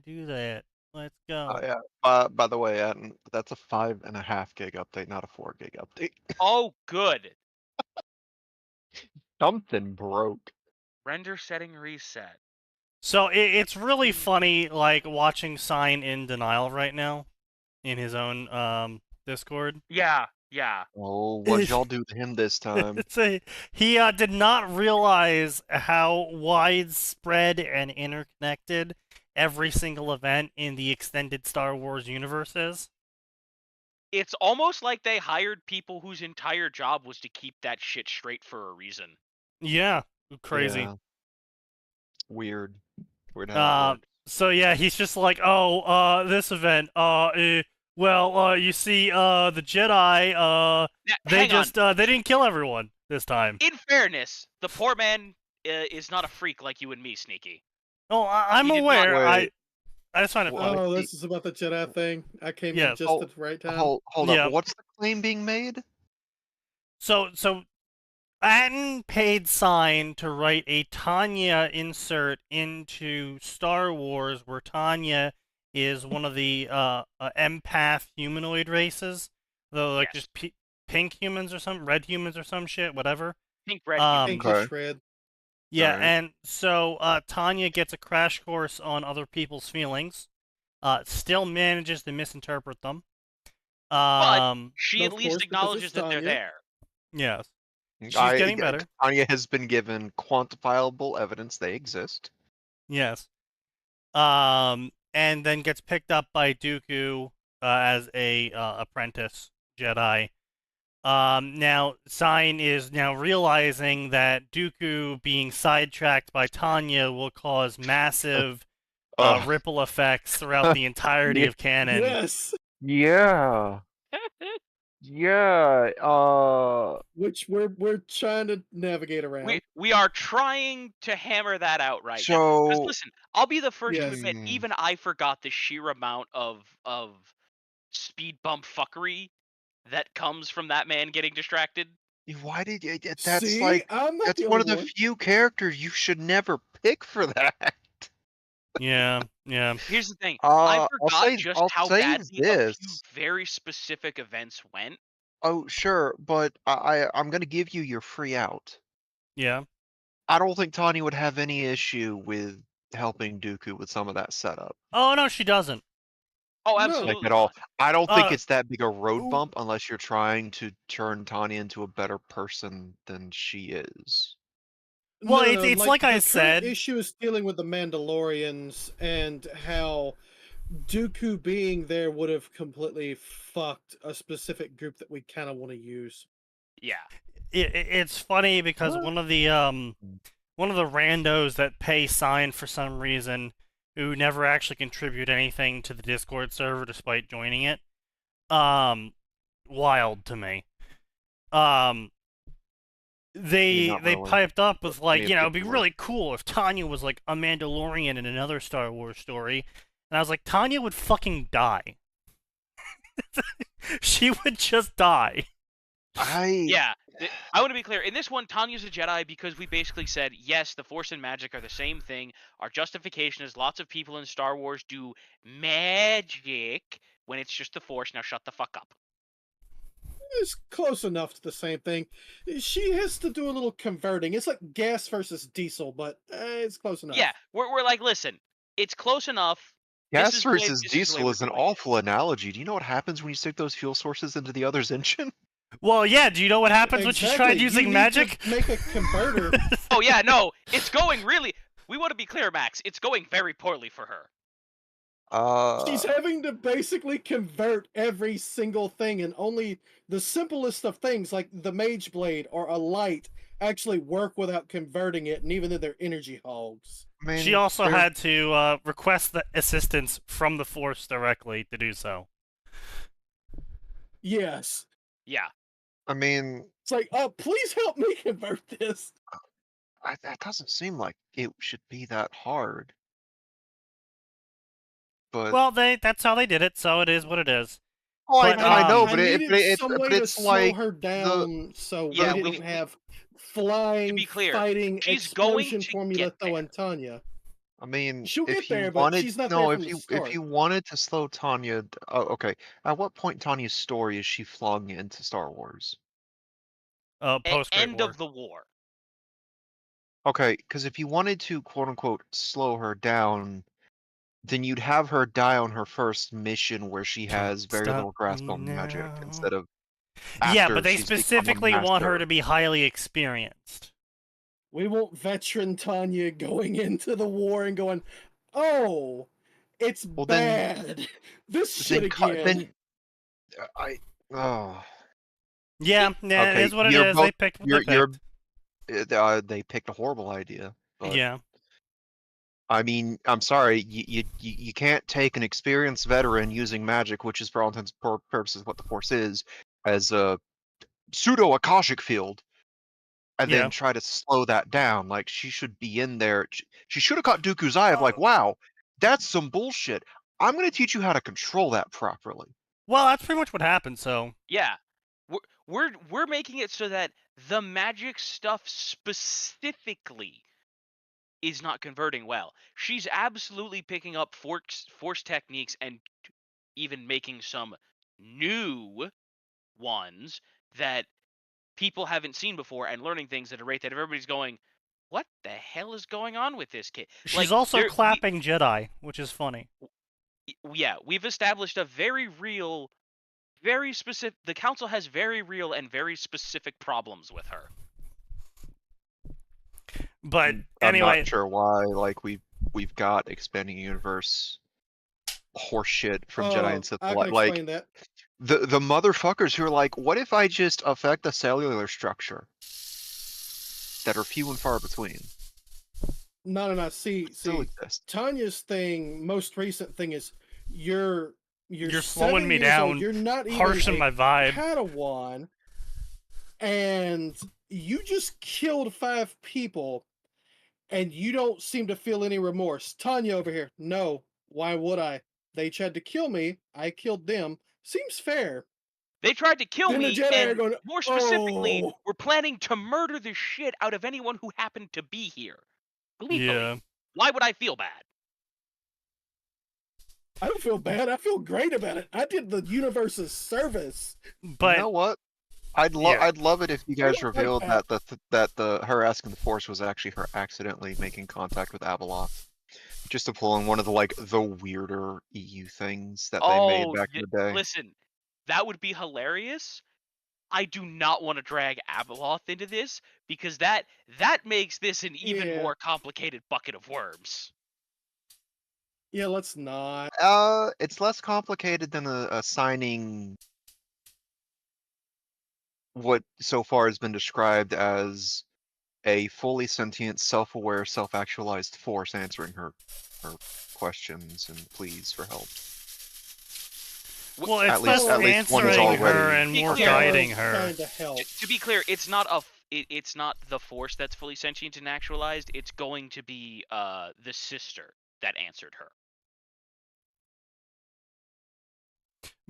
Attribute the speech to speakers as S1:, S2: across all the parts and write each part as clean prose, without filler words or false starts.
S1: and do that. Let's go.
S2: Yeah. By the way, that's a 5.5 gig update, not a 4 gig update.
S3: Oh, good.
S2: Something broke.
S3: Render setting reset.
S1: So it's really funny, like, watching Sign in denial right now in his own Discord.
S3: Yeah, yeah.
S2: Oh, what'd y'all do to him this time?
S1: He did not realize how widespread and interconnected every single event in the extended Star Wars universe is.
S3: It's almost like they hired people whose entire job was to keep that shit straight for a reason.
S1: Yeah, crazy.
S2: Yeah. Weird. Weird how that works.
S1: So yeah, he's just like, oh, this event, you see, the Jedi,
S3: Now,
S1: they
S3: hang on.
S1: they didn't kill everyone this time.
S3: In fairness, the poor man is not a freak like you and me, Sneaky.
S1: Oh, I'm
S3: He did not-
S1: aware.
S2: Wait.
S1: I just find it funny.
S4: Oh, this is about the Jedi thing. I came in
S1: Yes.
S4: just at the right time.
S2: Hold
S1: Yeah.
S2: up. What's the claim being made?
S1: So Atin paid Sign to write a Tanya insert into Star Wars, where Tanya is one of the empath humanoid races, though, like,
S3: Yes.
S1: just pink humans or some red humans or some shit, whatever.
S3: Pink red.
S4: Pinkish red.
S1: Yeah,
S2: Alright.
S1: and so Tanya gets a crash course on other people's feelings. Still manages to misinterpret them.
S3: She
S4: Of
S3: at least
S4: course, because
S3: acknowledges
S4: it's
S3: that they're
S4: Tanya.
S3: there.
S1: Yes. She's getting better.
S2: Tanya has been given quantifiable evidence they exist.
S1: Yes. And then gets picked up by Dooku as a apprentice Jedi. Now Sign is now realizing that Dooku being sidetracked by Tanya will cause massive ripple effects throughout the entirety of canon.
S4: Yes.
S2: Yeah. Yeah.
S4: Which we're trying to navigate around.
S3: We are trying to hammer that out right now.
S2: So
S3: 'Cause listen, I'll be the first to
S4: Yes.
S3: admit, even I forgot the sheer amount of speed bump fuckery that comes from that man getting distracted.
S2: why did you? That's
S4: See,
S2: like
S4: I'm not
S2: that's
S4: the
S2: one of
S4: only
S2: the
S4: one.
S2: few characters you should never pick for that.
S1: Yeah.
S3: Here's the thing. I
S2: I'll
S3: forgot just how
S2: say
S3: badly a
S2: this.
S3: few very specific events went.
S2: Oh, sure, but I'm gonna give you your free out.
S1: Yeah.
S2: I don't think Tanya would have any issue with helping Dooku with some of that setup.
S1: Oh no, she doesn't.
S3: Oh,
S4: No.
S3: absolutely.
S2: Like at all. I don't think
S1: Uh,
S2: it's that big a road
S1: ooh.
S2: bump unless you're trying to turn Tanya into a better person than she is.
S1: Well,
S4: No,
S1: it's like
S4: the
S1: I
S4: current
S1: said.
S4: issue is dealing with the Mandalorians and how Dooku being there would have completely fucked a specific group that we kind of want to use.
S3: Yeah.
S1: It's funny because
S2: What?
S1: one of the randos that pay Sign for some reason, who never actually contribute anything to the Discord server despite joining it, wild to me. They
S2: really.
S1: piped up with, like,
S2: Plenty of
S1: it'd be
S2: people
S1: really cool if Tanya was like a Mandalorian in another Star Wars story, and I was like, Tanya would fucking die. She would just die.
S3: Yeah. I want to be clear. In this one, Tanya's a Jedi because we basically said, yes, the Force and magic are the same thing. Our justification is lots of people in Star Wars do magic when it's just the Force. Now shut the fuck up.
S4: It's close enough to the same thing. She has to do a little converting. It's like gas versus diesel, but it's close enough.
S3: Yeah, we're like, listen, it's close enough. This
S2: Gas
S3: is the way-
S2: versus
S3: this is the way
S2: diesel
S3: we're
S2: is an
S3: doing it.
S2: awful analogy. Do you know what happens when you stick those fuel sources into the other's engine?
S1: Well, yeah. Do you know what happens when she's tried
S4: Exactly.
S1: using
S4: You need
S1: magic?
S4: to make a converter.
S3: Oh yeah, no, it's going really. We want to be clear, Max. It's going very poorly for her.
S4: She's having to basically convert every single thing, and only the simplest of things, like the mage blade or a light, actually work without converting it, and even though they're energy hogs.
S2: I mean,
S1: She also had to request the assistance from the Force directly to do so.
S4: Yes.
S3: Yeah.
S2: I mean,
S4: It's like, please help me convert this.
S2: that doesn't seem like it should be that hard. But
S1: Well, that's how they did it, so it is what it is.
S2: oh,
S1: but,
S2: I know,
S4: I
S2: but
S4: needed some way to
S2: it's
S4: slow
S2: like
S4: her down, so
S3: Yeah,
S4: we
S3: we-
S4: didn't have flying,
S3: be clear,
S4: fighting,
S3: she's going
S4: explosion
S3: to
S4: formula
S3: get there.
S4: throwing Tanya.
S2: I mean,
S4: She'll
S2: if
S4: get there,
S2: you
S4: but
S2: wanted,
S4: she's not
S2: no,
S4: there from
S2: if
S4: the
S2: you
S4: start.
S2: wanted to slow Tanya, oh, okay. At what point in Tanya's story is she flung into Star Wars?
S1: Post Great
S3: End
S1: War.
S3: of the war.
S2: Okay, because if you wanted to quote unquote slow her down, then you'd have her die on her first mission where she has
S1: Can't
S2: very
S1: stop
S2: little grasp
S1: me
S2: on magic
S1: now.
S2: instead of
S1: Yeah,
S2: after
S1: but they
S2: she's become a
S1: specifically want her
S2: master.
S1: to be highly experienced.
S4: We want veteran Tanya going into the war and going, "Oh, it's
S2: Well, then,
S4: bad. This shit again."
S2: then I oh
S1: Yeah, yeah, it
S2: okay.
S1: is what it
S2: You're
S1: is.
S2: both
S1: They picked what they
S2: you're
S1: picked.
S2: they picked a horrible idea, but
S1: Yeah.
S2: I mean, I'm sorry, you can't take an experienced veteran using magic, which is for all intents and purposes what the Force is, as a pseudo Akashic field, and
S1: Yeah.
S2: then try to slow that down. Like, she should be in there. She should have caught Dooku's eye of like, wow, that's some bullshit. I'm going to teach you how to control that properly.
S1: Well, that's pretty much what happened, so.
S3: Yeah. We're making it so that the magic stuff specifically is not converting well. She's absolutely picking up force techniques and even making some new ones that people haven't seen before and learning things at a rate that everybody's going, what the hell is going on with this kid?
S1: She's also clapping Jedi, which is funny.
S3: Yeah, we've established a very real, very specific. The council has very real and very specific problems with her.
S1: But
S2: I'm
S1: anyway,
S2: not sure why. Like, we've got expanding universe horseshit from Jedi and Sith.
S4: I can
S2: Like,
S4: explain that.
S2: the motherfuckers who are like, what if I just affect the cellular structure? That are few and far between.
S4: No. See,
S2: Still exist.
S4: Tanya's thing, most recent thing is you're
S1: slowing
S4: 7
S1: me
S4: years
S1: down,
S4: old. You're not even
S1: harshing my vibe.
S4: Padawan, and you just killed 5 people, and you don't seem to feel any remorse. Tanya over here, no. Why would I? They tried to kill me. I killed them. Seems fair.
S3: They tried to kill
S4: Then the
S3: me,
S4: Jedi are
S3: and
S4: going,
S3: more specifically,
S4: "Oh."
S3: we're planning to murder the shit out of anyone who happened to be here. Lethally.
S1: Yeah.
S3: Why would I feel bad?
S4: I don't feel bad. I feel great about it. I did the universe's service.
S1: But
S2: you know what? I'd love it if you guys revealed that her asking the Force was actually her accidentally making contact with Abeloth. Just to pull in one of the weirder EU things that they made back in the day.
S3: Listen, that would be hilarious. I do not want to drag Abeloth into this because that makes this an even more complicated bucket of worms.
S4: Yeah, let's not.
S2: It's less complicated than assigning what so far has been described as a fully sentient, self-aware, self-actualized Force answering her questions and pleas for help.
S1: Well, it's
S2: at
S1: less
S2: least one is
S1: answering
S2: already
S1: her and more guiding her.
S3: To be clear, it's not the Force that's fully sentient and actualized. It's going to be the sister that answered her.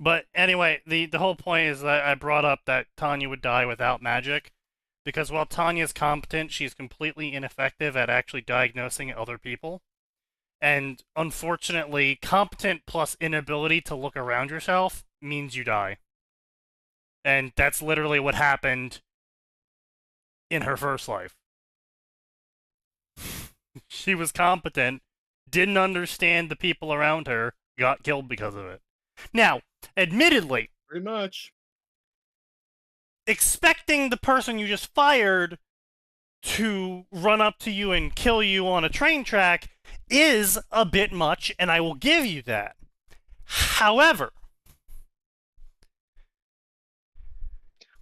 S1: But anyway, the whole point is that I brought up that Tanya would die without magic, because while Tanya's competent, she's completely ineffective at actually diagnosing other people. And unfortunately, competent plus inability to look around yourself means you die. And that's literally what happened in her first life. She was competent, didn't understand the people around her, got killed because of it. Now, admittedly,
S4: pretty much,
S1: expecting the person you just fired to run up to you and kill you on a train track is a bit much, and I will give you that. However...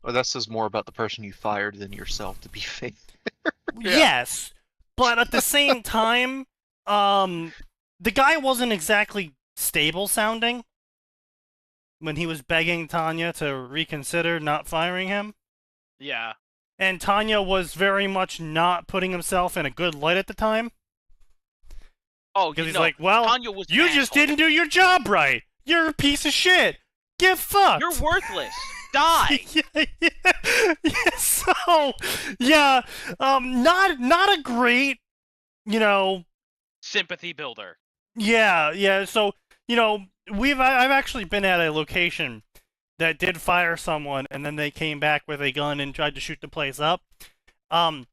S2: Well, that says more about the person you fired than yourself, to be fair.
S1: Yes, but at the same time, the guy wasn't exactly stable sounding when he was begging Tanya to reconsider not firing him.
S3: Yeah.
S1: And Tanya was very much not putting himself in a good light at the time.
S3: Oh,
S1: because he's like, well, you just didn't do your job right. You're a piece of shit. Get fucked.
S3: You're worthless. Die.
S1: So, yeah, not a great,
S3: sympathy builder.
S1: Yeah. So, I've actually been at a location that did fire someone, and then they came back with a gun and tried to shoot the place up. I'm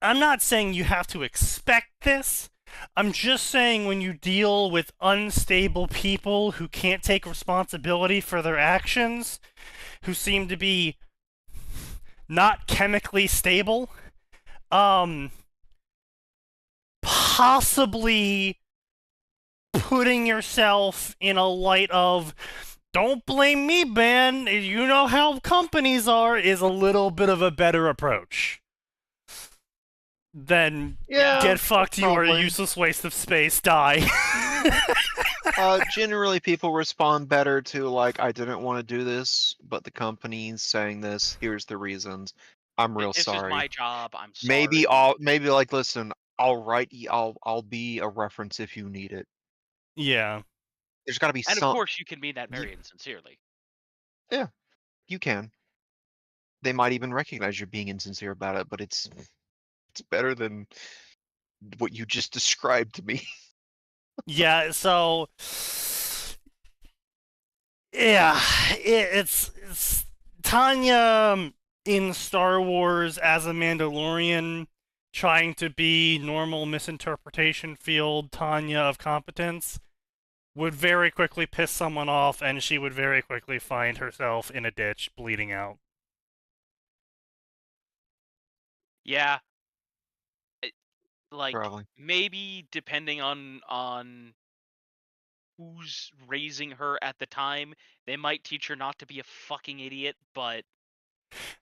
S1: not saying you have to expect this. I'm just saying when you deal with unstable people who can't take responsibility for their actions, who seem to be not chemically stable, possibly putting yourself in a light of, don't blame me, Ben, you know how companies are, is a little bit of a better approach than get fucked, you are a useless waste of space, die.
S2: Generally, people respond better to, like, I didn't want to do this, but the company's saying this, here's the reasons. I'm real sorry.
S3: This is my job, I'm sorry.
S2: Maybe like, listen, I'll be a reference if you need it.
S1: Yeah.
S2: There's gotta be
S3: some... And of course you can mean that very insincerely.
S2: Yeah, you can. They might even recognize you're being insincere about it, but it's better than what you just described to me.
S1: Yeah, so... Yeah, it's Tanya in Star Wars as a Mandalorian trying to be normal misinterpretation field Tanya of competence would very quickly piss someone off, and she would very quickly find herself in a ditch bleeding out.
S3: Yeah. Like,
S2: Probably.
S3: maybe depending on who's raising her at the time, they might teach her not to be a fucking idiot, but...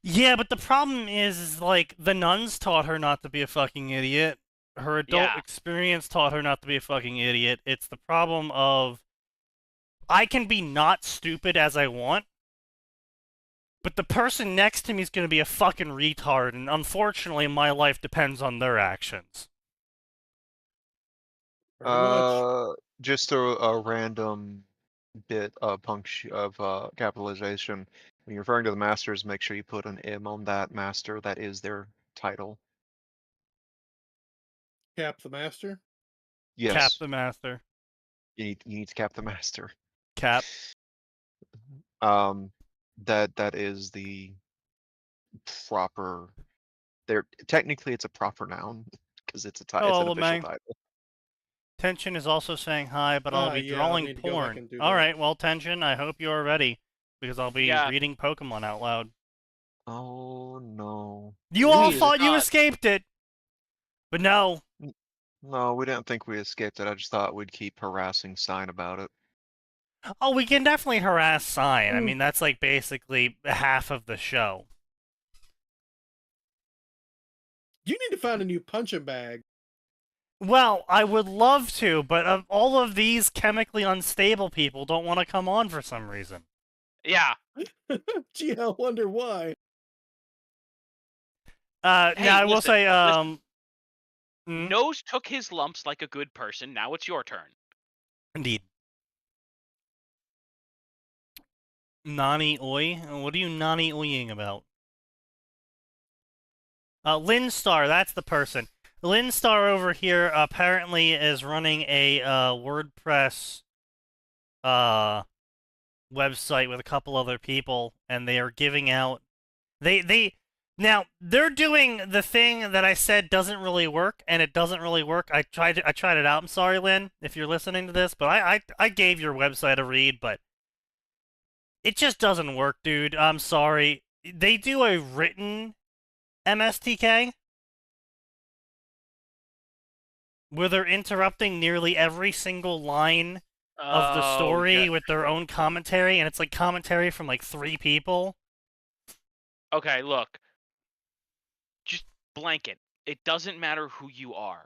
S1: Yeah, but the problem is like, the nuns taught her not to be a fucking idiot. Her adult experience taught her not to be a fucking idiot. It's the problem of, I can be not stupid as I want, but the person next to me is going to be a fucking retard, and unfortunately my life depends on their actions.
S2: Just a random bit of capitalization. When you're referring to the masters, make sure you put an M on that master. That is their title.
S4: Cap the master?
S2: Yes.
S1: Cap the master.
S2: You need to cap the master.
S1: Cap.
S2: That is the proper... Technically, it's a proper noun, because it's an official title.
S1: Tension is also saying hi, but I'll be drawing porn. Alright, well, Tension, I hope you're ready, because I'll be reading Pokemon out loud.
S2: Oh, no.
S1: You all thought you escaped it! But no.
S2: No, we didn't think we escaped it. I just thought we'd keep harassing Sign about it.
S1: Oh, we can definitely harass Sign. I mean, that's like basically half of the show.
S4: You need to find a new punching bag.
S1: Well, I would love to, but all of these chemically unstable people don't want to come on for some reason.
S3: Yeah.
S4: Gee, I wonder why.
S3: Hey,
S1: now I will say,
S3: Nose took his lumps like a good person. Now it's your turn.
S1: Indeed. Nani oi? What are you nani oiing about? Linstar, that's the person. Linstar over here apparently is running a WordPress website with a couple other people, and they are giving out... Now, they're doing the thing that I said doesn't really work, and it doesn't really work. I tried it out. I'm sorry, Lynn, if you're listening to this, but I gave your website a read, but it just doesn't work, dude. I'm sorry. They do a written MSTK where they're interrupting nearly every single line of the story with their own commentary, and it's like commentary from like 3 people.
S3: Okay, look. Just blanket. It doesn't matter who you are.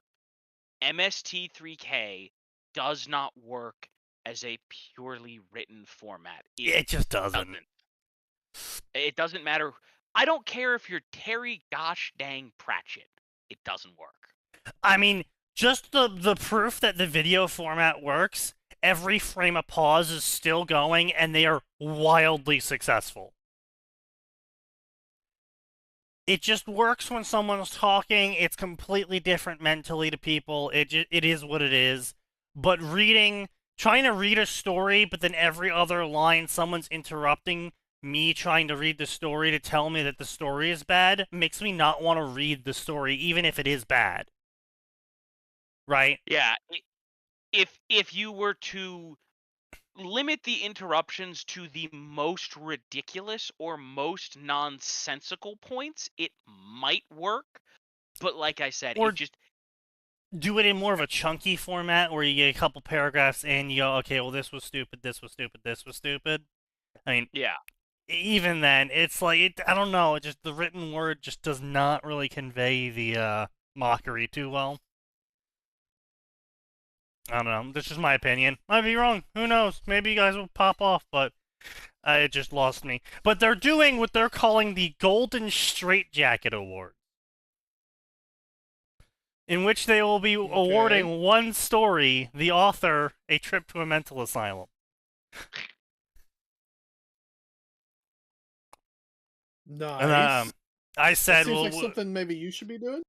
S3: MST3K does not work as a purely written format.
S1: It just doesn't.
S3: It doesn't matter. I don't care if you're Terry gosh dang Pratchett. It doesn't work.
S1: I mean, just the proof that the video format works, every frame of pause is still going, and they are wildly successful. it just works when someone's talking. It's completely different mentally to people. It is what it is. But trying to read a story, but then every other line someone's interrupting me trying to read the story to tell me that the story is bad makes me not want to read the story, even if it is bad. Right?
S3: Yeah. If you were to limit the interruptions to the most ridiculous or most nonsensical points, it might work. But like I said,
S1: or
S3: it just
S1: do it in more of a chunky format where you get a couple paragraphs in, you go, okay, well, this was stupid, this was stupid, this was stupid. I mean,
S3: yeah.
S1: Even then, it's like, I don't know, just the written word just does not really convey the mockery too well. I don't know. This is my opinion. Might be wrong. Who knows? Maybe you guys will pop off, but it just lost me. But they're doing what they're calling the Golden Straitjacket Award, in which they will be awarding one story, the author, a trip to a mental asylum.
S4: Nice.
S1: And, I said,
S4: that seems like something maybe you should be doing.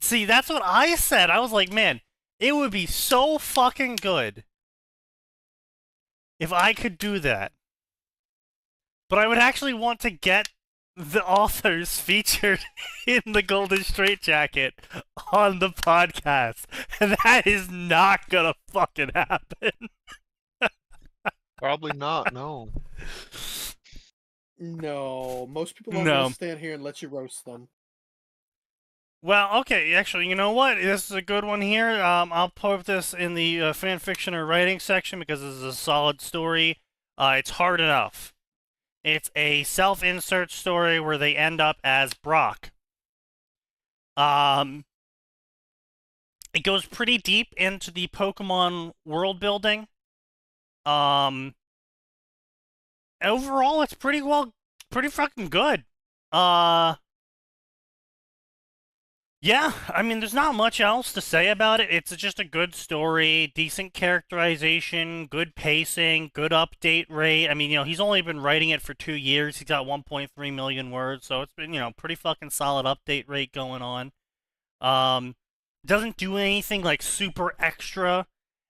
S1: See, that's what I said. I was like, man, it would be so fucking good if I could do that. But I would actually want to get the authors featured in the Golden Straitjacket on the podcast. And that is not gonna fucking happen.
S2: Probably not, no.
S4: No, most people aren't going to stand here and let you roast them.
S1: Well, okay, actually, you know what? This is a good one here. I'll put this in the fanfiction or writing section because this is a solid story. It's hard enough. It's a self-insert story where they end up as Brock. It goes pretty deep into the Pokemon world building. Overall, it's pretty fucking good. Yeah, I mean, there's not much else to say about it. It's just a good story, decent characterization, good pacing, good update rate. I mean, he's only been writing it for 2 years. He's got 1.3 million words, so it's been, pretty fucking solid update rate going on. Doesn't do anything, like, super extra,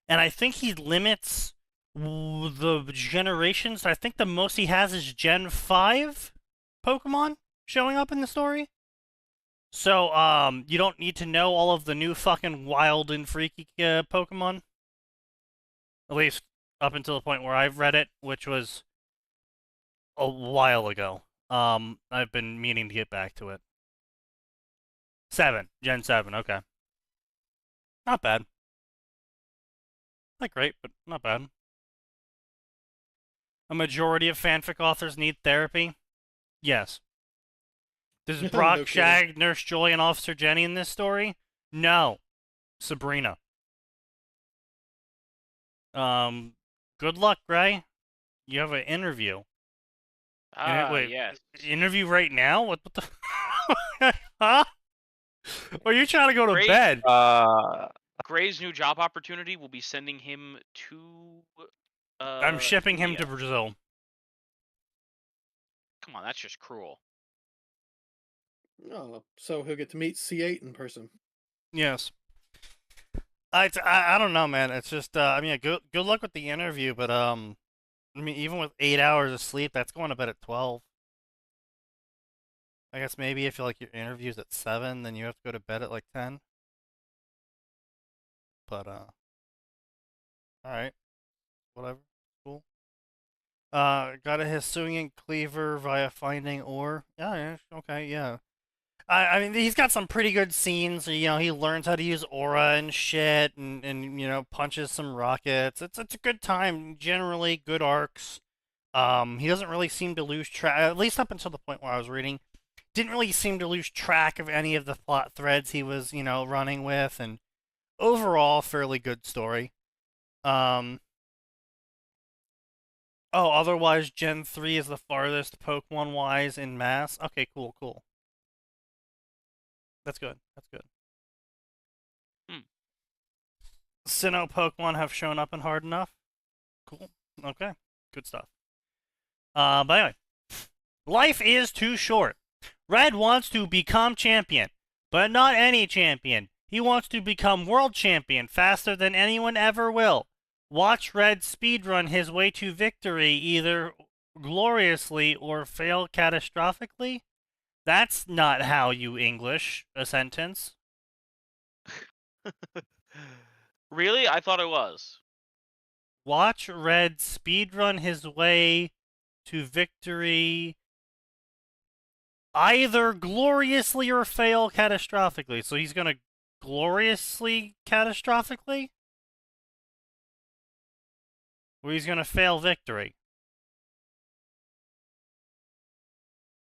S1: and I think he limits the generations. I think the most he has is Gen 5 Pokemon showing up in the story. So, you don't need to know all of the new fucking wild and freaky Pokemon. At least up until the point where I've read it, which was a while ago. I've been meaning to get back to it. 7. Gen 7, okay. Not bad. Not great, but not bad. A majority of fanfic authors need therapy? Yes. Does Brock,
S4: No
S1: Shag, Nurse Joy, and Officer Jenny in this story? No. Sabrina. Good luck, Gray. You have an interview. Wait,
S3: yes.
S1: Interview right now? What the... Huh? Or are you trying to go to bed?
S3: Gray's new job opportunity will be sending him to...
S1: I'm shipping him to Brazil.
S3: Come on, that's just cruel.
S4: Oh, so he'll get to meet C8 in person.
S1: Yes. I don't know, man. It's just, I mean, good luck with the interview, but, I mean, even with 8 hours of sleep, that's going to bed at 12. I guess maybe if your interview's at 7, then you have to go to bed at, like, 10. But, alright. Whatever. Cool. Got a Hisuian Cleaver via Finding Ore. Yeah, okay, yeah. I mean, he's got some pretty good scenes. He learns how to use aura and shit, and punches some rockets. It's a good time. Generally, good arcs. He doesn't really seem to lose track, at least up until the point where I was reading. Didn't really seem to lose track of any of the plot threads he was, running with, and overall, fairly good story. Oh, otherwise, Gen 3 is the farthest Pokemon-wise in mass. Okay, cool. That's good. Sinnoh Pokemon have shown up in Hard Enough. Cool. Okay. Good stuff. But anyway. Life is too short. Red wants to become champion, but not any champion. He wants to become world champion faster than anyone ever will. Watch Red speedrun his way to victory either gloriously or fail catastrophically. That's not how you English a sentence.
S3: Really? I thought it was.
S1: Watch Red speedrun his way to victory either gloriously or fail catastrophically. So he's gonna gloriously catastrophically? Or he's gonna fail victory?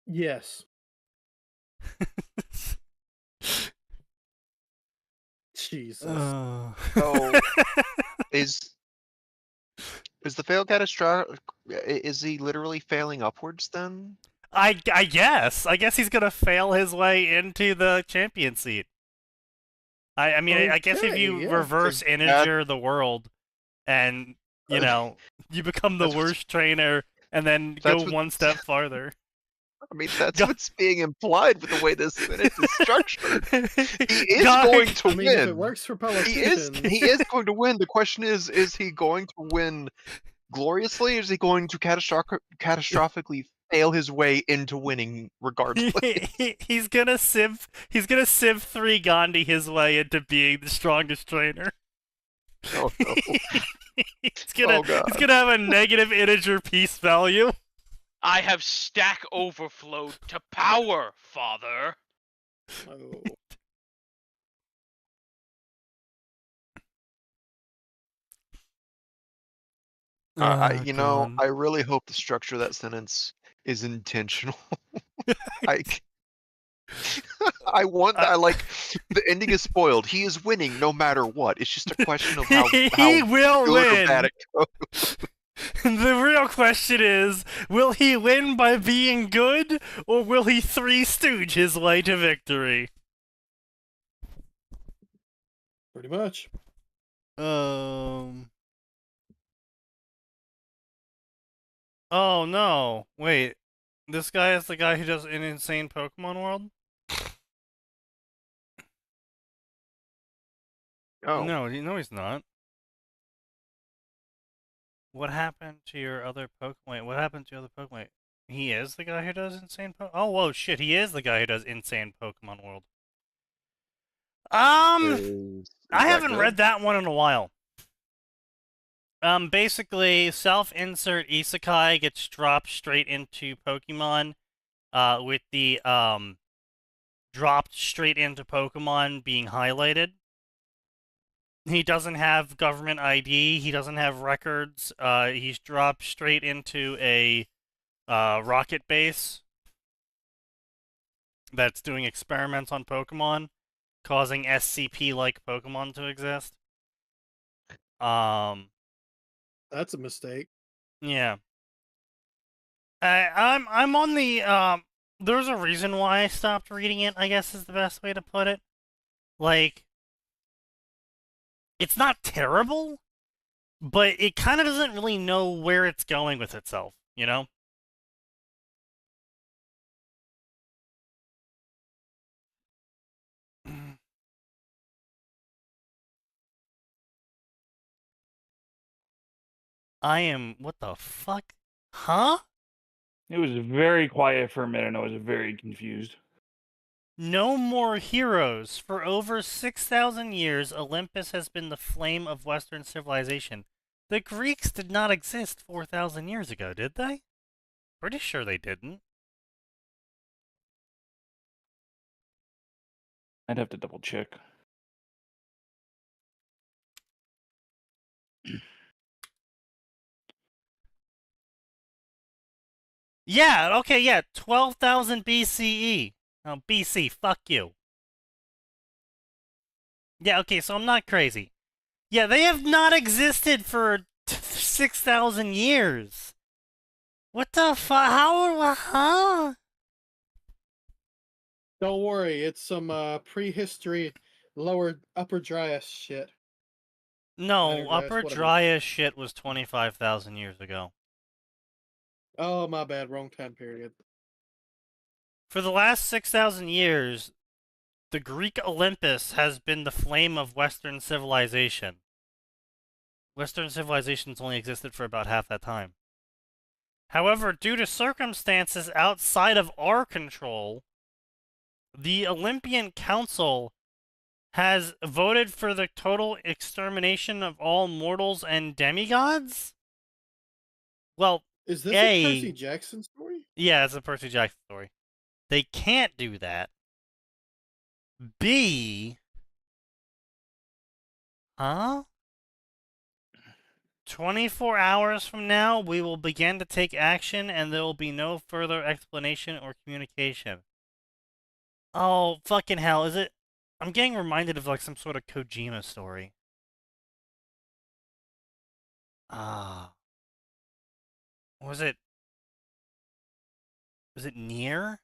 S4: Yes. Jesus.
S2: So is the fail catastrophic? Is he literally failing upwards then?
S1: I guess. I guess he's gonna fail his way into the champion seat. I mean, I guess if you reverse integer the world, and you know, you become the worst trainer, and then go one step farther.
S2: I mean, that's what's being implied with the way this sentence is structured. He is going to win.
S4: If it works for politicians.
S2: He is going to win. The question is he going to win gloriously, or is he going to catastrophically fail his way into winning regardless?
S1: He's gonna Civ 3 Gandhi his way into being the strongest trainer.
S2: Oh no.
S1: He's gonna have a negative integer piece value.
S3: I have stack overflowed to power, father.
S4: Oh.
S2: I really hope the structure of that sentence is intentional. I want the ending is spoiled. He is winning no matter what. It's just a question of how
S1: he will
S2: good
S1: win.
S2: or bad it goes.
S1: The real question is, will he win by being good, or will he Three Stooge his way to victory?
S4: Pretty much.
S1: Oh no! Wait, this guy is the guy who does an insane Pokemon World?
S2: Oh
S1: no, he's not. What happened to your other Pokemon? What happened to your other Pokemon? He is the guy who does insane Pokemon. Oh whoa, shit! He is the guy who does insane Pokemon World. I haven't read that one in a while. Basically, self-insert isekai gets dropped straight into Pokemon, with the, dropped straight into Pokemon being highlighted. He doesn't have government ID, he doesn't have records, he's dropped straight into a, rocket base that's doing experiments on Pokemon, causing SCP-like Pokemon to exist.
S4: That's a mistake.
S1: Yeah. I'm on the, there's a reason why I stopped reading it, I guess is the best way to put it. Like, it's not terrible, but it kind of doesn't really know where it's going with itself, you know? What the fuck? Huh?
S5: It was very quiet for a minute, and I was very confused.
S1: No more heroes. For over 6,000 years, Olympus has been the flame of Western civilization. The Greeks did not exist 4,000 years ago, did they? Pretty sure they didn't.
S5: I'd have to double check.
S1: Yeah, okay, yeah, 12,000 BCE. Oh, BC, fuck you. Yeah, okay, so I'm not crazy. Yeah, they have not existed for 6,000 years. What the fuck? How? Huh?
S4: Don't worry, it's some prehistory, upper Dryas shit.
S1: No, Upper Dryas shit was 25,000 years ago.
S4: Oh, my bad, wrong time period.
S1: For the last 6,000 years, the Greek Olympus has been the flame of Western civilization. Western civilization's only existed for about half that time. However, due to circumstances outside of our control, the Olympian Council has voted for the total extermination of all mortals and demigods? Well,
S4: is this a Percy Jackson story?
S1: Yeah, it's a Percy Jackson story. They can't do that. B, huh? 24 hours from now, we will begin to take action, and there will be no further explanation or communication. Oh, fucking hell, is it? I'm getting reminded of, like, some sort of Kojima story. Was it Nier?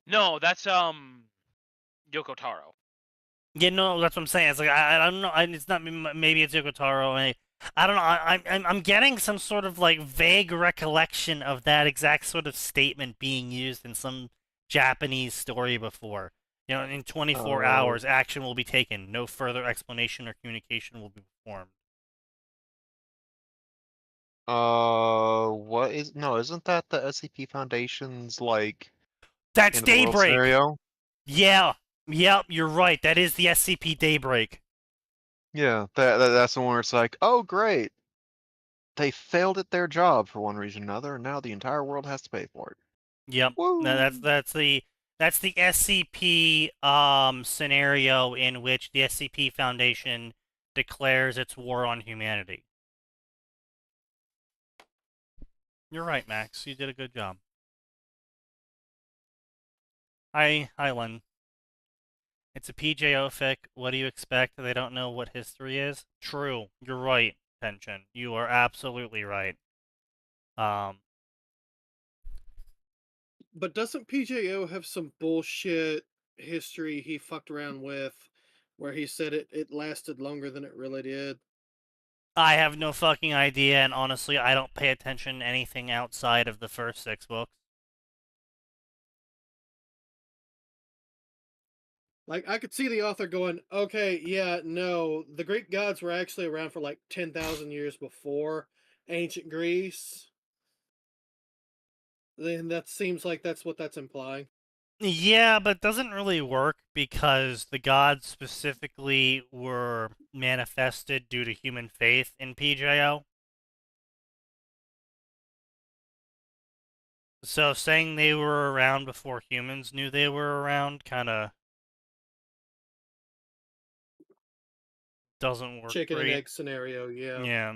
S3: No, that's Yoko Taro.
S1: Yeah, no, that's what I'm saying. It's like I don't know. It's not. Maybe it's Yoko Taro. I don't know. I'm getting some sort of like vague recollection of that exact sort of statement being used in some Japanese story before. You know, in 24 hours, action will be taken. No further explanation or communication will be performed.
S2: What is... No, isn't that the SCP Foundation's, like...
S1: That's Daybreak!
S2: Scenario?
S1: Yeah! Yep, you're right. That is the SCP Daybreak.
S2: Yeah, that's the one where it's like, oh, great! They failed at their job for one reason or another, and now the entire world has to pay for it.
S1: Yep.
S2: Woo!
S1: That's the SCP scenario in which the SCP Foundation declares its war on humanity. You're right, Max. You did a good job. Hi, Len. It's a PJO fic. What do you expect? They don't know what history is? True. You're right, Tension. You are absolutely right.
S4: But doesn't PJO have some bullshit history he fucked around with where he said it lasted longer than it really did?
S1: I have no fucking idea, and honestly, I don't pay attention to anything outside of the first 6 books.
S4: Like, I could see the author going, okay, yeah, no, the Greek gods were actually around for like 10,000 years before ancient Greece. Then that seems like that's what that's implying.
S1: Yeah, but it doesn't really work because the gods specifically were manifested due to human faith in PJO. So saying they were around before humans knew they were around kind of doesn't work
S4: Chicken
S1: great.
S4: and egg scenario, yeah.
S1: Yeah.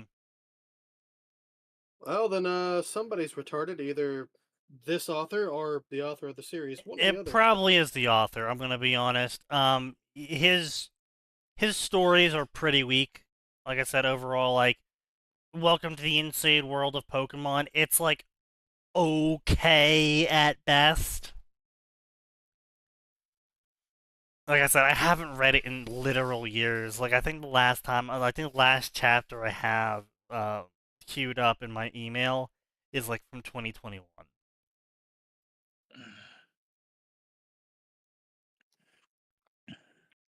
S4: Well, then somebody's retarded, either this author or the author of the series. One or the
S1: It
S4: other.
S1: probably is the author, I'm gonna be honest. His stories are pretty weak. Like I said, overall, like, Welcome to the Insane World of Pokemon, it's like okay at best. Like I said, I haven't read it in literal years. Like, I think the last chapter I have queued up in my email is like from 2021.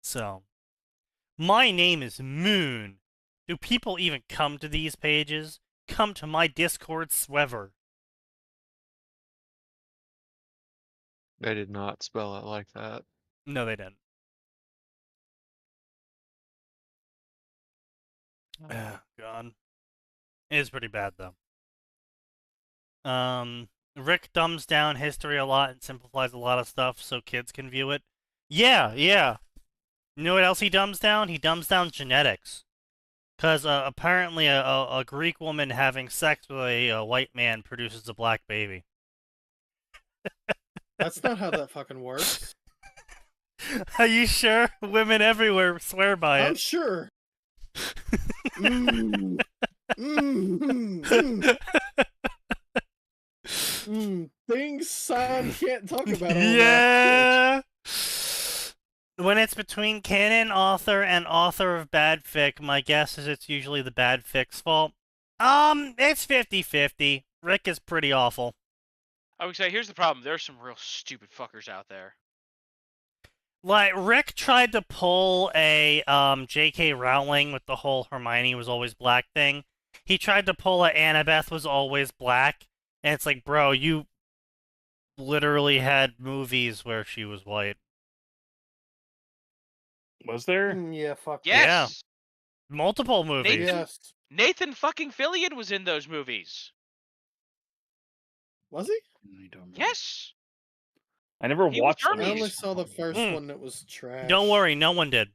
S1: So, my name is Moon. Do people even come to these pages? Come to my Discord swever.
S2: They did not spell it like that.
S1: No, they didn't. Oh, God. It is pretty bad, though. Rick dumbs down history a lot and simplifies a lot of stuff so kids can view it. Yeah. You know what else he dumbs down? He dumbs down genetics. Because apparently a Greek woman having sex with a white man produces a black baby.
S4: That's not how that fucking works.
S1: Are you sure? Women everywhere swear by it.
S4: I'm sure. Things Sam can't talk about.
S1: Yeah. When it's between canon author and author of bad fic, my guess is it's usually the bad fic's fault. It's 50-50. Rick is pretty awful.
S3: I would say here's the problem. There's some real stupid fuckers out there.
S1: Like, Rick tried to pull a J.K. Rowling with the whole Hermione was always black thing. He tried to pull a Annabeth was always black, and it's like, bro, you literally had movies where she was white.
S5: Was there?
S4: Yeah, fuck.
S3: Yes.
S1: Yeah. Multiple movies.
S4: Yes.
S3: Nathan fucking Fillion was in those movies.
S4: Was he?
S5: I don't know.
S3: Yes.
S5: I never
S3: He was
S5: watched them.
S3: Hermes.
S4: I only saw the first
S1: Mm.
S4: one that was trash.
S1: Don't worry, no one did.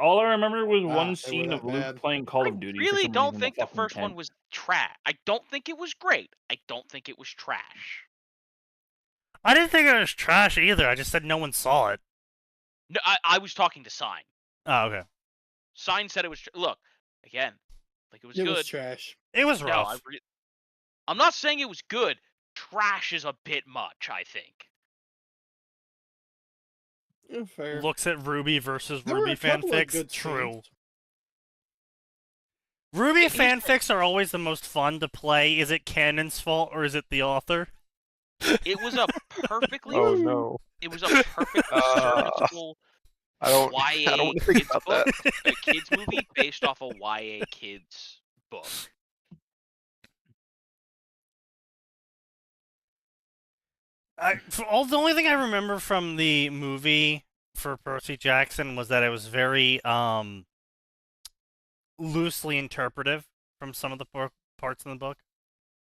S5: All I remember was
S4: they
S5: one
S4: were
S5: scene
S4: that
S5: of Luke
S4: bad.
S5: playing Call
S3: I
S5: of Duty.
S3: really
S5: for some
S3: don't
S5: reason,
S3: think the
S5: fucking
S3: first one
S5: tent.
S3: was trash. I don't think it was great. I don't think it was trash.
S1: I didn't think it was trash either. I just said no one saw it.
S3: No, I was talking to Sign.
S1: Oh, okay.
S3: Sign said it was. Look, again, like it was
S4: It
S3: good.
S4: was trash.
S1: It was
S3: No,
S1: rough.
S3: I'm not saying it was good. Trash is a bit much, I think.
S4: Yeah, fair.
S1: Looks at Ruby versus
S4: There were
S1: Ruby
S4: a couple of
S1: fanfics.
S4: good
S1: True.
S4: scenes.
S1: Ruby
S3: Here's the-
S1: fanfics are always the most fun to play. Is it Canon's fault or is it the author?
S3: It was a perfectly.
S2: Oh no.
S3: It was a perfectly serviceable
S2: I don't
S3: YA
S2: want to think
S3: kids
S2: about
S3: book,
S2: that.
S3: a kids movie based off a YA kids book.
S1: The only thing I remember from the movie for Percy Jackson was that it was very loosely interpretive from some of the parts in the book.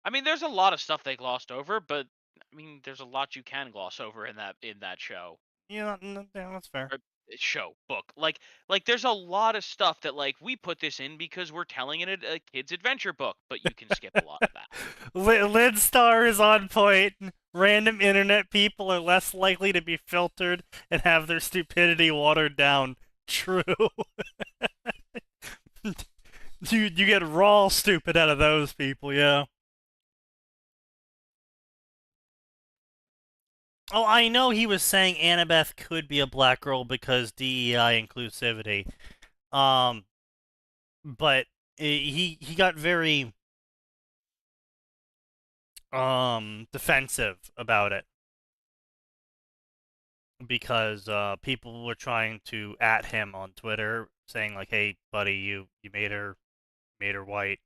S3: I mean, there's a lot of stuff they glossed over, but I mean, there's a lot you can gloss over in that show.
S1: Yeah, that's fair.
S3: Show book like there's a lot of stuff that like we put this in because we're telling it a kid's adventure book, but you can skip a lot of that.
S1: Lidstar is on point. Random internet people are less likely to be filtered and have their stupidity watered down. True. you get raw stupid out of those people, yeah. Oh, I know he was saying Annabeth could be a black girl because DEI inclusivity. But he got very defensive about it because people were trying to at him on Twitter saying like, "Hey, buddy, you made her white,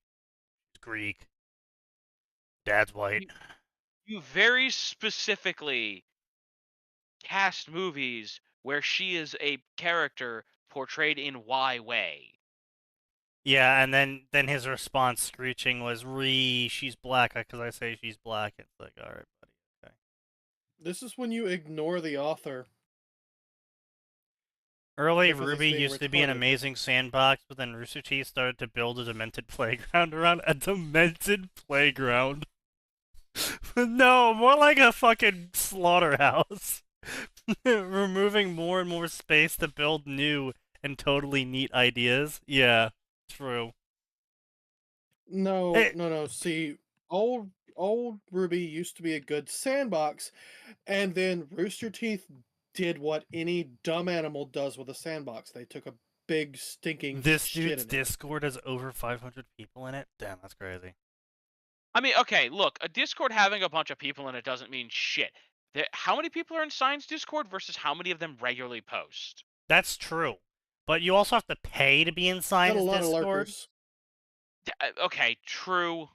S1: Greek, dad's white."
S3: You very specifically cast movies where she is a character portrayed in Y way.
S1: Yeah, and then his response screeching was, she's black, because I say she's black." It's like, alright, buddy, okay.
S4: This is when you ignore the author.
S1: Early
S4: Because it's
S1: Ruby
S4: being
S1: used to be an
S4: recorded.
S1: amazing sandbox, but then Rooster Teeth started to build a demented playground around a demented playground. No, more like a fucking slaughterhouse. Removing more and more space to build new and totally neat ideas. Yeah, true.
S4: No,
S1: Hey.
S4: no. See, old Ruby used to be a good sandbox, and then Rooster Teeth did what any dumb animal does with a sandbox. They took a big stinking
S1: This
S4: shit
S1: dude's
S4: in it.
S1: Discord has over 500 people in it? Damn, that's crazy.
S3: I mean, okay, look, a Discord having a bunch of people in it doesn't mean shit. How many people are in Sign's Discord versus how many of them regularly post?
S1: That's true. But you also have to pay to be in
S4: Got
S1: Sign's
S4: a lot of
S1: Discord.
S4: lurkers,
S3: Okay, true.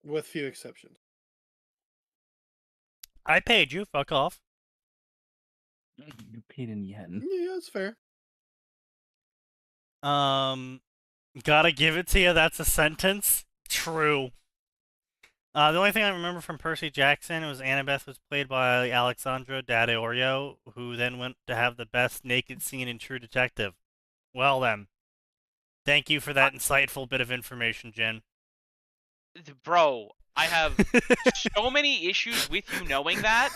S4: with few exceptions.
S1: I paid you, fuck off.
S5: You paid in yen.
S4: Yeah, that's fair.
S1: Gotta give it to you, that's a sentence. True. The only thing I remember from Percy Jackson was Annabeth was played by Alexandra Daddario, who then went to have the best naked scene in True Detective. Well then. Thank you for that insightful bit of information, Jen.
S3: Bro, I have so many issues with you knowing that.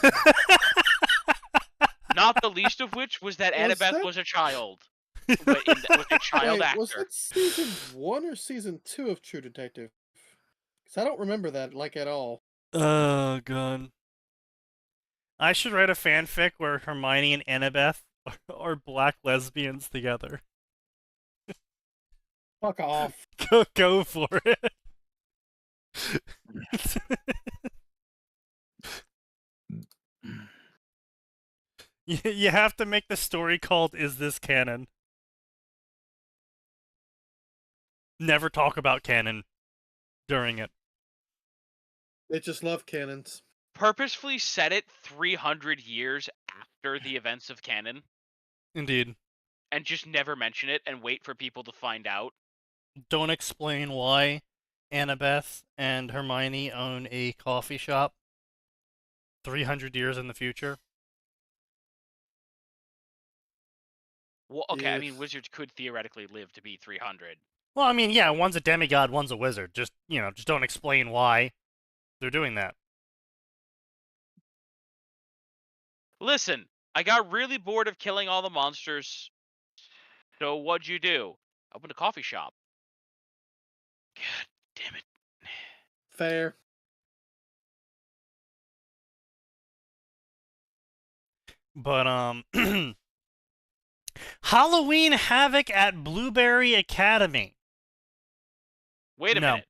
S3: Not the least of which was that Annabeth was a child. Was a child
S4: Wait,
S3: actor.
S4: was that season 1 or season 2 of True Detective? Because I don't remember that, like, at all.
S1: Oh, God. I should write a fanfic where Hermione and Annabeth are black lesbians together.
S4: Fuck off.
S1: Go for it. You have to make the story called "Is This Canon?" Never talk about canon during it.
S4: They just love cannons.
S3: Purposefully set it 300 years after the events of canon.
S1: Indeed.
S3: And just never mention it and wait for people to find out.
S1: Don't explain why Annabeth and Hermione own a coffee shop 300 years in the future.
S3: Well, okay,
S4: Yes.
S3: I mean, wizards could theoretically live to be 300.
S1: Well, I mean, yeah, one's a demigod, one's a wizard. Just, just don't explain why they're doing that.
S3: Listen, I got really bored of killing all the monsters. So what'd you do? Opened a coffee shop. God damn it.
S4: Fair.
S1: But, Halloween Havoc at Blueberry Academy.
S3: Wait a
S1: No.
S3: minute.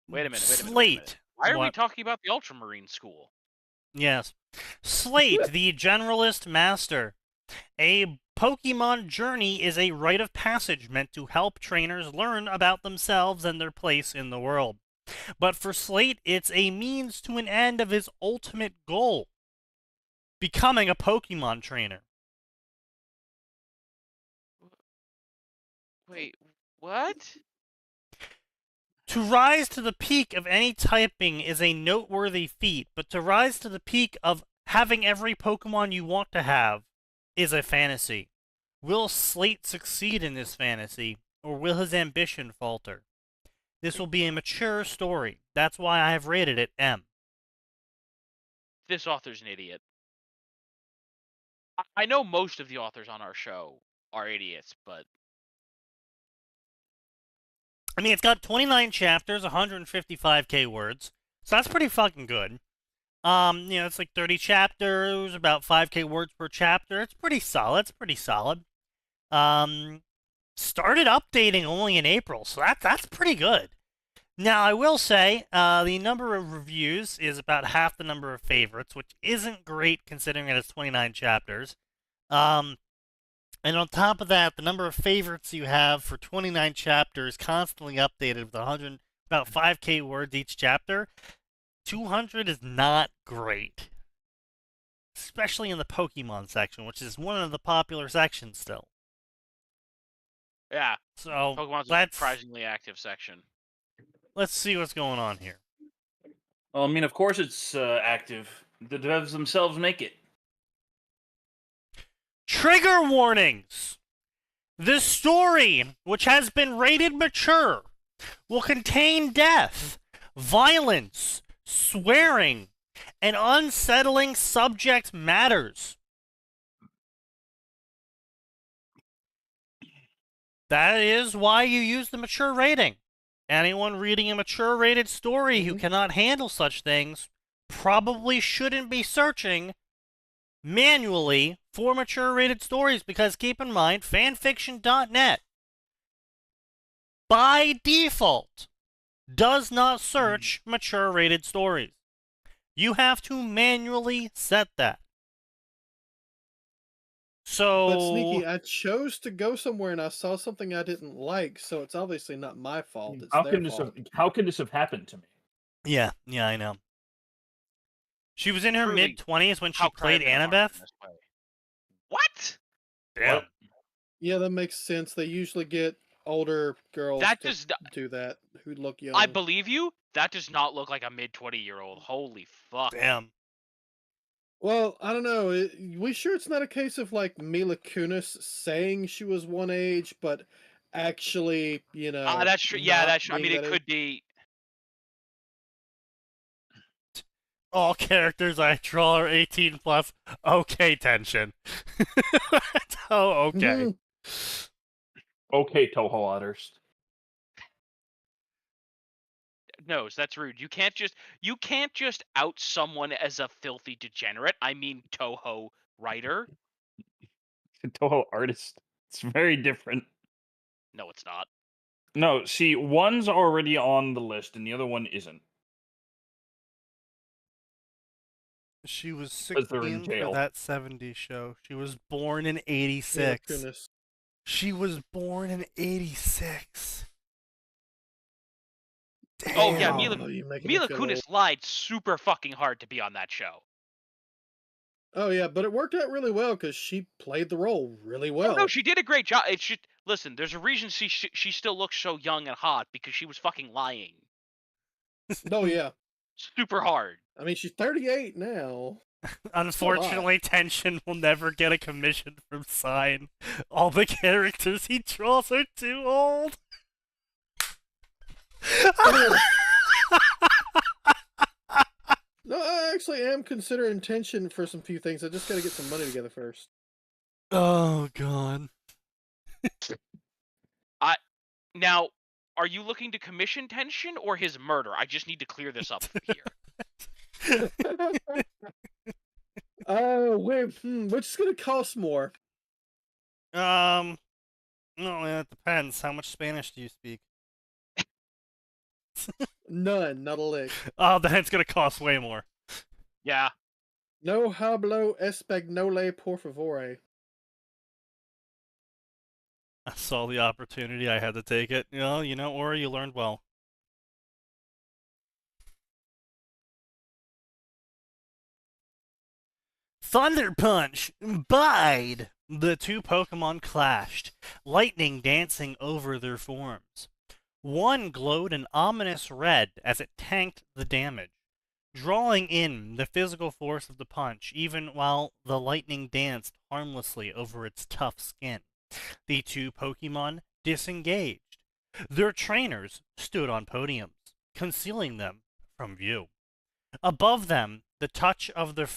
S3: Wait a minute.
S1: Slate.
S3: Why are we
S1: What?
S3: talking about the Ultramarine School?
S1: Yes. Slate, the Generalist Master. A Pokemon journey is a rite of passage meant to help trainers learn about themselves and their place in the world. But for Slate, it's a means to an end of his ultimate goal, becoming a Pokemon trainer.
S3: Wait, what?
S1: To rise to the peak of any typing is a noteworthy feat, but to rise to the peak of having every Pokemon you want to have is a fantasy. Will Slate succeed in this fantasy, or will his ambition falter? This will be a mature story. That's why I have rated it M.
S3: This author's an idiot. I know most of the authors on our show are idiots, but...
S1: I mean, it's got 29 chapters, 155k words, so that's pretty fucking good. It's like 30 chapters, about 5k words per chapter. It's pretty solid. Started updating only in April, so that's pretty good. Now, I will say, the number of reviews is about half the number of favorites, which isn't great considering it has 29 chapters. And on top of that, the number of favorites you have for 29 chapters constantly updated with about 5k words each chapter. 200 is not great. Especially in the Pokemon section, which is one of the popular sections still.
S3: Yeah.
S1: So,
S3: Pokemon's a surprisingly active section.
S1: Let's see what's going on here.
S5: Well, I mean, of course it's active. The devs themselves make it.
S1: Trigger warnings! This story, which has been rated mature, will contain death, violence, swearing, and unsettling subject matters. That is why you use the mature rating. Anyone reading a mature rated story who cannot handle such things probably shouldn't be searching manually for mature rated stories, because keep in mind, fanfiction.net by default does not search mature rated stories. You have to manually set that. So,
S4: but Sneaky, I chose to go somewhere and I saw something I didn't like, so it's obviously not my fault. It's
S5: how
S4: their
S5: can
S4: fault.
S5: How could this have happened to me?
S1: Yeah, I know. She was in her mid-20s when she played Annabeth.
S3: What?
S1: Damn.
S4: Yeah, that makes sense. They usually get older girls to do that who look young.
S3: I believe you. That does not look like a mid-20-year-old. Holy fuck.
S1: Damn.
S4: Well, I don't know. We sure it's not a case of like Mila Kunis saying she was one age, but actually,
S3: that's true. Yeah, that's true. I mean, it could be.
S1: All characters I draw are 18 plus. Okay, tension. Oh, okay.
S5: Okay, Toho Otters.
S3: No, that's rude. You can't just out someone as a filthy degenerate. I mean, Toho writer.
S5: Toho artist. It's very different.
S3: No, it's not.
S5: No, see, one's already on the list and the other one isn't.
S1: She was
S5: Was they're
S1: 16
S5: in
S1: for
S5: jail.
S1: that 70s show. She was born in
S4: Oh,
S1: 86.
S4: goodness.
S1: She was born in 86. Damn.
S3: Oh yeah,
S4: you making me
S3: Mila
S4: feel
S3: Kunis lied super fucking hard to be on that show.
S4: Oh yeah, but it worked out really well because she played the role really
S3: Oh,
S4: well.
S3: no, she did a great job. It's just listen. There's a reason she still looks so young and hot because she was fucking lying
S4: Oh yeah.
S3: super hard.
S4: I mean, she's 38 now.
S1: Unfortunately, Tension will never get a commission from Sign. All the characters he draws are too old.
S4: No, I actually am considering Tension for some few things. I just got to get some money together first.
S1: Oh god.
S3: Now, are you looking to commission Tension or his murder? I just need to clear this up here.
S4: Oh, wait, which is going to cost more?
S1: No, it depends. How much Spanish do you speak?
S4: None, not a lick.
S1: Oh, then it's gonna cost way more.
S3: Yeah.
S4: No hablo espagnole, por favor.
S1: I saw the opportunity. I had to take it. Or you learned well. Thunder Punch! Bide! The two Pokemon clashed, lightning dancing over their forms. One glowed an ominous red as it tanked the damage, drawing in the physical force of the punch, even while the lightning danced harmlessly over its tough skin. The two Pokemon disengaged. Their trainers stood on podiums, concealing them from view. Above them, the touch of the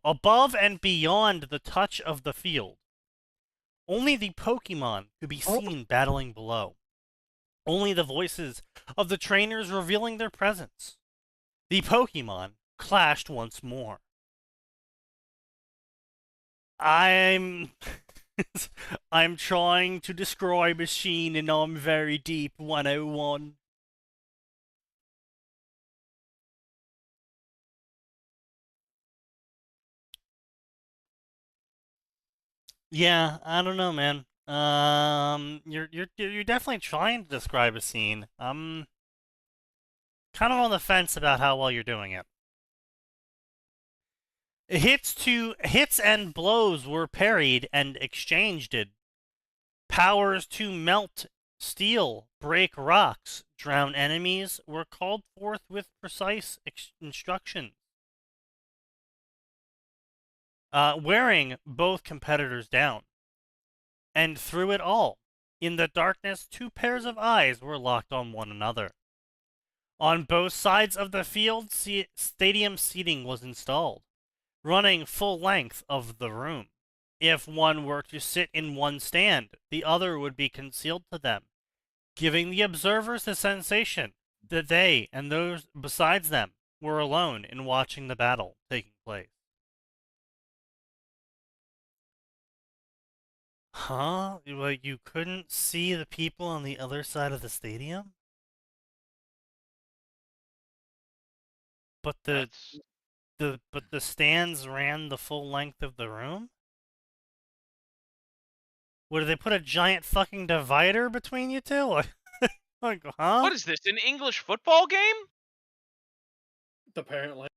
S1: above and beyond the touch of the field, only the Pokemon could be seen battling below. Only the voices of the trainers revealing their presence. The Pokemon clashed once more. I'm trying to describe a scene and I'm very deep 101. Yeah, I don't know, man. You're definitely trying to describe a scene. I'm kind of on the fence about how well you're doing it. Hits and blows were parried and exchanged. Powers to melt steel, break rocks, drown enemies were called forth with precise instructions. Wearing both competitors down. And through it all, in the darkness, two pairs of eyes were locked on one another. On both sides of the field, stadium seating was installed, running full length of the room. If one were to sit in one stand, the other would be concealed to them, giving the observers the sensation that they and those besides them were alone in watching the battle taking place. Huh? Like you couldn't see the people on the other side of the stadium? But the stands ran the full length of the room? What, did they put a giant fucking divider between you two? Like, huh?
S3: What is this, an English football game?
S4: Apparently.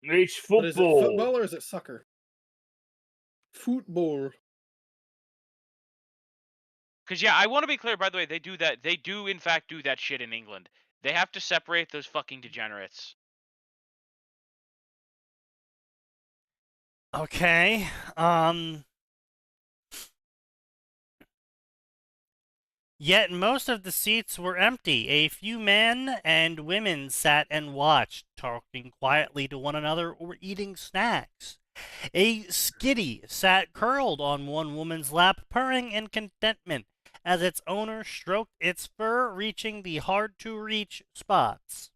S5: It's
S4: But is it
S5: football.
S4: football or is it soccer? Football.
S3: Because, yeah, I want to be clear, by the way, they do that. They do, in fact, do that shit in England. They have to separate those fucking degenerates.
S1: Okay, Yet most of the seats were empty. A few men and women sat and watched, talking quietly to one another or eating snacks. A skitty sat curled on one woman's lap, purring in contentment as its owner stroked its fur, reaching the hard-to-reach spots.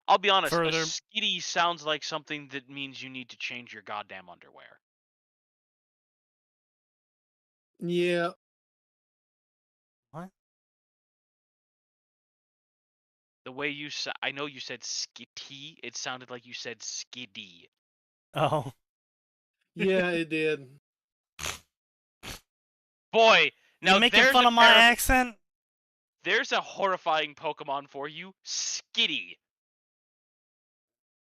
S3: I'll be honest,
S1: Further,
S3: a skitty sounds like something that means you need to change your goddamn underwear.
S4: Yeah.
S1: What?
S3: The way you said, I know you said skitty. It sounded like you said skiddy.
S1: Oh.
S4: Yeah, it did.
S3: Boy, now
S1: You making
S3: there's
S1: fun
S3: a
S1: of my
S3: terrible-
S1: accent?
S3: There's a horrifying Pokemon for you, Skitty.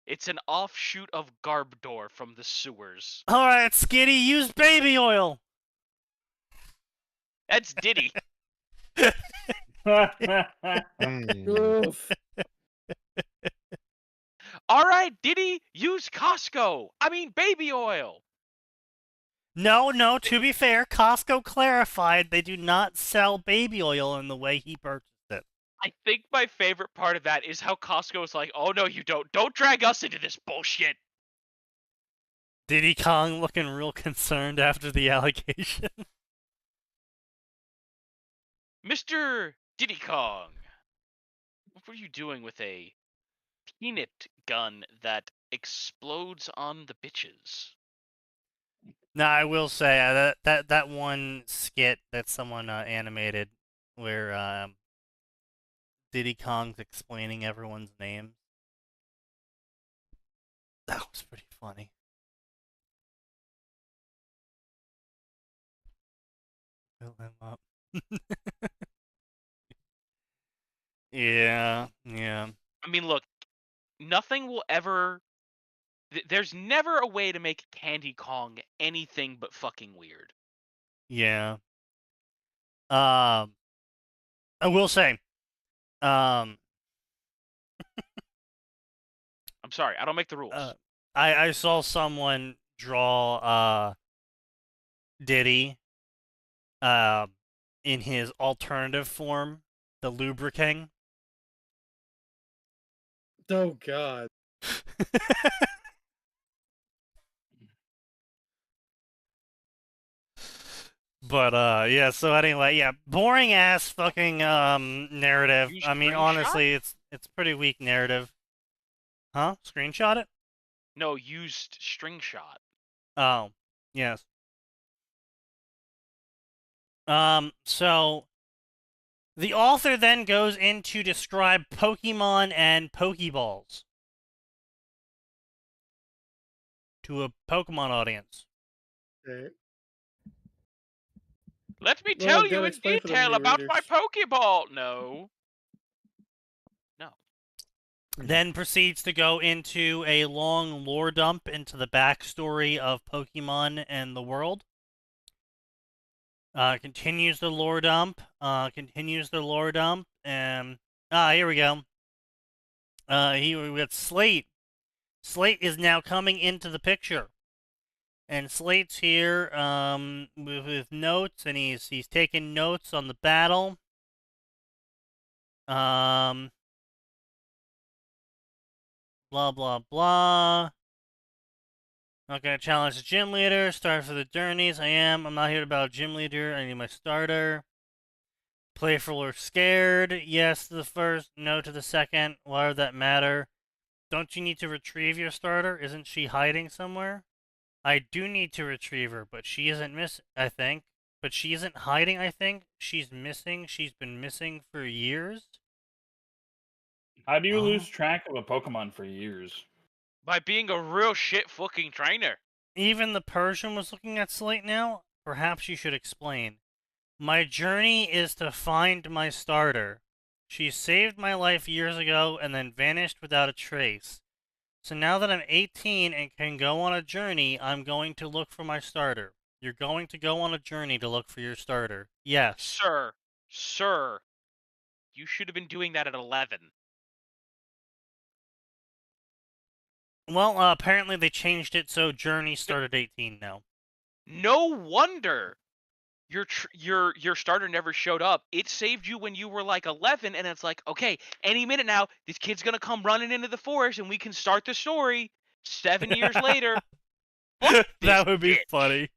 S3: It's an offshoot of Garbodor from the sewers.
S1: Alright, Skitty, use baby oil!
S3: That's Diddy.
S4: Oof.
S3: Alright, Diddy, use Costco. I mean, baby oil.
S1: No, to be fair, Costco clarified they do not sell baby oil in the way he purchased it.
S3: I think my favorite part of that is how Costco is like, oh no, you don't. Don't drag us into this bullshit.
S1: Diddy Kong looking real concerned after the allegation.
S3: Mr. Diddy Kong, what were you doing with a peanut gun that explodes on the bitches?
S1: Now, I will say that one skit that someone animated where Diddy Kong's explaining everyone's names. That was pretty funny. Fill him up. Yeah.
S3: I mean, look, nothing will ever. There's never a way to make Candy Kong anything but fucking weird.
S1: Yeah. I will say,
S3: I'm sorry, I don't make the rules.
S1: I saw someone draw Diddy in his alternative form, the Lubricant.
S4: Oh God.
S1: But yeah, so anyway, yeah, boring ass fucking narrative.
S3: You
S1: I mean,
S3: screenshot?
S1: honestly, it's pretty weak narrative. Huh? Screenshot it?
S3: No, used string shot.
S1: Oh, yes. So the author then goes in to describe Pokemon and Pokeballs to a Pokemon audience.
S4: Okay.
S3: Let me
S4: Well,
S3: tell
S4: gotta
S3: you in
S4: explain for the
S3: detail
S4: new
S3: about my
S4: readers.
S3: Pokeball. No.
S1: Then proceeds to go into a long lore dump into the backstory of Pokemon and the world. Continues the lore dump. And here we go. Here we got Slate. Slate is now coming into the picture. And Slate's here with notes, and he's taking notes on the battle. Blah, blah, blah. Not gonna challenge the gym leader. Start for the journeys. I'm not here about a gym leader. I need my starter. Playful or scared? Yes to the first, no to the second. Why would that matter? Don't you need to retrieve your starter? Isn't she hiding somewhere? I do need to retrieve her, but she isn't I think. But she isn't hiding, I think. She's missing. She's been missing for years.
S5: How do you lose track of a Pokemon for years?
S3: By being a real shit fucking trainer.
S1: Even the Persian was looking at Slate now? Perhaps you should explain. My journey is to find my starter. She saved my life years ago and then vanished without a trace. So now that I'm 18 and can go on a journey, I'm going to look for my starter. You're going to go on a journey to look for your starter. Yes.
S3: Sir, you should have been doing that at 11.
S1: Well, apparently they changed it so journey started 18 now.
S3: No wonder your starter never showed up. It saved you when you were like 11, and it's like, okay, any minute now, this kid's gonna come running into the forest, and we can start the story 7 years later.
S1: That would be funny.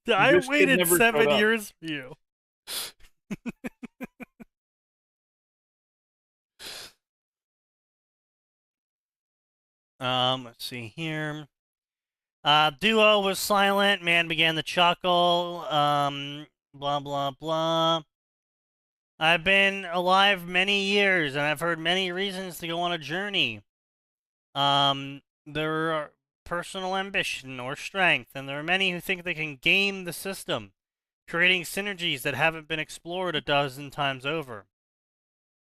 S1: I waited 7 years for you. Let's see here. Duo was silent. Man began to chuckle. Blah, blah, blah. I've been alive many years, and I've heard many reasons to go on a journey. There are personal ambition or strength, and there are many who think they can game the system, creating synergies that haven't been explored a dozen times over.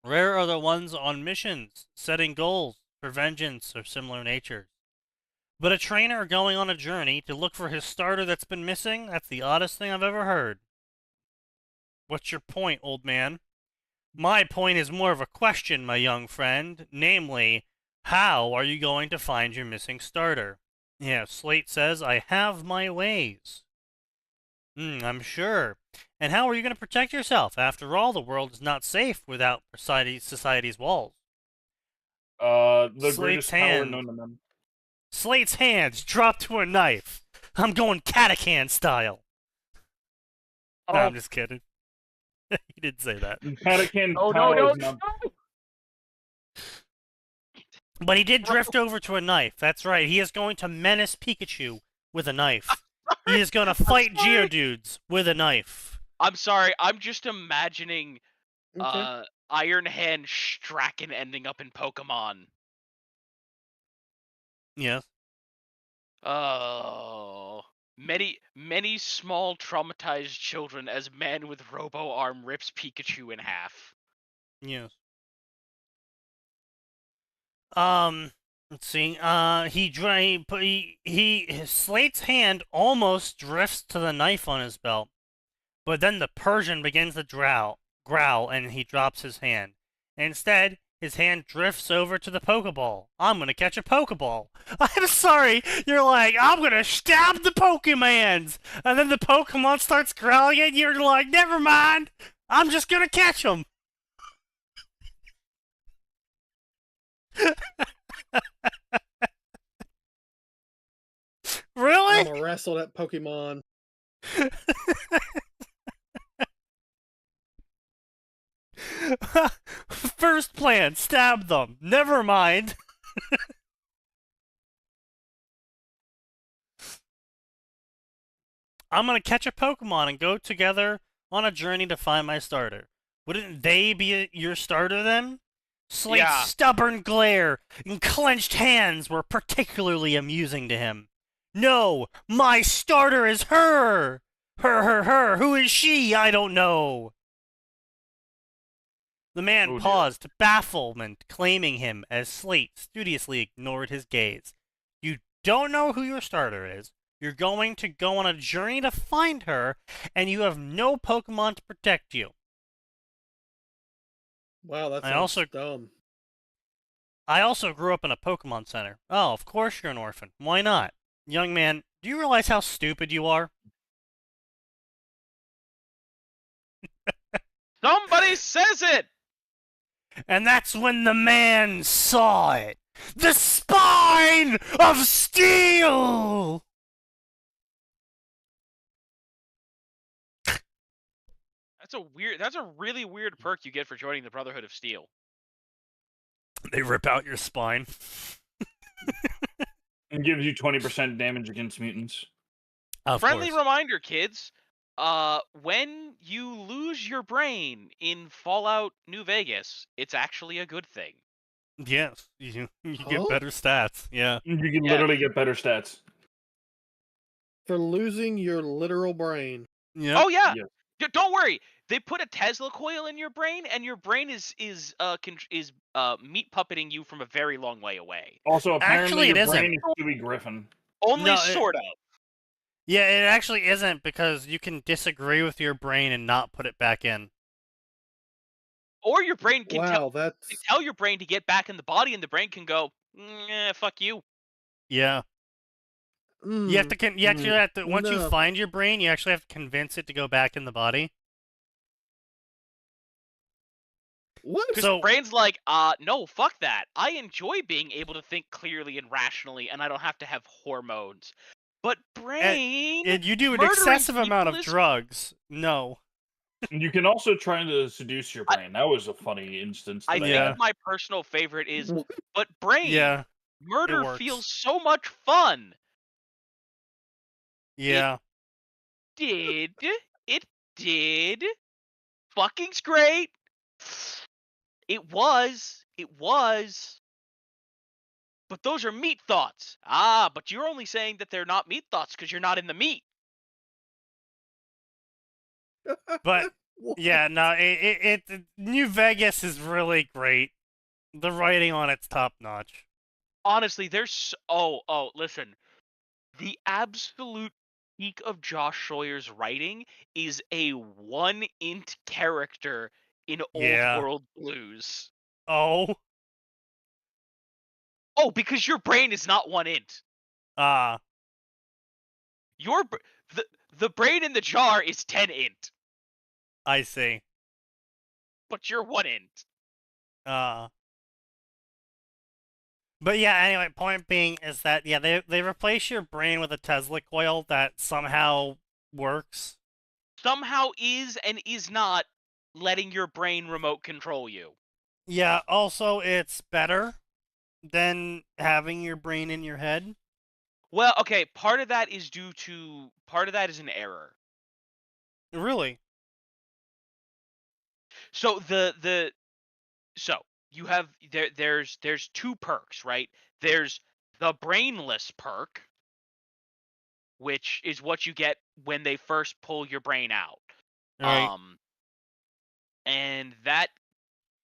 S1: Rare are the ones on missions, setting goals for vengeance or similar natures. But a trainer going on a journey to look for his starter that's been missing, that's the oddest thing I've ever heard. What's your point, old man? My point is more of a question, my young friend, namely, how are you going to find your missing starter? Yeah, Slate says, I have my ways. I'm sure. And how are you going to protect yourself? After all, the world is not safe without society's walls.
S5: The
S1: Slate's
S5: greatest power known to men.
S1: Slate's hands drop to a knife. I'm going Catacan style. No, I'm just kidding. He didn't say that.
S5: Catacan
S3: no.
S1: But he did drift over to a knife. That's right. He is going to menace Pikachu with a knife. He is going to fight Geodudes with a knife.
S3: I'm sorry. I'm just imagining Iron Hand Straken ending up in Pokemon.
S1: Yes.
S3: Oh. Many small traumatized children as man with robo arm rips Pikachu in half.
S1: Yes. Let's see. Slate's hand almost drifts to the knife on his belt, but then the Persian begins to growl, and he drops his hand. Instead, his hand drifts over to the Pokeball. I'm gonna catch a Pokeball. I'm sorry. You're like, I'm gonna stab the Pokemons, and then the Pokemon starts growling, and you're like, never mind. I'm just gonna catch him. Really?
S4: I'm gonna wrestle that Pokemon.
S1: First plan, stab them. Never mind. I'm gonna catch a Pokemon and go together on a journey to find my starter. Wouldn't they be your starter then? Slate's stubborn glare and clenched hands were particularly amusing to him. No, my starter is her! Her. Who is she? I don't know. The man paused, bafflement claiming him as Slate studiously ignored his gaze. You don't know who your starter is. You're going to go on a journey to find her, and you have no Pokemon to protect you.
S4: Wow, that's dumb.
S1: I also grew up in a Pokemon Center. Oh, of course you're an orphan. Why not? Young man, do you realize how stupid you are?
S3: Somebody says it!
S1: And that's when the man saw it. The spine of steel!
S3: That's a really weird perk you get for joining the Brotherhood of Steel.
S1: They rip out your spine.
S5: And gives you 20% damage against mutants.
S3: Friendly reminder, kids. When you lose your brain in Fallout New Vegas, it's actually a good thing.
S1: Yes, you get better stats. Yeah.
S5: You can literally get better stats.
S3: For
S4: losing your literal brain.
S1: Yeah.
S3: Oh yeah. Don't worry. They put a Tesla coil in your brain, and your brain is meat puppeting you from a very long way away.
S5: Also, apparently your brain is Stewie Griffin.
S3: Only sort of.
S1: Yeah, it actually isn't, because you can disagree with your brain and not put it back in.
S3: Or your brain can tell your brain to get back in the body, and the brain can go, fuck you.
S1: Yeah. You have to once you find your brain, you actually have to convince it to go back in the body.
S4: What?
S3: Because the brain's like, no, fuck that. I enjoy being able to think clearly and rationally, and I don't have to have hormones. But brain,
S1: and you do an excessive amount of drugs. No.
S5: You can also try to seduce your brain. That was a funny instance.
S3: I think my personal favorite is, but brain.
S1: Yeah.
S3: Murder feels so much fun.
S1: Yeah.
S3: It did. fucking's great. It was. But those are meat thoughts. Ah, but you're only saying that they're not meat thoughts because you're not in the meat.
S1: But yeah, no, New Vegas is really great. The writing on it's top notch.
S3: Honestly, there's listen. The absolute peak of Josh Sawyer's writing is a 1-int character in Old World Blues.
S1: Oh.
S3: Oh, because your brain is not 1-int. The brain in the jar is 10-int.
S1: I see.
S3: But you're 1-int.
S1: But yeah, anyway, point being is that they replace your brain with a Tesla coil that somehow works.
S3: Somehow is and is not letting your brain remote control you.
S1: Yeah, also it's better than having your brain in your head.
S3: Well, okay, part of that is an error.
S1: Really?
S3: So you have there's 2 perks, right? There's the brainless perk, which is what you get when they first pull your brain out.
S1: Right.
S3: And that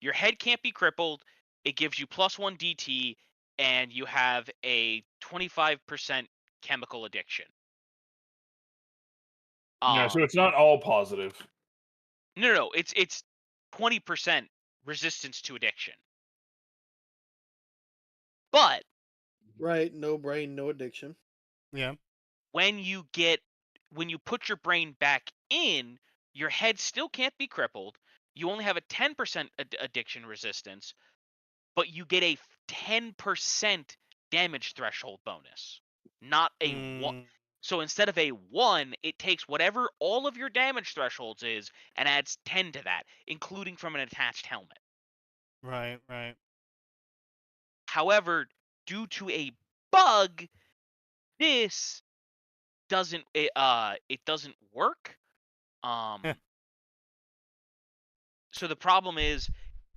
S3: your head can't be crippled. It gives you +1 DT, and you have a 25% chemical addiction.
S5: Yeah, so it's not all positive.
S3: No, it's 20% resistance to addiction. But
S4: right, no brain, no addiction.
S1: Yeah.
S3: When you put your brain back in, your head still can't be crippled. You only have a 10% addiction resistance, but you get a 10% damage threshold bonus, not a 1. So instead of a 1, it takes whatever all of your damage thresholds is and adds 10 to that, including from an attached helmet.
S1: Right.
S3: However, due to a bug, this doesn't work. So the problem is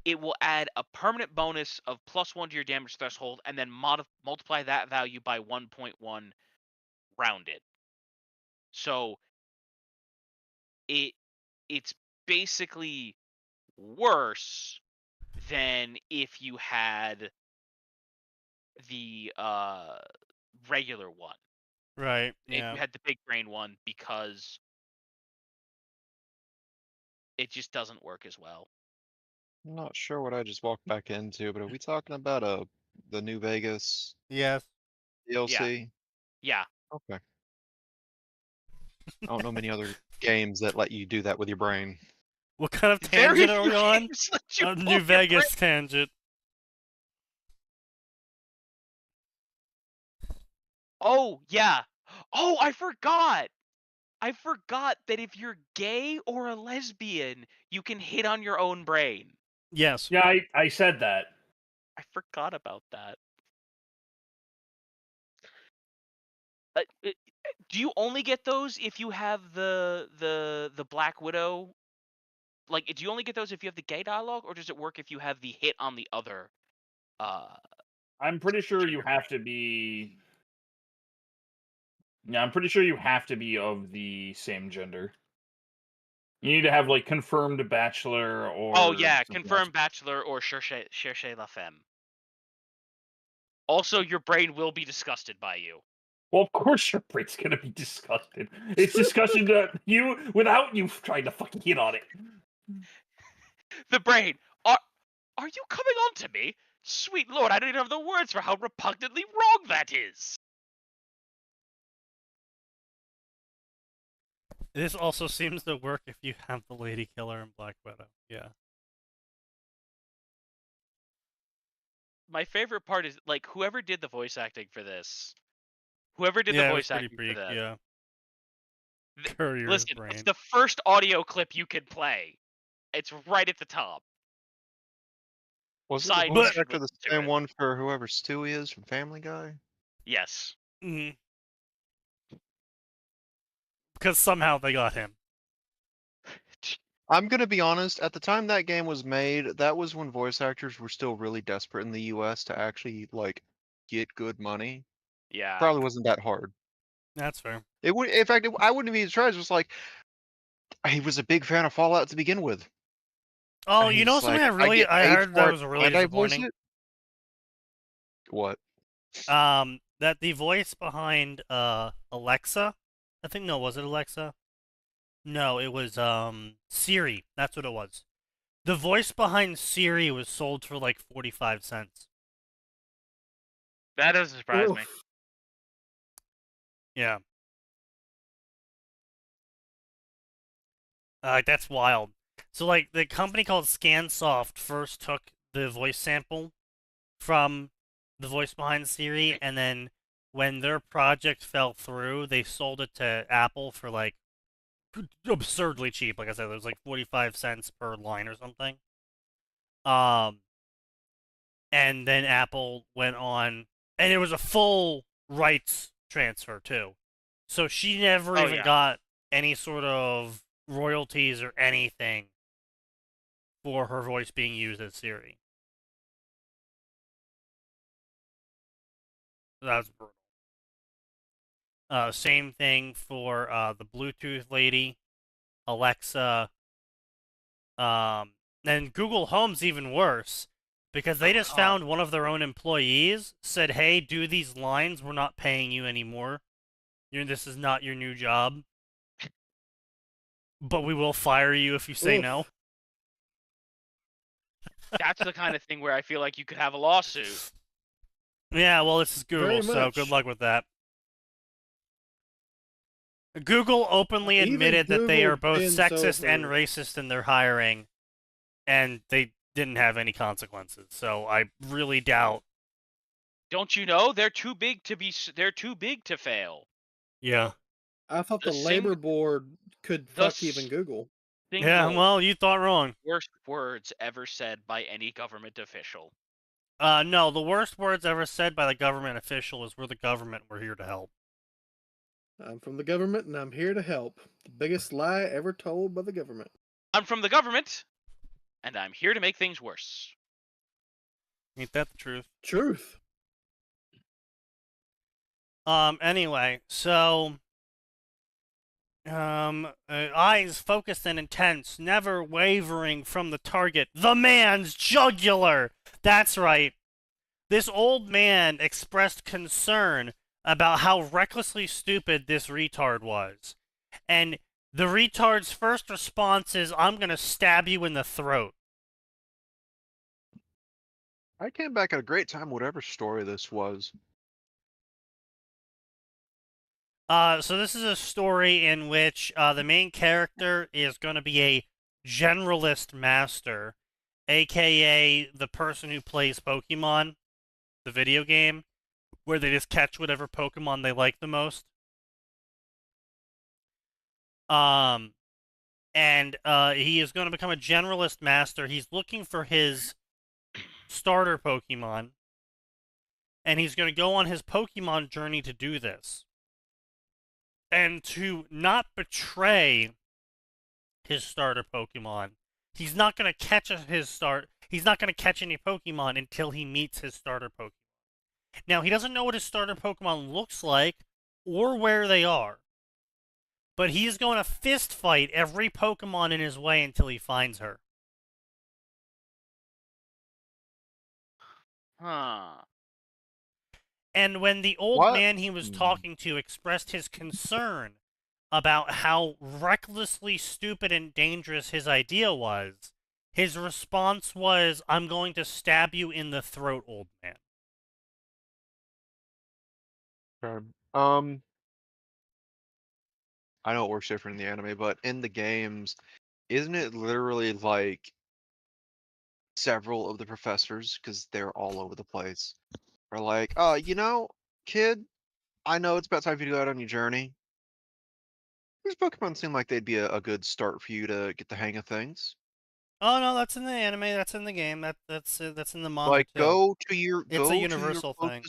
S3: it will add a permanent bonus of +1 to your damage threshold and then multiply that value by 1.1 rounded. So it's basically worse than if you had the regular one.
S1: Right.
S3: If
S1: Yeah.
S3: you had the big brain one, because it just doesn't work as well.
S2: I'm not sure what I just walked back into, but are we talking about the New Vegas
S1: Yes.
S2: DLC?
S3: Yeah.
S2: Okay. I don't know many other games that let you do that with your brain.
S1: What kind of tangent are we on? A New Vegas tangent.
S3: Oh, yeah. Oh, I forgot that if you're gay or a lesbian, you can hit on your own brain.
S1: Yes.
S5: Yeah, I said that.
S3: I forgot about that. Do you only get those if you have the Black Widow? Like, do you only get those if you have the gay dialogue, or does it work if you have the hit on the other?
S5: I'm pretty sure you have to be. Yeah, I'm pretty sure you have to be of the same gender. You need to have like confirmed bachelor or.
S3: Oh yeah, confirmed bachelor or cherchez la femme. Also, your brain will be disgusted by you.
S5: Well, of course your brain's gonna be disgusted. It's disgusted to you without you trying to fucking hit on it.
S3: The brain, are you coming on to me? Sweet lord, I don't even have the words for how repugnantly wrong that is.
S1: This also seems to work if you have the Lady Killer and Black Widow. Yeah.
S3: My favorite part is, like, whoever did the voice acting for this. Whoever did the voice acting for that.
S1: Yeah.
S3: Listen, it's the first audio clip you can play. It's right at the top.
S2: Was it the voice actor the same one for whoever Stewie is from Family Guy?
S3: Yes.
S1: Mm-hmm. Because somehow they got him.
S2: I'm gonna be honest, at the time that game was made, that was when voice actors were still really desperate in the US to actually, like, get good money.
S3: Yeah.
S2: Probably wasn't that hard.
S1: That's fair.
S2: It would, in fact, I wouldn't have even tried. It was like, he was a big fan of Fallout to begin with.
S1: Oh,
S2: And
S1: you know
S2: he's
S1: something
S2: like,
S1: I
S2: get
S1: I
S2: paid
S1: heard
S2: for
S1: that
S2: it,
S1: was really
S2: and I voice
S1: disappointing.
S2: it? What?
S1: That the voice behind Alexa, I think, no, was it Alexa? No, it was Siri. That's what it was. The voice behind Siri was sold for like 45 cents.
S3: That doesn't surprise me.
S4: Oof.
S1: Yeah. That's wild. So, like, the company called Scansoft first took the voice sample from the voice behind Siri, and then when their project fell through, they sold it to Apple for, like, absurdly cheap. Like I said, it was like 45 cents per line or something. And then Apple went on, and it was a full rights transfer, too. So she never even got any sort of royalties or anything for her voice being used as Siri. So that was brutal. Same thing for the Bluetooth lady, Alexa. And Google Home's even worse because they just found one of their own employees said, "Hey, do these lines. We're not paying you anymore. This is not your new job, but we will fire you if you say no."
S3: That's the kind of thing where I feel like you could have a lawsuit.
S1: Yeah, well, this is Google, so good luck with that. Google openly admitted that they are both sexist and racist in their hiring, and they didn't have any consequences. So I really doubt.
S3: Don't you know they're too big to be? They're too big to fail.
S1: Yeah.
S4: I thought the labor board could fuck even Google.
S1: Yeah, well, you thought wrong.
S3: Worst words ever said by any government official.
S1: No, the worst words ever said by the government official is, "We're the government, we're here to help."
S4: I'm from the government, and I'm here to help. The biggest lie ever told by the government.
S3: I'm from the government, and I'm here to make things worse.
S1: Ain't that the truth?
S4: Truth.
S1: Anyway, so... eyes focused and intense, never wavering from the target. The man's jugular! That's right. This old man expressed concern about how recklessly stupid this retard was. And the retard's first response is, "I'm gonna stab you in the throat."
S2: I came back at a great time, whatever story this was.
S1: So this is a story in which the main character is going to be a generalist master, aka the person who plays Pokemon, the video game, where they just catch whatever Pokemon they like the most. And he is going to become a generalist master. He's looking for his starter Pokemon, and he's going to go on his Pokemon journey to do this. And to not betray his starter Pokemon, he's not going to catch he's not going to catch any Pokemon until he meets his starter Pokemon. Now, he doesn't know what his starter Pokemon looks like or where they are, but he's going to fist fight every Pokemon in his way until he finds her.
S3: Huh.
S1: And when the old man he was talking to expressed his concern about how recklessly stupid and dangerous his idea was, his response was, "I'm going to stab you in the throat, old man."
S2: Okay. I know it works different in the anime, but in the games, isn't it literally like several of the professors, because they're all over the place, are like, you know, kid, I know it's about time for you to go out on your journey. These Pokemon seem like they'd be a good start for you to get the hang of things.
S1: Oh no, that's in the anime. That's in the game. That's in the manga
S2: like,
S1: too.
S2: It's
S1: a universal thing.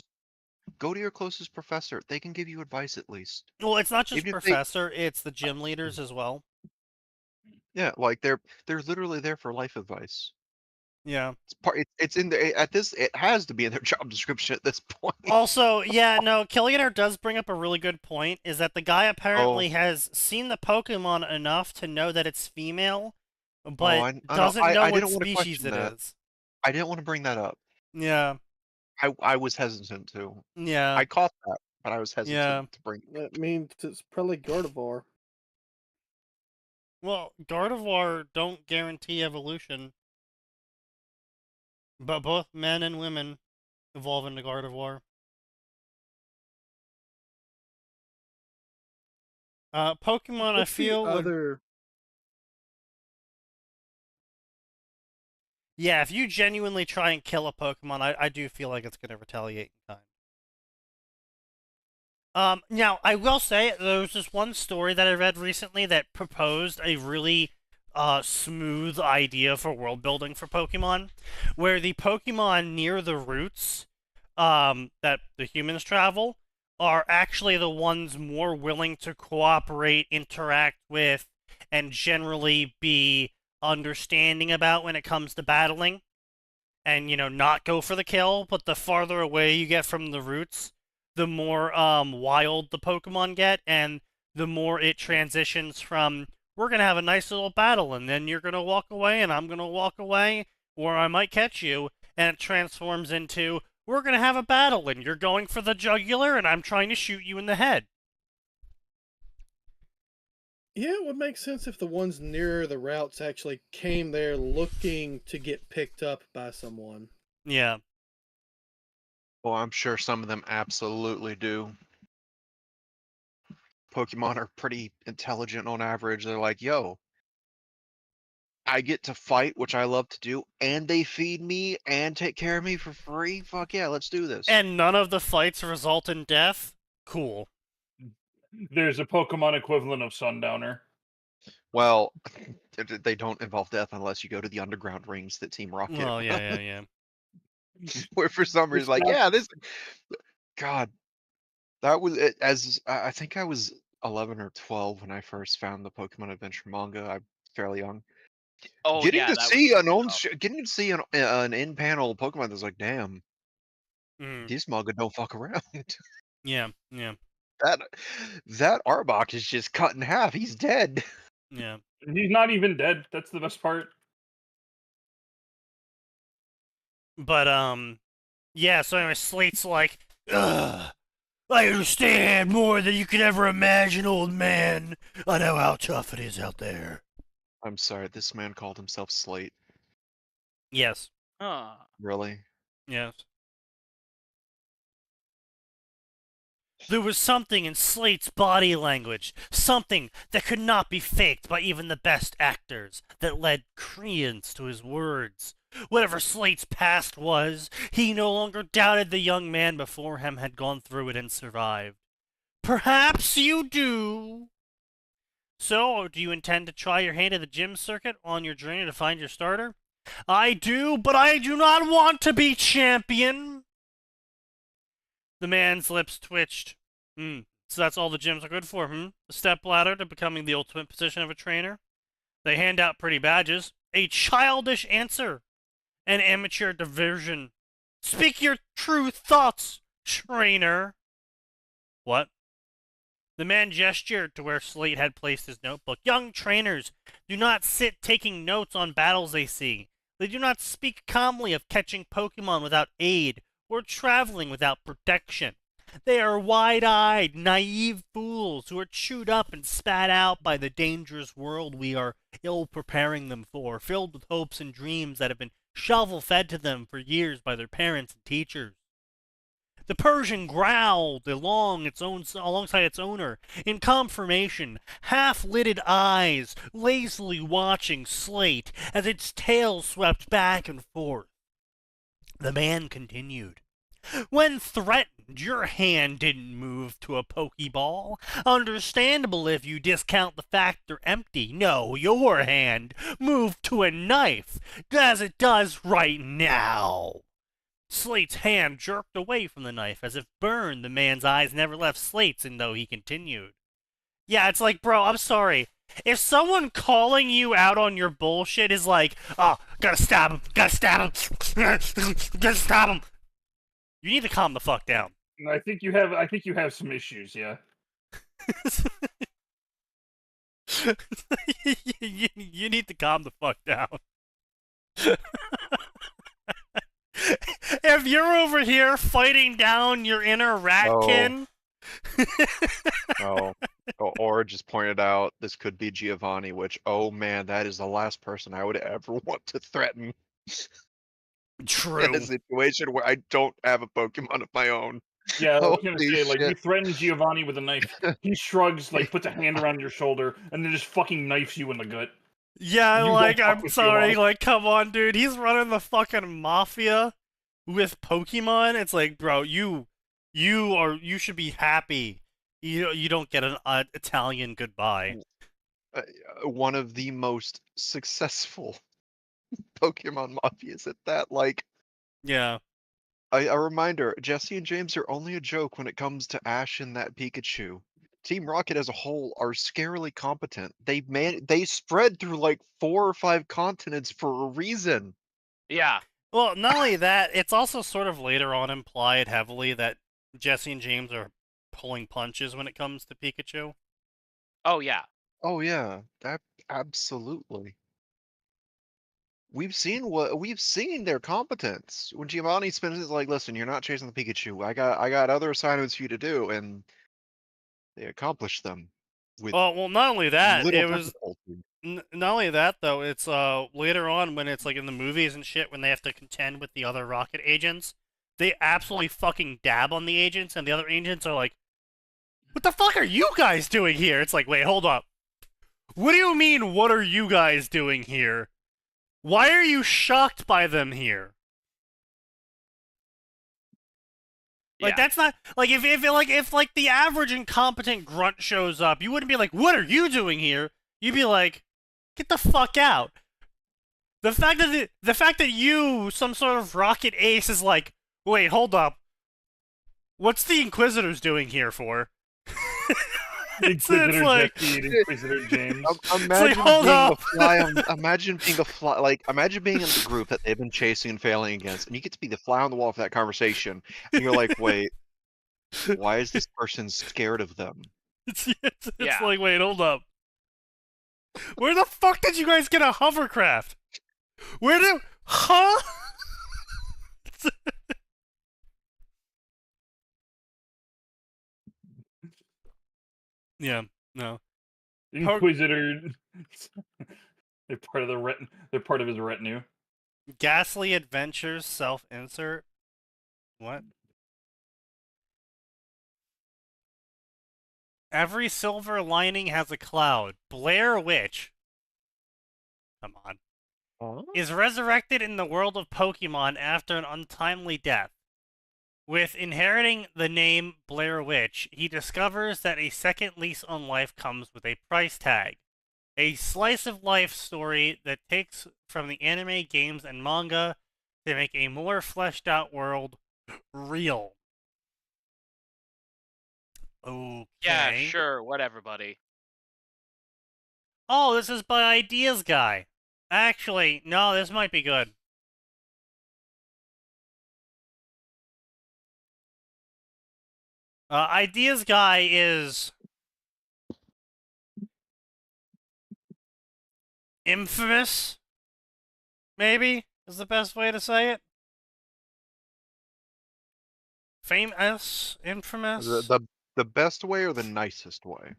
S2: Go to your closest professor. They can give you advice at least.
S1: Well, it's not just professor; it's the gym leaders as well.
S2: Yeah, like they're literally there for life advice.
S1: Yeah.
S2: It's in the it has to be in their job description at this point.
S1: Also, yeah, no, Killianer does bring up a really good point, is that the guy apparently
S2: Oh.
S1: has seen the Pokemon enough to know that it's female, but
S2: I
S1: doesn't know
S2: I
S1: what
S2: didn't want to
S1: species
S2: question
S1: it
S2: that.
S1: is.
S2: I didn't want to bring that up.
S1: Yeah.
S2: I was hesitant to.
S1: Yeah.
S2: I caught that, but I was
S1: Yeah.
S2: hesitant to bring it.
S4: That means it's probably Gardevoir.
S1: Well, Gardevoir don't guarantee evolution, but both men and women evolve into Gardevoir. Pokemon, I
S4: What's the
S1: feel, would...
S4: other?
S1: Yeah, if you genuinely try and kill a Pokemon, I do feel like it's going to retaliate in kind. Now, I will say, there was this one story that I read recently that proposed a really smooth idea for world building for Pokemon, where the Pokemon near the routes that the humans travel are actually the ones more willing to cooperate, interact with, and generally be understanding about when it comes to battling, and, you know, not go for the kill. But the farther away you get from the routes, the more wild the Pokemon get, and the more it transitions from, we're gonna have a nice little battle, and then you're gonna walk away, and I'm gonna walk away, or I might catch you, and it transforms into, we're gonna have a battle, and you're going for the jugular, and I'm trying to shoot you in the head.
S4: Yeah, it would make sense if the ones nearer the routes actually came there looking to get picked up by someone.
S1: Yeah.
S2: Well, I'm sure some of them absolutely do. Pokemon are pretty intelligent on average. They're like, yo, I get to fight, which I love to do, and they feed me and take care of me for free? Fuck yeah, let's do this.
S1: And none of the fights result in death? Cool.
S5: There's a Pokemon equivalent of Sundowner.
S2: Well, they don't involve death unless you go to the underground rings that Team Rocket.
S1: Oh, yeah.
S2: Where for some reason, like, yeah, this... God, that was... I think I was 11 or 12 when I first found the Pokemon Adventure manga. I'm fairly young.
S3: Oh,
S2: getting
S3: yeah,
S2: to
S3: that
S2: see
S3: was
S2: getting to see an in-panel Pokemon that's like, damn, this manga don't fuck around.
S1: Yeah.
S2: That Arbok is just cut in half. He's dead.
S1: Yeah.
S5: He's not even dead. That's the best part.
S1: But, yeah, so anyway, Slate's like, ugh, I understand more than you could ever imagine, old man. I know how tough it is out there.
S2: I'm sorry, this man called himself Slate.
S1: Yes.
S2: Really?
S1: Yes. There was something in Slate's body language, something that could not be faked by even the best actors, that led credence to his words. Whatever Slate's past was, he no longer doubted the young man before him had gone through it and survived. Perhaps you do. So, do you intend to try your hand at the gym circuit on your journey to find your starter? I do, but I do not want to be champion. The man's lips twitched. So that's all the gyms are good for, A step ladder to becoming the ultimate position of a trainer? They hand out pretty badges. A childish answer. An amateur diversion. Speak your true thoughts, trainer. What? The man gestured to where Slate had placed his notebook. Young trainers do not sit taking notes on battles they see. They do not speak calmly of catching Pokemon without aid or traveling without protection. They are wide-eyed, naive fools who are chewed up and spat out by the dangerous world we are ill-preparing them for, filled with hopes and dreams that have been shovel-fed to them for years by their parents and teachers. The Persian growled alongside its owner, in confirmation, half-lidded eyes lazily watching Slate as its tail swept back and forth. The man continued. When threatened, your hand didn't move to a Pokeball. Understandable if you discount the fact they're empty. No, your hand moved to a knife, as it does right now. Slate's hand jerked away from the knife, as if burned. The man's eyes never left Slate's, and though he continued. Yeah, it's like, bro, I'm sorry. If someone calling you out on your bullshit is like, oh, gotta stab him, gotta stab him, gotta stab him, you need to calm the fuck down.
S5: I think you have some issues, yeah.
S1: you need to calm the fuck down. If you're over here fighting down your inner ratkin.
S2: Oh, or just pointed out this could be Giovanni, which, oh man, that is the last person I would ever want to threaten.
S1: True.
S2: In a situation where I don't have a Pokemon of my own.
S5: Yeah, I was gonna
S2: Holy
S5: say, like,
S2: shit.
S5: you threaten Giovanni with a knife, he shrugs, like, puts a hand around your shoulder, and then just fucking knifes you in the gut.
S1: Yeah,
S5: You
S1: like,
S5: don't fuck
S1: I'm
S5: with
S1: sorry,
S5: Giovanni.
S1: like, come on, dude. He's running the fucking mafia with Pokemon. It's like, bro, you should be happy. You don't get an Italian goodbye.
S2: One of the most successful Pokemon mafias at that, like.
S1: Yeah.
S2: A reminder, Jesse and James are only a joke when it comes to Ash and that Pikachu. Team Rocket as a whole are scarily competent. They spread through like 4 or 5 continents for a reason.
S3: Yeah.
S1: Well, not only that, it's also sort of later on implied heavily that Jesse and James are pulling punches when it comes to Pikachu.
S3: Oh yeah.
S2: Oh yeah, that absolutely. We've seen their competence. When Giovanni spins it like, listen, you're not chasing the Pikachu. I got other assignments for you to do, and they accomplished them with
S1: Well, not only that,
S2: little
S1: it was
S2: difficulty.
S1: not only that though. It's later on when it's like in the movies and shit when they have to contend with the other Rocket agents. They absolutely fucking dab on the agents, and the other agents are like, "What the fuck are you guys doing here?" It's like, wait, hold up. What do you mean? What are you guys doing here? Why are you shocked by them here? Like
S3: Yeah.
S1: that's not like if the average incompetent grunt shows up, you wouldn't be like, "What are you doing here?" You'd be like, "Get the fuck out." The fact that you, some sort of rocket ace, is like, "Wait, hold up. What's the Inquisitors doing here for?"
S5: Inquisitor
S1: like,
S5: Jesse and Inquisitor James.
S2: Imagine
S1: hold
S2: being
S1: up.
S2: the fly on, imagine being a fly, like, imagine being in the group that they've been chasing and failing against, and you get to be the fly on the wall for that conversation, and you're like, wait, why is this person scared of them?
S1: It's
S3: Yeah.
S1: like, wait, hold up. Where the fuck did you guys get a hovercraft? Huh? Yeah, no.
S5: Inquisitor. They're part of They're part of his retinue.
S1: Ghastly Adventures self-insert? What? Every silver lining has a cloud. Blair Witch. Come on. Is resurrected in the world of Pokemon after an untimely death. With inheriting the name Blair Witch, he discovers that a second lease on life comes with a price tag. A slice-of-life story that takes from the anime, games, and manga to make a more fleshed-out world real. Okay.
S3: Yeah, sure, whatever, buddy.
S1: Oh, this is by Ideas Guy. Actually, no, this might be good. Ideas Guy is infamous, maybe, is the best way to say it. Famous, infamous.
S2: The best way or the nicest way?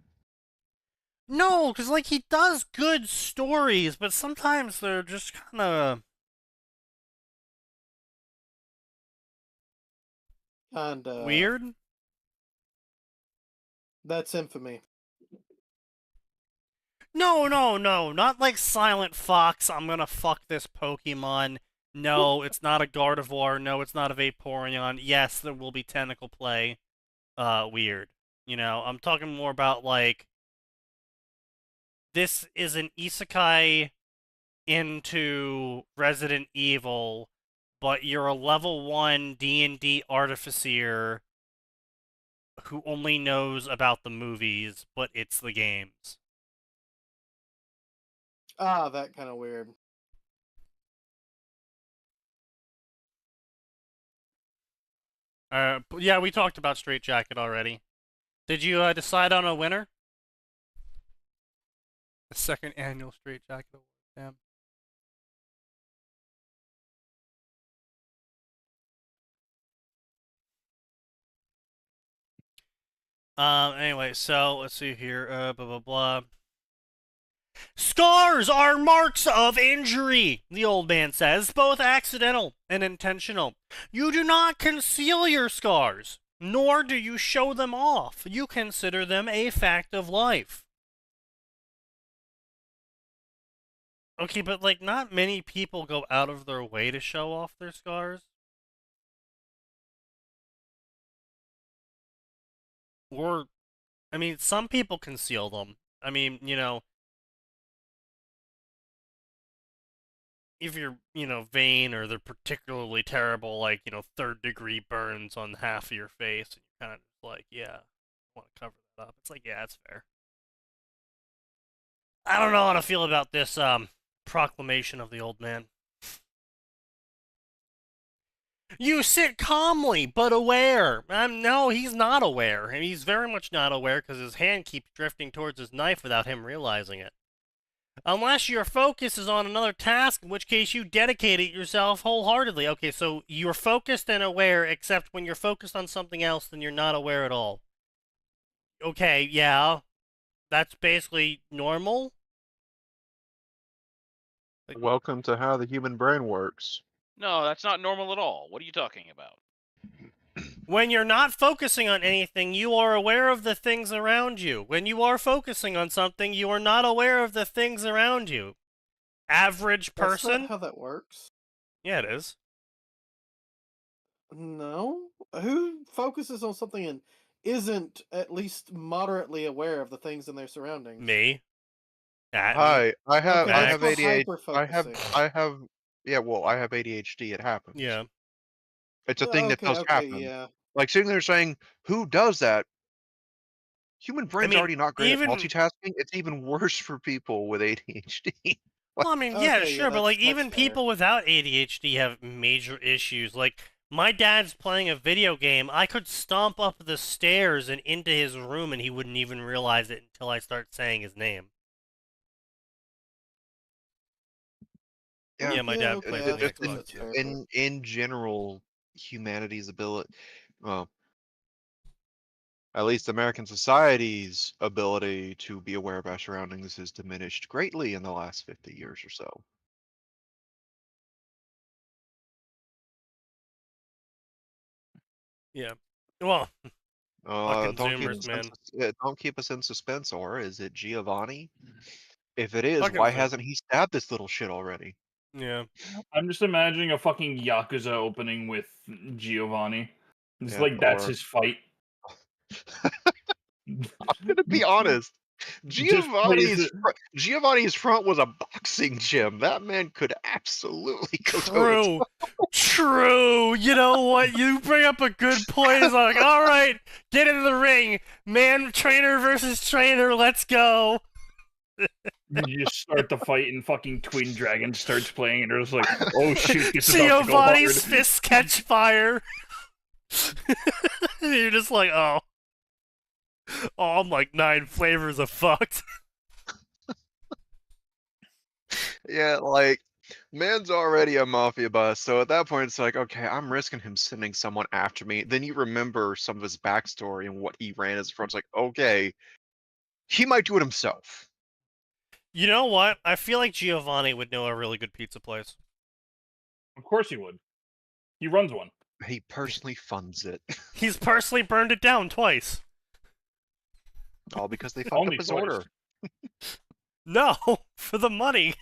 S1: No, because like he does good stories, but sometimes they're just kind of weird.
S4: That's infamy.
S1: No, not like Silent Fox. I'm gonna fuck this Pokemon. No, it's not a Gardevoir. No, it's not a Vaporeon. Yes, there will be tentacle play. Weird. You know, I'm talking more about like this is an isekai into Resident Evil, but you're a level 1 D&D artificer who only knows about the movies, but it's the games.
S4: Ah, that kind of weird.
S1: Yeah, we talked about Straight Jacket already. Did you decide on a winner? The second annual Straight Jacket Award. Damn. Anyway, so let's see here. Blah blah blah. Scars are marks of injury, the old man says, both accidental and intentional. You do not conceal your scars, nor do you show them off. You consider them a fact of life. Okay, but like, not many people go out of their way to show off their scars. Or, I mean, some people conceal them. I mean, you know, if you're, vain or they're particularly terrible, like, third-degree burns on half of your face, and you're kind of like, yeah, I want to cover that up. It's like, yeah, that's fair. I don't know how to feel about this, proclamation of the old man. You sit calmly, but aware. No, he's not aware. And he's very much not aware because his hand keeps drifting towards his knife without him realizing it. Unless your focus is on another task, in which case you dedicate it yourself wholeheartedly. Okay, so you're focused and aware, except when you're focused on something else, then you're not aware at all. Okay, yeah. That's basically normal.
S2: Welcome to how the human brain works.
S3: No, that's not normal at all. What are you talking about?
S1: When you're not focusing on anything, you are aware of the things around you. When you are focusing on something, you are not aware of the things around you. Average person?
S4: That's not how that works.
S1: Yeah, it is.
S4: No? Who focuses on something and isn't at least moderately aware of the things in their surroundings?
S1: Me.
S2: Hi, I have
S4: ADHD.
S2: I have yeah, well, I have ADHD. It happens.
S1: Yeah.
S2: It's a thing that does happen.
S4: Yeah.
S2: Like sitting there saying, "Who does that?" Human brain's already not great at multitasking. It's even worse for people with ADHD.
S1: Well, I mean, yeah, sure, but like even people without ADHD have major issues. Like my dad's playing a video game. I could stomp up the stairs and into his room, and he wouldn't even realize it until I start saying his name. Yeah, my dad plays on the Xbox.
S2: In general, humanity's ability, well, at least American society's ability to be aware of our surroundings has diminished greatly in the last 50 years or so.
S1: Yeah. Well,
S2: don't keep us in suspense, or is it Giovanni? If it is, why hasn't he stabbed this little shit already?
S1: Yeah.
S5: I'm just imagining a fucking Yakuza opening with Giovanni. It's like that's his fight.
S2: I'm gonna be honest. Giovanni's front was a boxing gym. That man could absolutely go
S1: True. True. You know what? You bring up a good point. It's like, all right, get into the ring. Man, trainer versus trainer. Let's go.
S5: You just start the fight and fucking Twin Dragon starts playing and it's like, oh shoot,
S1: Giovanni's fists catch fire. You're just like, oh, I'm like 9 flavors of fucked.
S2: Yeah, like, man's already a mafia boss, so at that point it's like, okay, I'm risking him sending someone after me. Then you remember some of his backstory and what he ran as a front. It's like, okay, he might do it himself.
S1: You know what? I feel like Giovanni would know a really good pizza place.
S5: Of course he would. He runs one.
S2: He personally funds it.
S1: He's personally burned it down twice.
S2: All because they fucked up his order.
S1: No, for the money.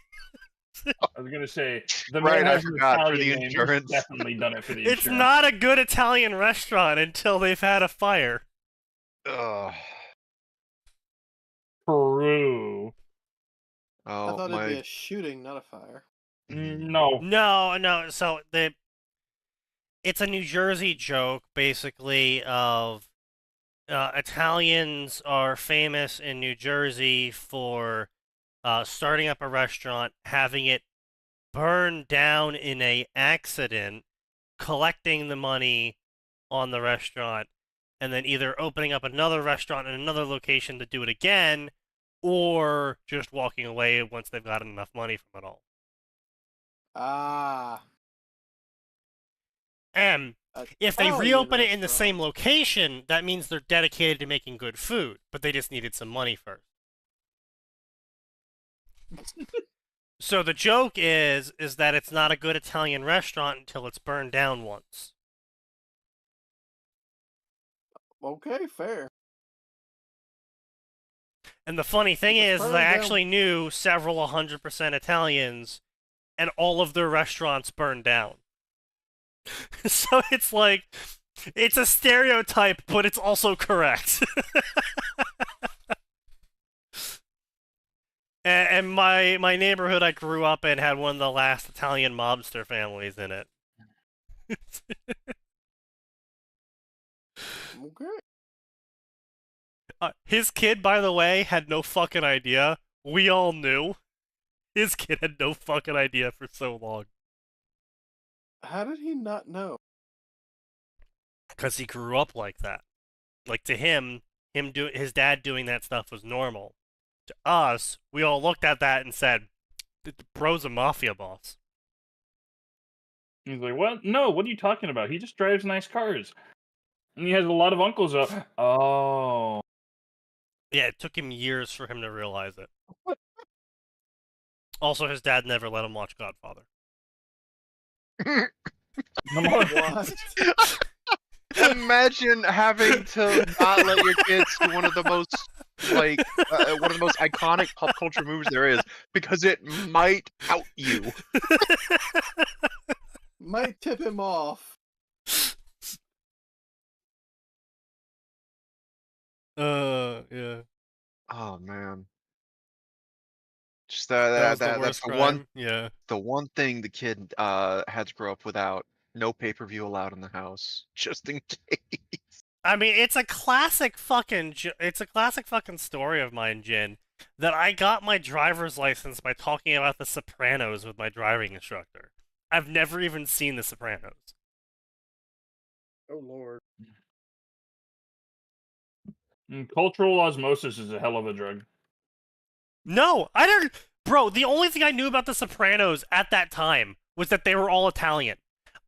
S5: I was gonna say the man has an Italian name. He's definitely done it for the insurance.
S1: It's not a good Italian restaurant until they've had a fire.
S5: True.
S2: Oh,
S4: I thought it'd be a shooting, not a fire.
S5: No.
S1: No. So it's a New Jersey joke, basically, of Italians are famous in New Jersey for starting up a restaurant, having it burn down in a accident, collecting the money on the restaurant, and then either opening up another restaurant in another location to do it again, or just walking away once they've gotten enough money from it all.
S4: Ah.
S1: And if they reopen it in the same location, that means they're dedicated to making good food, but they just needed some money first. So the joke is that it's not a good Italian restaurant until it's burned down once.
S4: Okay, fair.
S1: And the funny thing is I actually knew several 100% Italians, and all of their restaurants burned down. So it's like, it's a stereotype, but it's also correct. And my neighborhood I grew up in had one of the last Italian mobster families in it.
S4: Okay.
S1: His kid, by the way, had no fucking idea. We all knew. His kid had no fucking idea for so long.
S4: How did he not know?
S1: Because he grew up like that. Like, to him his dad doing that stuff was normal. To us, we all looked at that and said, the bro's a mafia boss.
S5: He's like, what? No, what are you talking about? He just drives nice cars. And he has a lot of uncles. Oh.
S1: Yeah, it took him years for him to realize it. Also, his dad never let him watch Godfather.
S2: What? Imagine having to not let your kids see one of the most iconic pop culture movies there is because it might out you.
S4: Might tip him off.
S1: Yeah.
S2: Oh man. Just that's the one thing the kid had to grow up without. No pay-per-view allowed in the house, just in case.
S1: I mean, it's a classic fucking story of mine, Jin, that I got my driver's license by talking about The Sopranos with my driving instructor. I've never even seen The Sopranos.
S4: Oh lord.
S5: Cultural osmosis is a hell of a drug.
S1: No, I don't. Bro, the only thing I knew about The Sopranos at that time was that they were all Italian.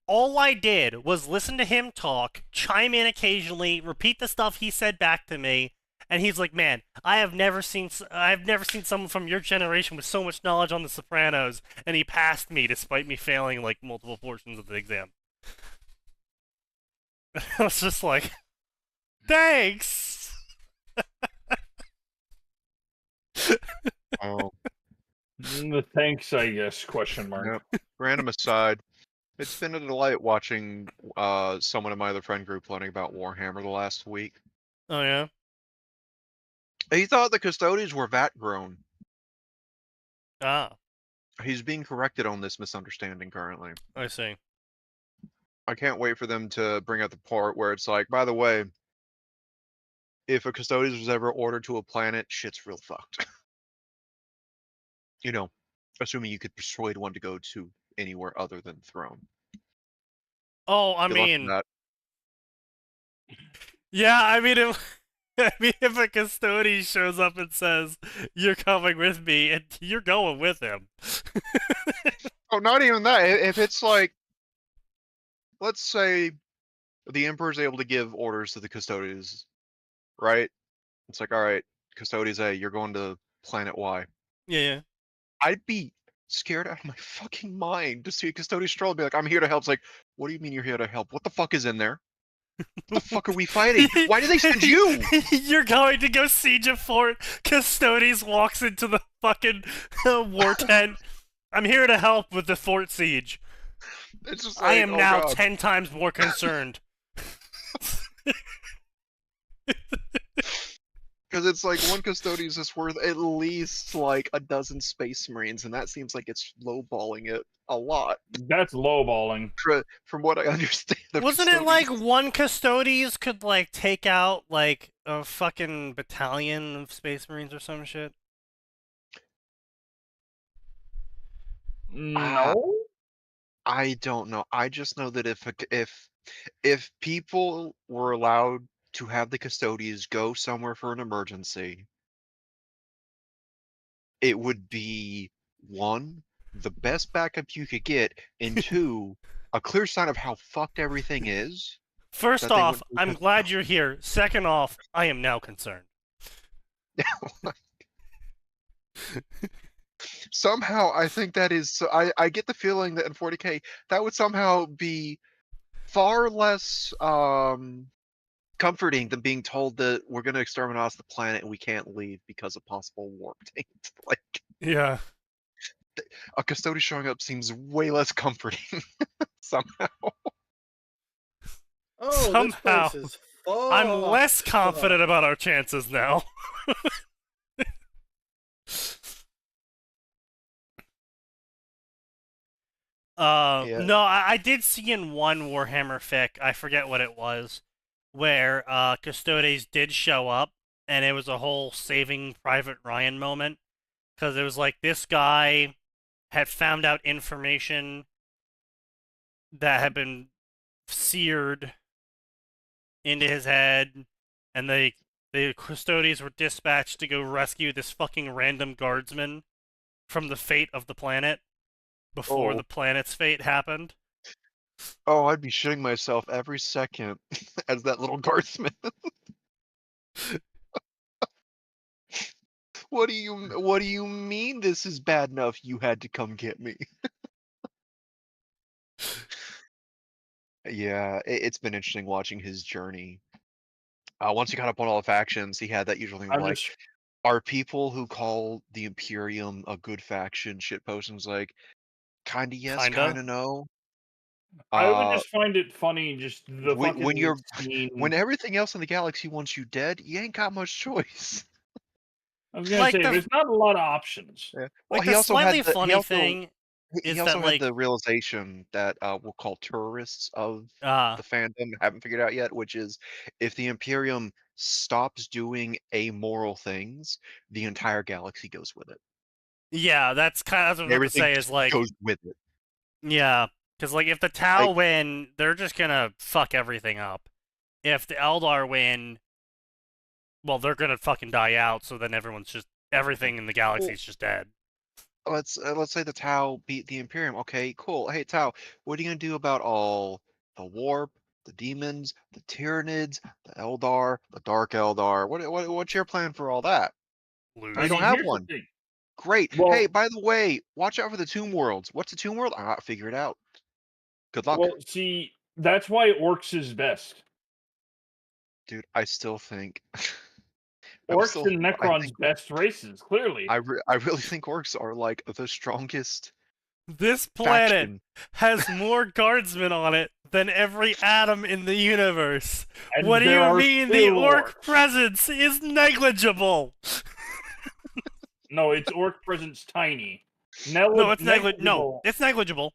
S1: All I did was listen to him talk, chime in occasionally, repeat the stuff he said back to me, and he's like, "Man, I've never seen someone from your generation with so much knowledge on The Sopranos," and he passed me despite me failing like multiple portions of the exam. I was just like, "Thanks."
S2: Oh.
S5: The thanks, I guess, question mark.
S2: Yep. Random aside. It's been a delight watching someone in my other friend group learning about Warhammer the last week.
S1: Oh, yeah?
S2: He thought the custodians were vat-grown.
S1: Ah.
S2: He's being corrected on this misunderstanding currently.
S1: I see.
S2: I can't wait for them to bring out the part where it's like, by the way, if a custodians was ever ordered to a planet, shit's real fucked. You know, assuming you could persuade one to go to anywhere other than Throne.
S1: Oh, I mean, yeah, I mean, if a custodian shows up and says, "You're coming with me," and you're going with him.
S2: Oh, not even that. If it's like, let's say the Emperor's able to give orders to the custodians, right? It's like, all right, custodians A, you're going to planet Y.
S1: Yeah.
S2: I'd be scared out of my fucking mind to see a custodian stroll and be like, I'm here to help. It's like, what do you mean you're here to help? What the fuck is in there? What the fuck are we fighting? Why did they send you?
S1: You're going to go siege a fort. Custodians walks into the fucking war tent. I'm here to help with the fort siege.
S2: It's just like,
S1: I am now
S2: God.
S1: 10 times more concerned.
S2: Because it's like one custodian is worth at least like a dozen Space Marines, and that seems like it's lowballing it a lot.
S5: That's lowballing.
S2: From what I understand.
S1: Wasn't it like one custodians could like take out like a fucking battalion of Space Marines or some shit?
S5: No.
S2: I don't know. I just know that if people were allowed to have the custodians go somewhere for an emergency, it would be, one, the best backup you could get, and two, a clear sign of how fucked everything is.
S1: First
S2: that they
S1: off,
S2: wouldn't
S1: I'm glad you're here. Second off, I am now concerned.
S2: Somehow, I think that is. I get the feeling that in 40K, that would somehow be far less comforting than being told that we're going to exterminate off the planet and we can't leave because of possible warp taint. Like,
S1: Yeah.
S2: a custodian showing up seems way less comforting somehow.
S4: Oh, this place is full.
S1: I'm less confident about our chances now.
S2: Yeah.
S1: No, I did see in one Warhammer fic, I forget what it was, where Custodes did show up, and it was a whole Saving Private Ryan moment, because it was like this guy had found out information that had been seared into his head, and the Custodes were dispatched to go rescue this fucking random guardsman from the fate of the planet before the planet's fate happened.
S2: Oh, I'd be shitting myself every second as that little guardsman. What do you mean this is bad enough you had to come get me? Yeah, it's been interesting watching his journey. Once he got up on all the factions, he had that usual thing of like, are people who call the Imperium a good faction shitposting? Was like, kinda yes, kinda no.
S5: I would just find it funny, just the
S2: when everything else in the galaxy wants you dead, you ain't got much choice.
S5: I was gonna say there's not a lot of options.
S2: Yeah.
S1: Well, the slightly funny thing
S2: he also had the realization that we'll call tourists of the fandom haven't figured out yet, which is if the Imperium stops doing amoral things, the entire galaxy goes with it.
S1: Yeah, that's kind of what I was about to say. Is like
S2: goes with it.
S1: Yeah, because like if the Tau win, they're just gonna fuck everything up. If the Eldar win, well, they're gonna fucking die out. So then everything in the galaxy is just dead.
S2: Let's say the Tau beat the Imperium. Okay, cool. Hey Tau, what are you gonna do about all the warp, the demons, the Tyranids, the Eldar, the Dark Eldar? What's your plan for all that? I don't have one. Great. Well, hey, by the way, watch out for the Tomb Worlds. What's a Tomb World? Figure it out. Good luck.
S5: Well, see, that's why Orcs is best.
S2: Dude, I still think
S5: Orcs and Necrons best races, clearly.
S2: I really think Orcs are like the strongest.
S1: This planet has more guardsmen on it than every atom in the universe. And what do you mean the Orc presence is negligible?
S5: No, its Orc presence tiny.
S1: No, it's negligible. No, it's negligible.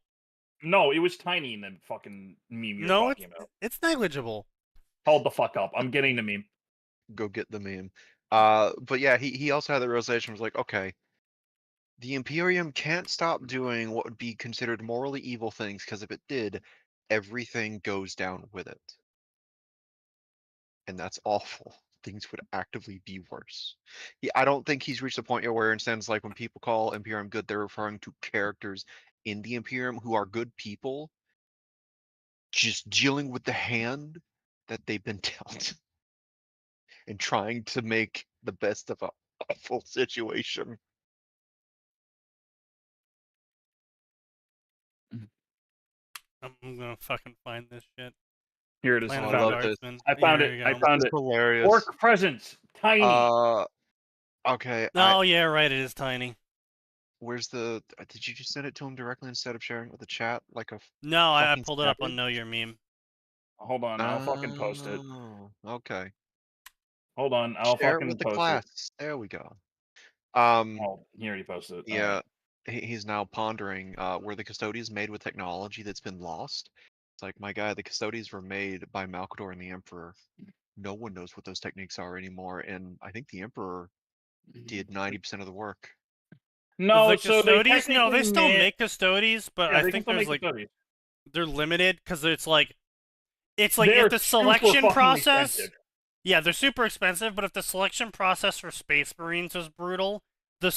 S5: No, it was tiny in the fucking meme you're talking about.
S1: It's negligible.
S5: Hold the fuck up. I'm getting the meme.
S2: Go get the meme. But yeah, he also had the realization, was like, okay, the Imperium can't stop doing what would be considered morally evil things, because if it did, everything goes down with it. And that's awful. Things would actively be worse. I don't think he's reached a point yet where it understands, like, when people call Imperium good, they're referring to characters in the Imperium who are good people, just dealing with the hand that they've been dealt and trying to make the best of an awful situation.
S1: I'm gonna fucking find this shit.
S5: Here it is.
S2: I love this.
S5: I found it. I found it.
S2: Hilarious.
S5: Orc presence, tiny.
S2: Okay.
S1: Oh yeah, right. It is tiny.
S2: Where's the? Did you just send it to him directly instead of sharing it with the chat like a?
S1: No, I pulled it up on Know Your Meme.
S5: Hold on, I'll fucking post it.
S2: Okay.
S5: Hold on, I'll
S2: Share
S5: fucking
S2: it with the
S5: post
S2: class.
S5: it.
S2: There we go.
S5: Oh, he already posted it.
S2: Yeah, he's now pondering were the custodians made with technology that's been lost? It's like, my guy, the custodians were made by Malcador and the Emperor. No one knows what those techniques are anymore, and I think the Emperor did 90% of the work.
S5: No,
S1: the
S5: so they
S1: custodies, no, they
S5: technically
S1: still make custodies, but
S5: Yeah,
S1: I
S5: they
S1: think
S5: can
S1: there's
S5: still make
S1: like
S5: custodies.
S1: they're limited because it's like if
S5: They're
S1: the
S5: super
S1: selection
S5: fucking
S1: process,
S5: expensive.
S1: yeah, they're super expensive. But if the selection process for Space Marines is brutal, the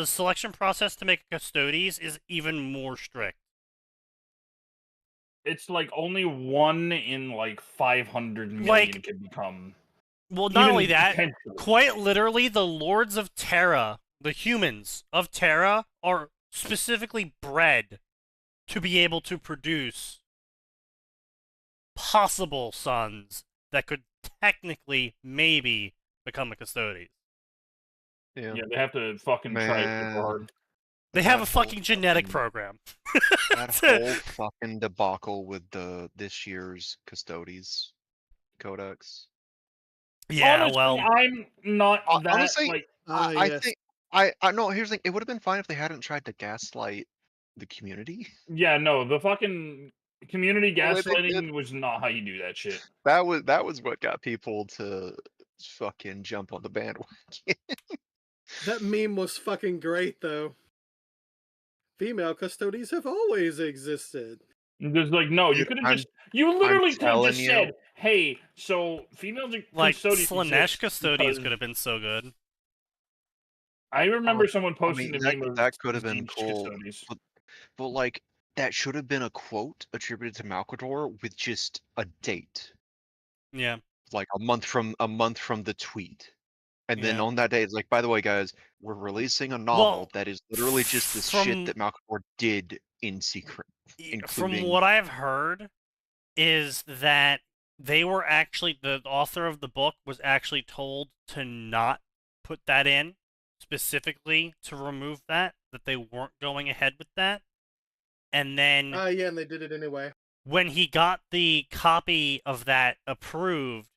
S1: selection process to make custodies is even more strict.
S5: It's like only 1 in like 500 million
S1: Like-
S5: can become.
S1: Well, not only
S5: even
S1: that,
S5: potentially.
S1: quite literally, the Lords of Terra, the humans of Terra, are specifically bred to be able to produce possible sons that could technically, maybe, become a custodian.
S2: Yeah.
S5: Yeah, they have to fucking try super
S2: Man.
S5: hard.
S1: They have a
S2: That whole
S1: fucking genetic
S2: fucking-
S1: program.
S2: That whole fucking debacle with this year's Custodies Codex.
S1: Yeah,
S5: Honestly,
S1: well,
S5: I'm not that
S2: Honestly,
S5: like.
S2: I
S4: Yes.
S2: think I know. Here's the thing: it would have been fine if they hadn't tried to gaslight the community.
S5: Yeah, no, the fucking community
S2: Well, they
S5: gaslighting
S2: did.
S5: was not how you do that shit.
S2: That was what got people to fucking jump on the bandwagon.
S4: That meme was fucking great, though. Female custodies have always existed.
S5: There's like, no, you
S2: Dude,
S5: could have just. You literally could have
S2: telling
S5: just
S2: you.
S5: said, "Hey, so female
S1: like
S5: custodians
S1: Slanesh
S5: exist
S1: custodians
S5: because-"
S1: could have been so good.
S5: I remember someone posting the meme of
S2: that could have been
S5: Zinch
S2: cool,
S5: custodies.
S2: but like that should have been a quote attributed to Malkador with just a date,
S1: Yeah.
S2: like a month from the tweet. And then
S1: Yeah.
S2: on that day, it's like, by the way, guys, we're releasing a novel
S1: Well,
S2: that is literally just this
S1: from-
S2: shit that Malkador did in secret.
S1: From
S2: including-
S1: what I've heard, is that they were actually the author of the book was actually told to not put that in specifically to remove that they weren't going ahead with that, and then
S4: Yeah, and they did it anyway.
S1: when he got the copy of that approved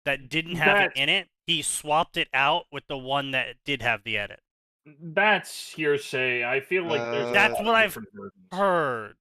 S1: that didn't have it in it, he swapped it out with the one that did have the edit.
S5: That's hearsay. I feel like there's.
S1: That's what I've
S5: different versions.
S1: heard.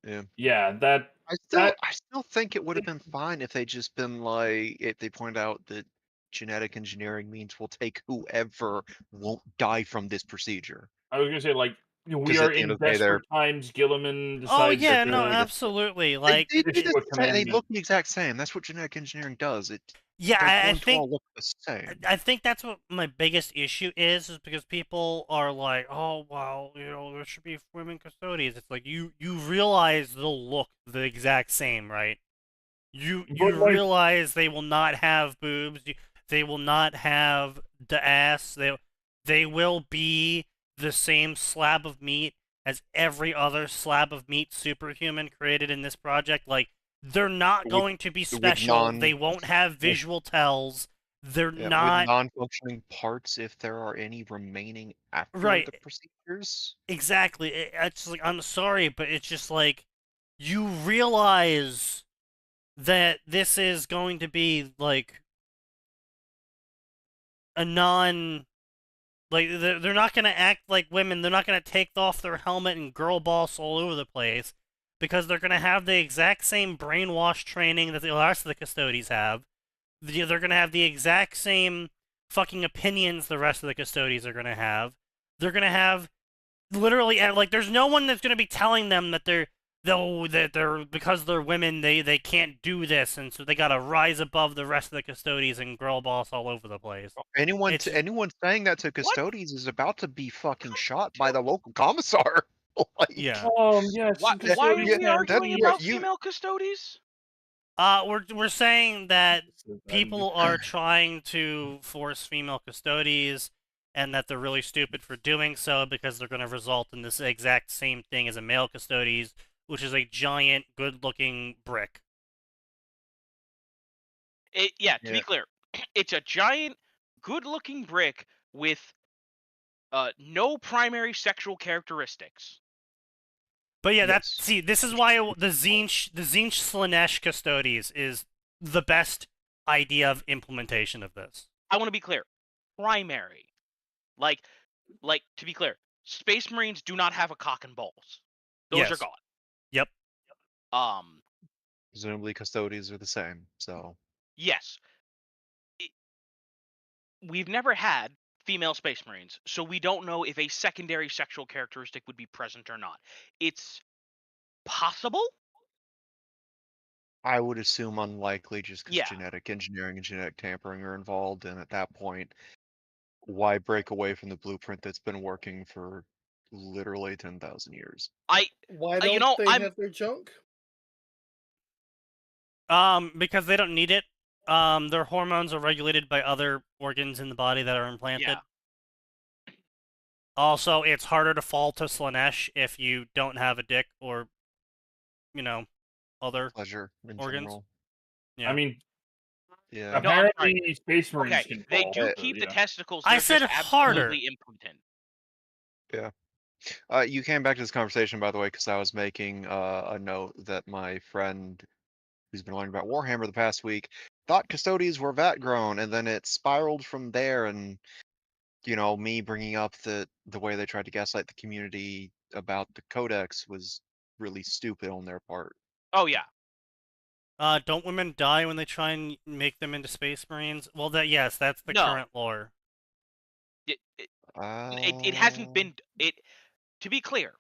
S2: Yeah.
S5: Yeah, that.
S2: I still think it would have been fine if they just been like, if they pointed out that genetic engineering means we'll take whoever won't die from this procedure.
S5: I was gonna say, like, we
S2: 'Cause
S5: are
S2: at the end
S5: in
S2: of the day,
S5: desperate times. Gilliman decides.
S1: Oh yeah,
S5: that
S1: no,
S5: they're-
S1: absolutely. Like,
S2: They
S5: issue a
S2: they
S5: commandment.
S2: look the exact same. That's what genetic engineering does.
S1: yeah,
S2: They're
S1: I
S2: going to
S1: think
S2: all look the same.
S1: I think that's what my biggest issue is because people are like, oh well, you know, there should be women custodians. It's like you realize they'll look the exact same, right? You
S5: But, like-
S1: realize they will not have boobs. They will not have the ass. They will be the same slab of meat as every other slab of meat superhuman created in this project. Like, they're not
S2: With-
S1: going to be
S2: with
S1: special. They won't have visual tells. They're
S2: Yeah,
S1: not
S2: with non-functioning parts, if there are any remaining after
S1: Right.
S2: the procedures.
S1: exactly. It's like, I'm sorry, but it's just like you realize that this is going to be like a like they're not going to act like women. They're not going to take off their helmet and girl boss all over the place because they're going to have the exact same brainwash training that the rest of the custodies have. They're going to have the exact same fucking opinions the rest of the custodies are going to have. They're going to have literally like there's no one that's going to be telling them that they're because they're women they can't do this, and so they got to rise above the rest of the custodies and girl boss all over the place.
S2: Anyone saying that to custodies is about to be fucking shot by the local commissar. Like,
S1: Yeah.
S5: Yes.
S3: Why are
S5: custodians
S3: we
S5: have
S3: arguing
S5: to-
S3: about
S2: you-
S3: female custodies?
S1: We're saying that people
S5: Um,
S1: are trying to force female custodies and that they're really stupid for doing so because they're going to result in this exact same thing as a male custodies, which is a giant, good-looking brick.
S3: To
S2: Yeah.
S3: be clear, it's a giant, good-looking brick with no primary sexual characteristics.
S1: But yeah,
S2: Yes.
S1: this is why the Zinch Slanesh custodies is the best idea of implementation of this.
S3: I want to be clear. Primary. Like, to be clear, Space Marines do not have a cock and balls. Those
S1: Yes.
S3: are gone.
S1: Yep.
S2: Presumably custodies are the same, so.
S3: Yes. We've never had female Space Marines, so we don't know if a secondary sexual characteristic would be present or not. It's possible.
S2: I would assume unlikely, just because
S3: Yeah.
S2: genetic engineering and genetic tampering are involved, and at that point, why break away from the blueprint that's been working for literally 10,000 years?
S4: Why don't they have their junk?
S1: Because they don't need it. Their hormones are regulated by other organs in the body that are implanted.
S3: Yeah.
S1: Also, it's harder to fall to Slanesh if you don't have a dick or, other
S2: Pleasure in
S1: organs.
S2: general.
S1: Yeah.
S5: I mean,
S2: yeah.
S5: Apparently, Space Marines
S3: Okay,
S5: can
S3: they
S5: fall,
S3: do
S5: but,
S3: keep
S5: you
S3: the
S5: know.
S3: testicles.
S1: I
S3: They're
S1: said
S3: just
S1: harder.
S3: absolutely impotent.
S2: Yeah. You came back to this conversation, by the way, because I was making a note that my friend, who's been learning about Warhammer the past week, thought custodians were vat grown, and then it spiraled from there. And me bringing up the way they tried to gaslight the community about the codex was really stupid on their part.
S3: Oh yeah.
S1: Don't women die when they try and make them into Space Marines? Well, that's the
S3: No.
S1: current lore.
S3: It hasn't been it. To be clear,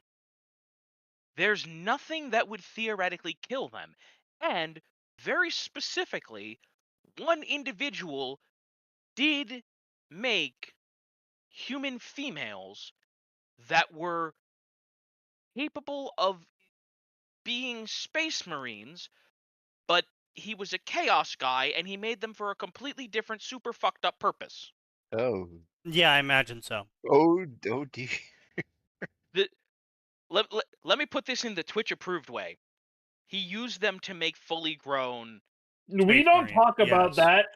S3: there's nothing that would theoretically kill them, and very specifically, one individual did make human females that were capable of being Space Marines, but he was a chaos guy and he made them for a completely different, super fucked up purpose.
S2: Oh.
S1: Yeah, I imagine so.
S2: Oh dear.
S3: Let me put this in the Twitch approved way. He used them to make fully grown
S5: We don't
S1: Marine,
S5: talk about
S1: yes.
S5: that.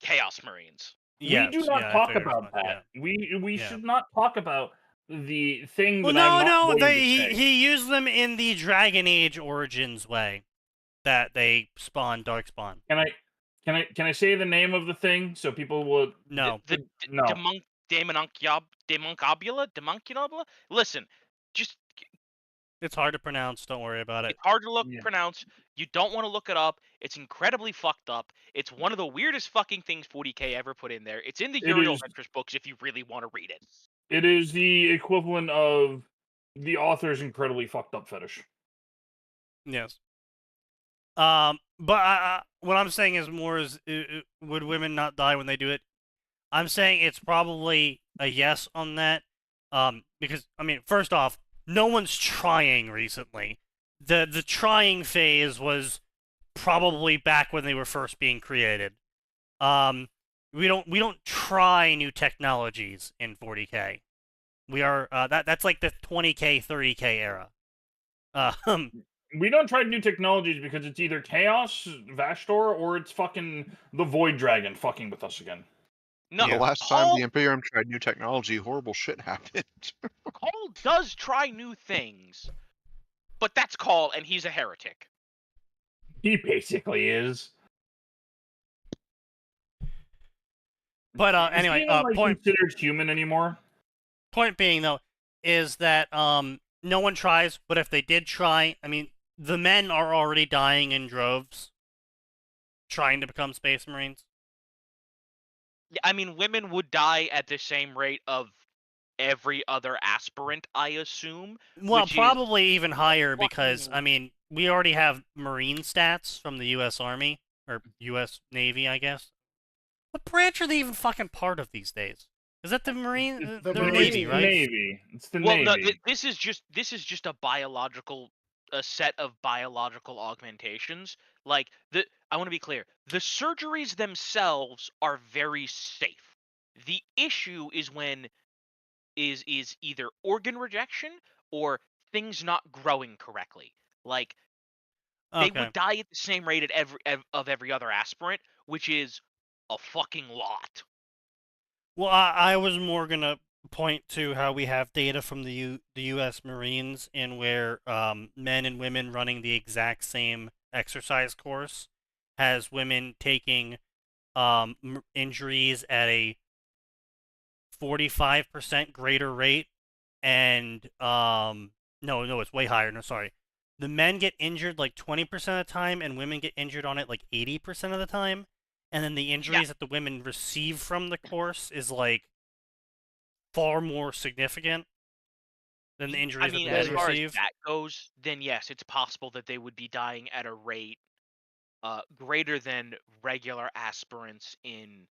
S3: Chaos Marines.
S1: Yes,
S5: we do not
S1: I
S5: talk
S1: figured as
S5: about
S1: much,
S5: that.
S1: yeah.
S5: We
S1: Yeah.
S5: should not talk about the thing
S1: Well,
S5: that I'm not
S1: no,
S5: going to say.
S1: he used them in the Dragon Age Origins way, that they spawn Darkspawn.
S5: Can I say the name of the thing so people will?
S1: No.
S5: No.
S3: Demoncobula? Listen, just
S1: It's hard to pronounce. Don't worry about it.
S3: it's hard to pronounce. You don't want to look it up. It's incredibly fucked up. It's one of the weirdest fucking things 40k ever put in there. It's in the Uriel Ventures books if you really want to read it.
S5: It is the equivalent of the author's incredibly fucked up fetish.
S1: Yes. But what I'm saying is would women not die when they do it? I'm saying it's probably a yes on that. Because first off, no one's trying recently. The trying phase was probably back when they were first being created. We don't try new technologies in 40k. We are that's like the 20k 30k era.
S5: We don't try new technologies because it's either Chaos, Vashtor, or it's fucking the Void Dragon fucking with us again.
S3: No,
S2: the last time the Imperium tried new technology, horrible shit happened.
S3: Cole does try new things, but that's Cole, and he's a heretic.
S5: He basically is.
S1: But anyway,
S5: point considered human anymore.
S1: Point being though is that no one tries, but if they did try, the men are already dying in droves trying to become Space Marines.
S3: Yeah, women would die at the same rate of every other aspirant, I assume.
S1: Well, probably even higher because, we already have Marine stats from the U.S. Army, or U.S. Navy, I guess. What branch are they even fucking part of these days? Is that the Marine?
S4: The
S1: Navy, right?
S5: Navy. It's the Navy.
S3: No, this is just a set of biological augmentations. Like I want to be clear. The surgeries themselves are very safe. The issue is when is either organ rejection or things not growing correctly. Like they would die at the same rate at every other aspirant, which is a fucking lot.
S1: Well, I was more gonna point to how we have data from the U.S. Marines in where men and women running the exact same exercise course has women taking injuries at a 45% greater rate, and no, it's way higher. No, sorry. The men get injured like 20% of the time, and women get injured on it like 80% of the time. And then the injuries that the women receive from the course is like far more significant than the injuries that the
S3: as
S1: men
S3: far
S1: receive.
S3: as that goes, then yes, it's possible that they would be dying at a rate greater than regular aspirants in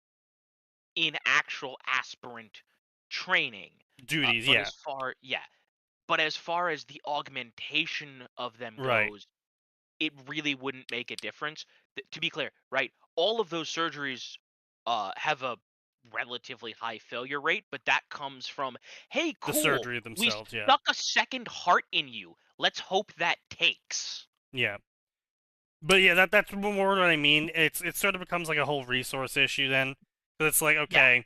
S3: actual aspirant training.
S1: Duties,
S3: But
S1: yeah.
S3: but as far as the augmentation of them
S1: Right.
S3: goes, it really wouldn't make a difference. To be clear, right? All of those surgeries have a relatively high failure rate, but that comes from, hey,
S1: The
S3: cool,
S1: surgery
S3: we
S1: themselves, yeah.
S3: stuck a second heart in you. Let's hope that takes.
S1: Yeah. But yeah, that's more what I mean. It sort of becomes like a whole resource issue then. Because it's like, okay,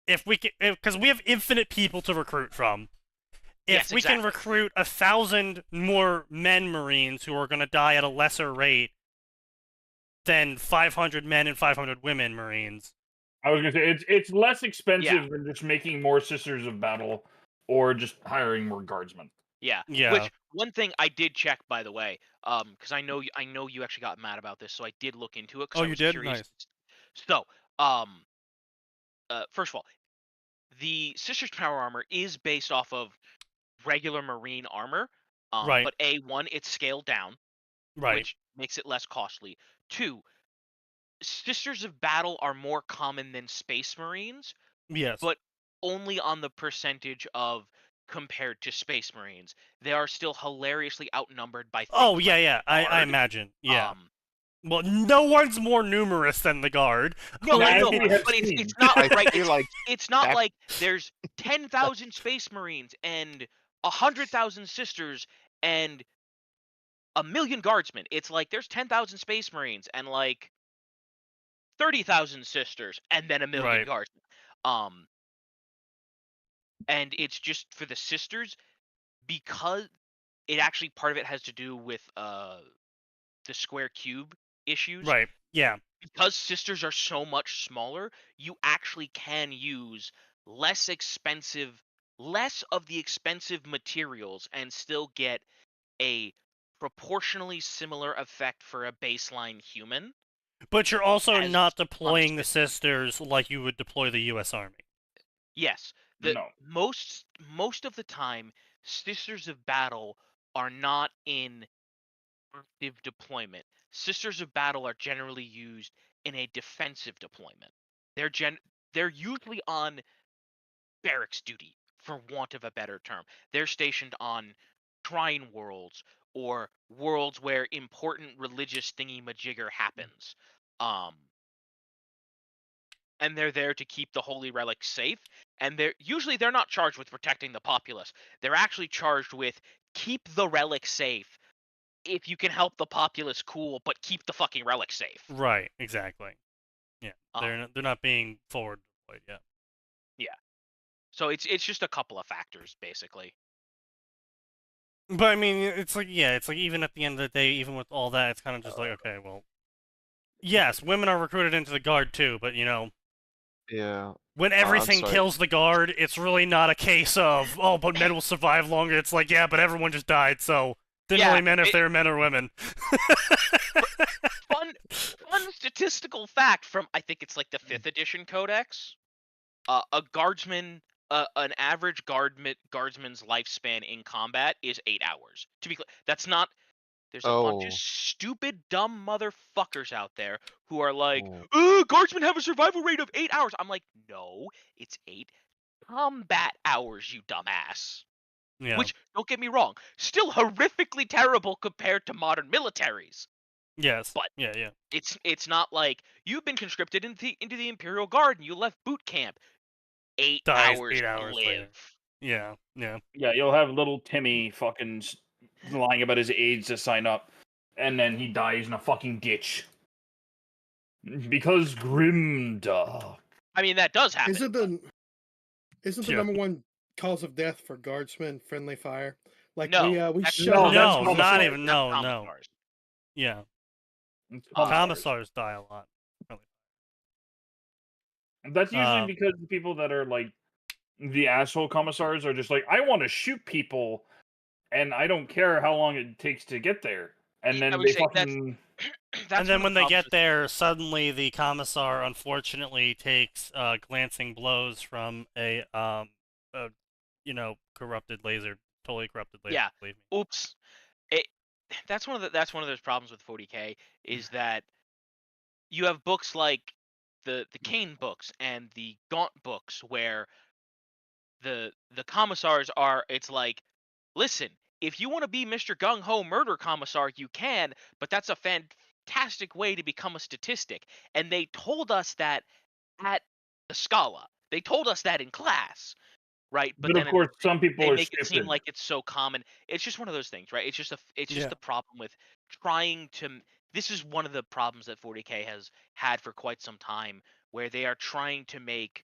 S1: if we can, because we have infinite people to recruit from. If we can recruit 1,000 more men Marines who are going to die at a lesser rate than 500 men and 500 women Marines.
S5: I was gonna say it's less expensive than just making more Sisters of Battle or just hiring more guardsmen.
S3: Yeah. Which one thing I did check, by the way, because I know you actually got mad about this, so I did look into it.
S1: Oh,
S3: I
S1: you
S3: was
S1: did?
S3: Curious.
S1: Nice.
S3: So, first of all, the Sisters Power Armor is based off of regular Marine armor.
S1: Right.
S3: But A1, it's scaled down,
S1: Right.
S3: which makes it less costly. 2, Sisters of Battle are more common than Space Marines.
S1: Yes.
S3: But only on the percentage of compared to Space Marines. They are still hilariously outnumbered by things
S1: Oh, yeah,
S3: like
S1: yeah. I imagine. Yeah.
S3: Well,
S1: no one's more numerous than the Guard.
S3: No, I know, but it's not right. It's not like there's 10,000 Space Marines and 100,000 Sisters and 1,000,000 Guardsmen. It's like there's 10,000 Space Marines and like 30,000 Sisters and then 1,000,000 Guardsmen. And it's just for the Sisters, because it actually part of it has to do with the square cube issues.
S1: Right. Yeah.
S3: Because Sisters are so much smaller, you actually can use less of the expensive materials and still get a proportionally similar effect for a baseline human.
S1: But you're also not deploying the Sisters like you would deploy the U.S. Army.
S3: Yes. Most of the time, Sisters of Battle are not in active deployment. Sisters of Battle are generally used in a defensive deployment. They're usually on barracks duty, for want of a better term. They're stationed on shrine worlds or worlds where important religious thingy-majigger happens. And they're there to keep the holy relics safe. And they're not charged with protecting the populace. They're actually charged with keep the relic safe. If you can help the populace, cool, but keep the fucking relic safe.
S1: Right, exactly. Yeah, they're not being forward deployed yet.
S3: Yeah, so it's just a couple of factors basically.
S1: But I mean, it's like even at the end of the day, even with all that, it's kind of just like, okay, well, yes, women are recruited into the Guard too, but
S2: yeah.
S1: When everything kills the Guard, it's really not a case of, oh, but men will survive longer. It's like, yeah, but everyone just died, so didn't really matter if they were men or women.
S3: fun statistical fact from, I think it's like the 5th edition codex. A guardsman, an average guardsman's lifespan in combat is 8 hours. To be clear, that's not. There's a bunch of stupid, dumb motherfuckers out there who are like, guardsmen have a survival rate of 8 hours. I'm like, no, it's 8 combat hours, you dumbass.
S1: Yeah.
S3: Which, don't get me wrong, still horrifically terrible compared to modern militaries.
S1: Yes.
S3: But
S1: yeah.
S3: It's not like you've been conscripted into the Imperial Guard and you left boot camp. 8 hours later.
S1: Yeah.
S5: Yeah, you'll have little Timmy fucking lying about his age to sign up, and then he dies in a fucking ditch. Because grimdark.
S3: I mean, that does happen.
S4: Isn't the number one cause of death for guardsmen friendly fire? Like
S3: no,
S4: we shut
S1: not even no. Yeah. Commissars die a lot.
S5: That's usually because the people that are like the asshole commissars are just like, I want to shoot people, and I don't care how long it takes to get there. And then they fucking.
S1: And then when they get there, suddenly the commissar unfortunately takes glancing blows from a corrupted laser, totally corrupted laser.
S3: Yeah.
S1: Believe me.
S3: Oops. That's one of those problems with 40K is that you have books like the Kane books and the Gaunt books where the commissars are. It's like, listen, if you want to be Mr. Gung Ho Murder Commissar, you can, but that's a fantastic way to become a statistic. And they told us that at the Scala. They told us that in class, right?
S5: But
S3: then
S5: of course, some people
S3: they
S5: are
S3: make it seem
S5: stupid.
S3: like it's so common. It's just one of those things, right? It's just
S1: Yeah.
S3: the problem with trying to. This is one of the problems that 40K has had for quite some time, where they are trying to make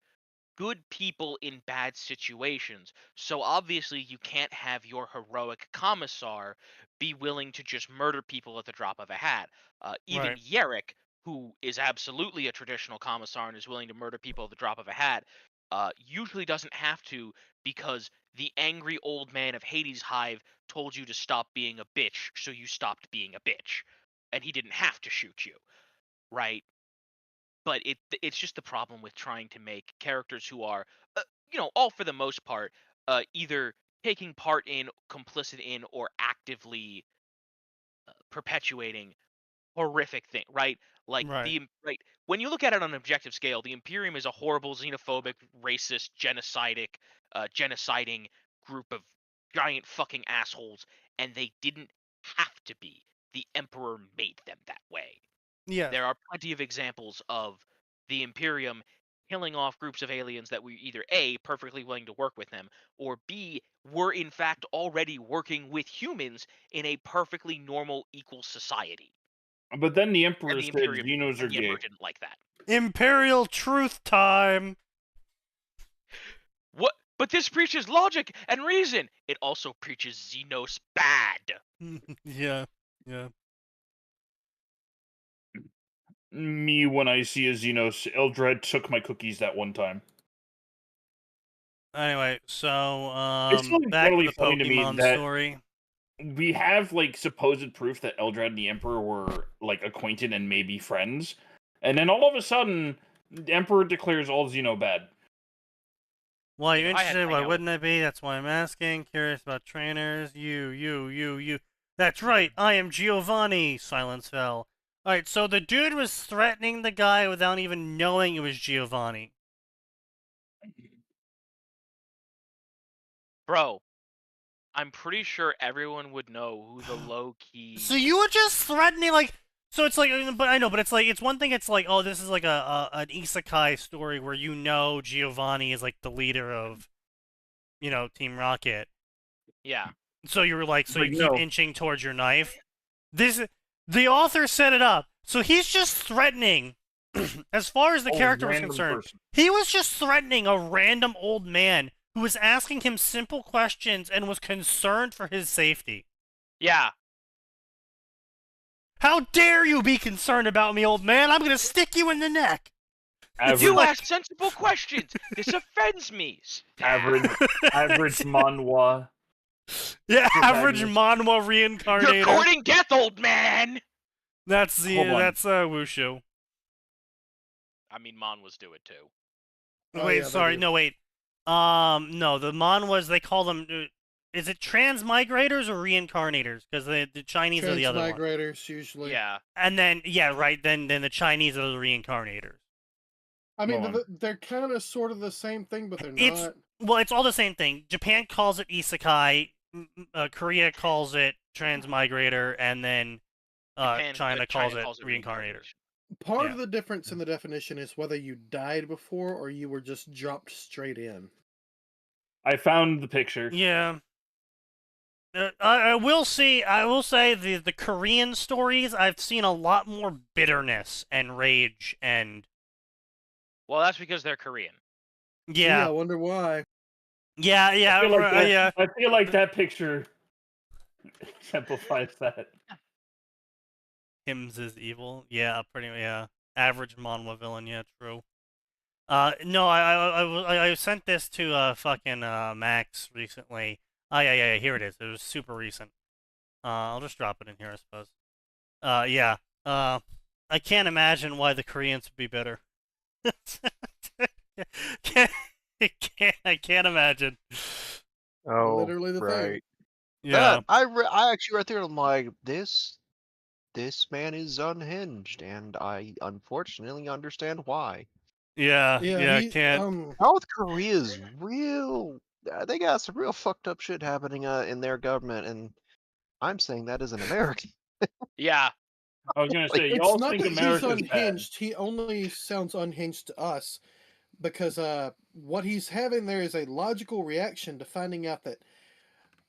S3: good people in bad situations. So obviously you can't have your heroic commissar be willing to just murder people at the drop of a hat. Even
S1: Right.
S3: Yerrick, who is absolutely a traditional commissar and is willing to murder people at the drop of a hat, usually doesn't have to because the angry old man of Hades Hive told you to stop being a bitch, so you stopped being a bitch. And he didn't have to shoot you, right? But it's just the problem with trying to make characters who are, all for the most part, either taking part in, complicit in, or actively perpetuating horrific thing, right? Like
S1: Right.
S3: right when you look at it on an objective scale, the Imperium is a horrible, xenophobic, racist, genociding group of giant fucking assholes, and they didn't have to be. The Emperor made them that way.
S1: Yes.
S3: There are plenty of examples of the Imperium killing off groups of aliens that were either A, perfectly willing to work with them, or B, were in fact already working with humans in a perfectly normal, equal society.
S5: But then the Emperor
S3: And the
S5: said
S3: Imperium,
S5: Xenos are
S3: and the Emperor
S5: gay.
S3: didn't like that.
S1: Imperial truth time.
S3: What? But this preaches logic and reason. It also preaches Xenos bad.
S1: Yeah. Yeah.
S5: Me, when I see a Xenos, Eldred took my cookies that one time.
S1: Anyway, so
S5: It's really
S1: back to the
S5: funny to me
S1: Pokemon
S5: that
S1: story.
S5: we have like supposed proof that Eldred and the Emperor were like acquainted and maybe friends, and then all of a sudden, the Emperor declares all Xeno bad.
S1: Well, you're interested? Why wouldn't I be? That's why I'm asking. Curious about trainers. You. That's right. I am Giovanni. Silence fell. All right. So the dude was threatening the guy without even knowing it was Giovanni.
S3: Bro, I'm pretty sure everyone would know who the low-key...
S1: So you were just threatening, like... So it's like... But I know, but it's like... It's one thing, it's like, oh, this is like an isekai story where you know Giovanni is like the leader of, Team Rocket.
S3: Yeah.
S1: So you were like... So you keep inching towards your knife. The author set it up. So he's just threatening... as far as the character was concerned, he was just threatening a random old man who was asking him simple questions and was concerned for his safety.
S3: Yeah.
S1: How dare you be concerned about me, old man? I'm gonna stick you in the neck.
S3: You ask sensible questions. This offends me.
S5: Average manhwa.
S1: Yeah, average manhwa reincarnator.
S3: You're courting death, old man.
S1: That's Wushu.
S3: I mean, manhwas do it too.
S1: Wait, sorry, no, wait. No, the manhwas, they call them. Is it transmigrators or reincarnators? Because the Chinese are the other one.
S4: Transmigrators, usually.
S3: Yeah.
S1: And then, right. Then the Chinese are the reincarnators.
S4: I mean, they're kind of sort of the same thing, but they're not.
S1: Well, it's all the same thing. Japan calls it isekai. Korea calls it transmigrator, and then China calls it reincarnator.
S4: Part of the difference in the definition is whether you died before or you were just dropped straight in.
S5: I found the picture.
S1: Yeah. I will say the Korean stories, I've seen a lot more bitterness and rage and...
S3: Well, that's because they're Korean.
S1: Yeah.
S4: I wonder why.
S1: Yeah.
S5: I feel like that picture exemplifies that.
S1: Hims is evil. Yeah, average manhwa villain. Yeah, true. No, I sent this to fucking Max recently. Oh yeah. Here it is. It was super recent. I'll just drop it in here, I suppose. Yeah. I can't imagine why the Koreans would be better. I can't imagine.
S2: Oh,
S4: Literally the thing.
S2: right.
S1: Yeah.
S2: I actually read through. I'm like, this man is unhinged, and I unfortunately understand why.
S1: Yeah.
S4: Yeah,
S1: Can't.
S2: South Korea's real. They got some real fucked up shit happening in their government, and I'm saying that as an American.
S3: Yeah.
S5: I was gonna
S2: Like,
S5: say,
S4: it's
S5: y'all
S4: not
S5: think
S4: that he's
S5: America's bad.
S4: unhinged. He only sounds unhinged to us because what he's having there is a logical reaction to finding out that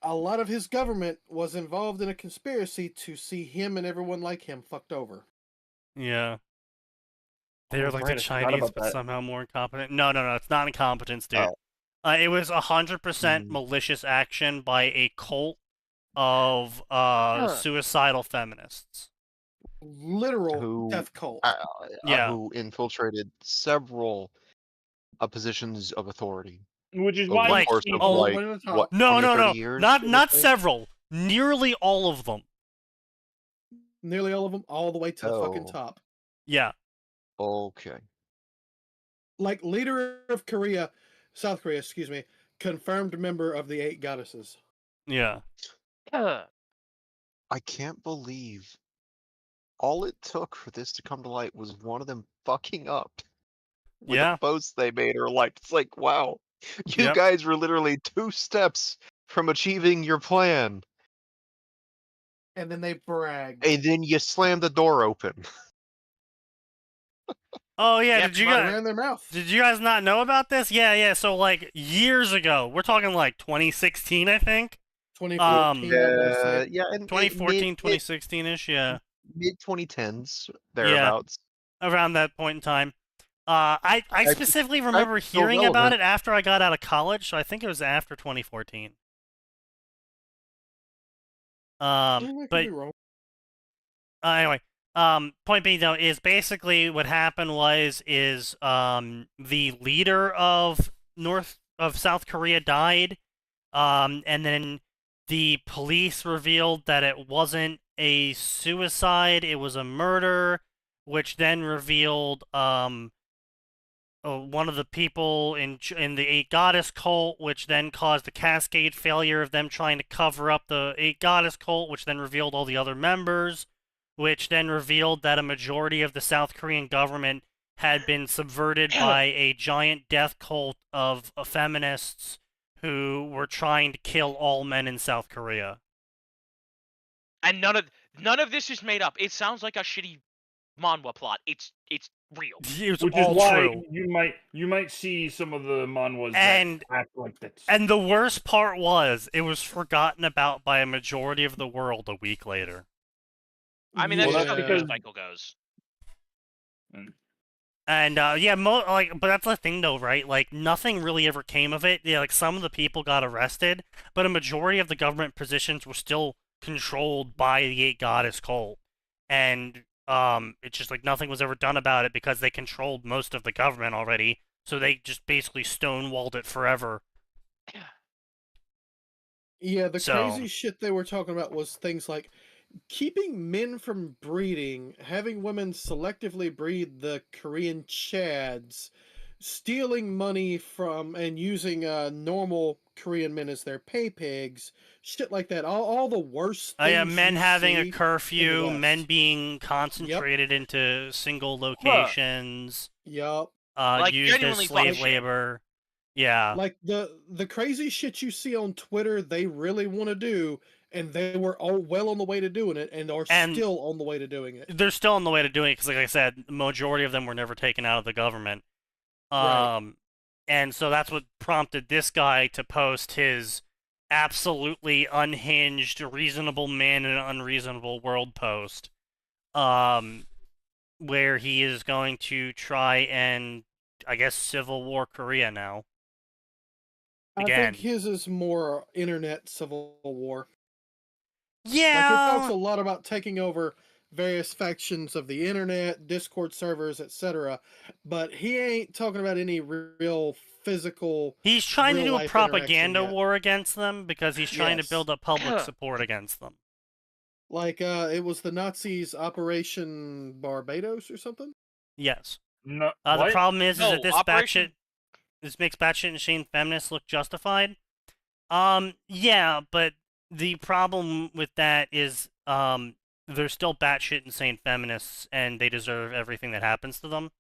S4: a lot of his government was involved in a conspiracy to see him and everyone like him fucked over.
S1: Yeah. They're
S5: Oh,
S1: like
S5: right,
S1: the
S5: I forgot
S1: Chinese,
S5: about
S1: but
S5: that.
S1: somehow more incompetent. No, it's not incompetence, dude.
S2: Oh.
S1: It was 100%
S2: Mm.
S1: malicious action by a cult of suicidal feminists.
S4: Literal death cult.
S1: Yeah.
S2: Who infiltrated several positions of authority
S5: Which is
S2: over
S5: why
S2: the
S1: Like,
S2: course of
S1: oh,
S2: like what 20
S1: No,
S2: or 30
S1: no,
S2: years?
S1: not several. Nearly all of them.
S4: Nearly all of them, all the way to the fucking
S2: Oh.
S4: top.
S1: Yeah.
S2: Okay.
S4: Like leader of Korea, South Korea, excuse me, confirmed member of the 8 goddesses.
S1: Yeah.
S2: I can't believe all it took for this to come to light was one of them fucking up with
S1: Yeah.
S2: a post they made, or like, it's like, wow, you
S1: Yep.
S2: guys were literally 2 steps from achieving your plan,
S4: And then they bragged.
S2: and then you slam the door open.
S1: Oh yeah,
S3: Yeah,
S1: did you
S3: pretty much.
S1: guys
S4: Ran their mouth.
S1: did you guys not know about this? Yeah. So like years ago, we're talking like 2016, I think.
S4: 2014, I want to say.
S2: Yeah, and
S1: 2014, 2016-ish, yeah.
S2: Mid 2010s,
S1: Yeah.
S2: thereabouts.
S1: Around that point in time. I specifically remember
S2: still
S1: hearing about
S2: relevant.
S1: it after I got out of college, so I think it was after 2014.
S4: I could
S1: But
S4: be wrong.
S1: anyway, point being though is basically what happened is the leader of South Korea died, and then the police revealed that it wasn't a suicide, it was a murder, which then revealed one of the people in the 8 Goddess cult, which then caused the cascade failure of them trying to cover up the 8 Goddess cult, which then revealed all the other members, which then revealed that a majority of the South Korean government had been subverted by a giant death cult of feminists who were trying to kill all men in South Korea.
S3: And none of this is made up. It sounds like a shitty manhwa plot. It's real.
S1: It's
S5: Which
S1: all
S5: is why
S1: true.
S5: you might see some of the manhwas
S1: And-
S5: that act like this.
S1: And the worst part was, it was forgotten about by a majority of the world a week later.
S3: I mean, that's
S5: Well,
S3: just how the
S5: because-
S3: news cycle goes.
S1: And but that's the thing though, right? Like nothing really ever came of it. Yeah, like some of the people got arrested, but a majority of the government positions were still controlled by the 8 Goddess cult. And it's just like nothing was ever done about it because they controlled most of the government already. So they just basically stonewalled it forever.
S4: Yeah, the crazy shit they were talking about was things like keeping men from breeding, having women selectively breed the Korean chads, stealing money from and using normal Korean men as their pay pigs, shit like that. All the worst things.
S1: Yeah, men
S4: you
S1: having
S4: see
S1: a
S4: in the
S1: curfew,
S4: West.
S1: men being concentrated into single locations.
S4: Yup.
S3: Like,
S1: Used as
S3: genuinely
S1: slave
S3: fucking
S1: labor. Yeah.
S4: Like the crazy shit you see on Twitter, they really want to do, and they were all well on the way to doing it, and are still on the way to doing it.
S1: They're still on the way to doing it because, like I said, the majority of them were never taken out of the government.
S4: Right.
S1: And so that's what prompted this guy to post his absolutely unhinged, reasonable man in an unreasonable world post, where he is going to try and, I guess, Civil War Korea now. Again.
S4: I think his is more internet civil war.
S1: Yeah.
S4: Like it talks a lot about taking over various factions of the internet, Discord servers, etc. But he ain't talking about any real physical.
S1: He's trying to do a propaganda
S4: yet.
S1: war against them because he's trying to build up public support against them.
S4: Like it was the Nazis' Operation Barbados or something?
S1: Yes.
S5: No.
S1: The problem is that this
S3: Operation...
S1: batshit. this makes batshit insane feminists look justified. Yeah, but the problem with that is they're still batshit insane feminists, and they deserve everything that happens to them.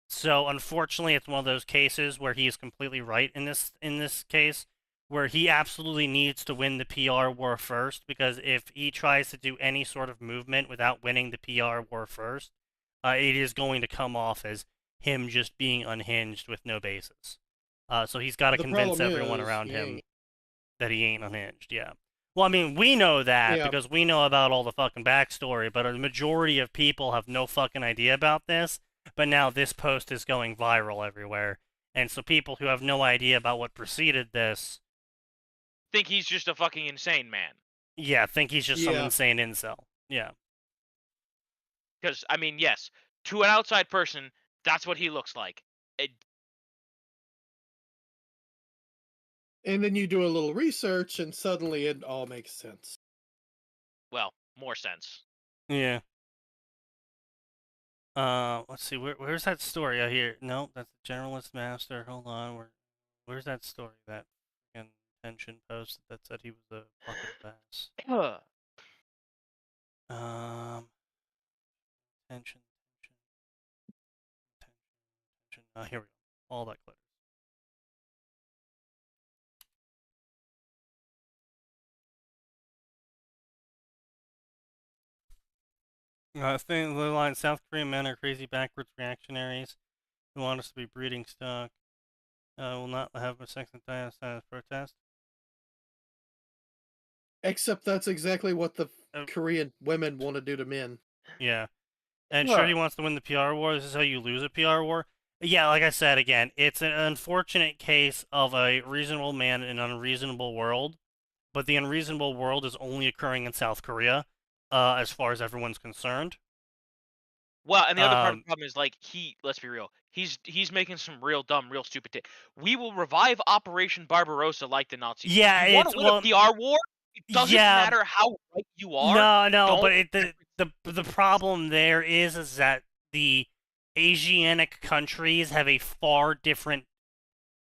S1: So unfortunately, it's one of those cases where he is completely right in this case, where he absolutely needs to win the PR war first, because if he tries to do any sort of movement without winning the PR war first, it is going to come off as him just being unhinged with no basis. So he's got to convince everyone around him that he ain't unhinged. Yeah. Well, I mean, we know that because we know about all the fucking backstory, but a majority of people have no fucking idea about this. But now this post is going viral everywhere, and so people who have no idea about what preceded this
S3: think he's just a fucking insane man.
S1: Yeah, think he's just some insane incel. Yeah.
S3: Because, I mean, yes, to an outside person, that's what he looks like.
S4: And then you do a little research, and suddenly it all makes sense.
S3: Well, more sense.
S1: Yeah. Let's see. Where's that story? I hear. No, that's the Generalist Master. Hold on. Where's that story? That fucking tension post that said he was a fucking bass. Tension. Here we go. All that glitters. Thing the line: South Korean men are crazy, backwards reactionaries who want us to be breeding stock. Will not have a sex and die outside of protest.
S4: Except that's exactly what the Korean women want to do to men.
S1: Yeah. And sure, he wants to win the PR war. This is how you lose a PR war. Yeah, like I said, again, it's an unfortunate case of a reasonable man in an unreasonable world, but the unreasonable world is only occurring in South Korea, as far as everyone's concerned.
S3: Well, and the other part of the problem is, like, let's be real, he's making some real dumb, real stupid We will revive Operation Barbarossa like the Nazis.
S1: Yeah,
S3: you want to win a PR war? It doesn't matter how right you are.
S1: No, but the problem there is that the Asiatic countries have a far different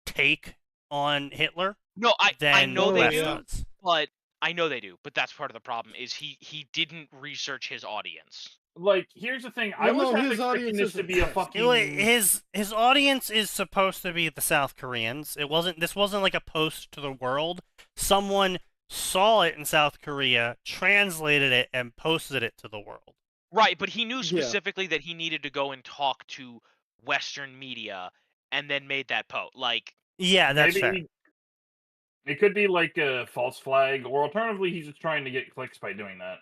S1: take on Hitler.
S3: No, I know they do, but I know they do. But that's part of the problem is he didn't research his audience.
S5: Like, here's the thing. I was expecting this to be a fucking...
S1: His audience is supposed to be the South Koreans. This wasn't like a post to the world. Someone saw it in South Korea, translated it, and posted it to the world.
S3: Right, but he knew specifically that he needed to go and talk to Western media, and then made that post. Like,
S1: yeah, that's fair.
S5: It could be like a false flag, or alternatively, he's just trying to get clicks by doing that.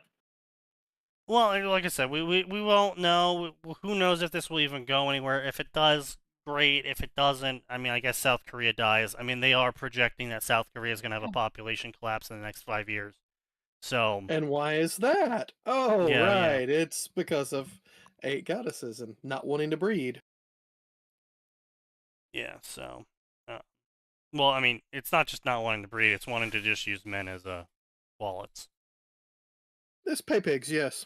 S1: Well, like I said, we won't know. Who knows if this will even go anywhere? If it does, great. If it doesn't, I mean, I guess South Korea dies. I mean, they are projecting that South Korea is going to have a population collapse in the next 5 years. So.
S4: And why is that? Oh, right. Yeah. It's because of 8 goddesses and not wanting to breed.
S1: Yeah, so. Well, I mean, it's not just not wanting to breed, it's wanting to just use men as wallets.
S4: There's pay pigs, yes.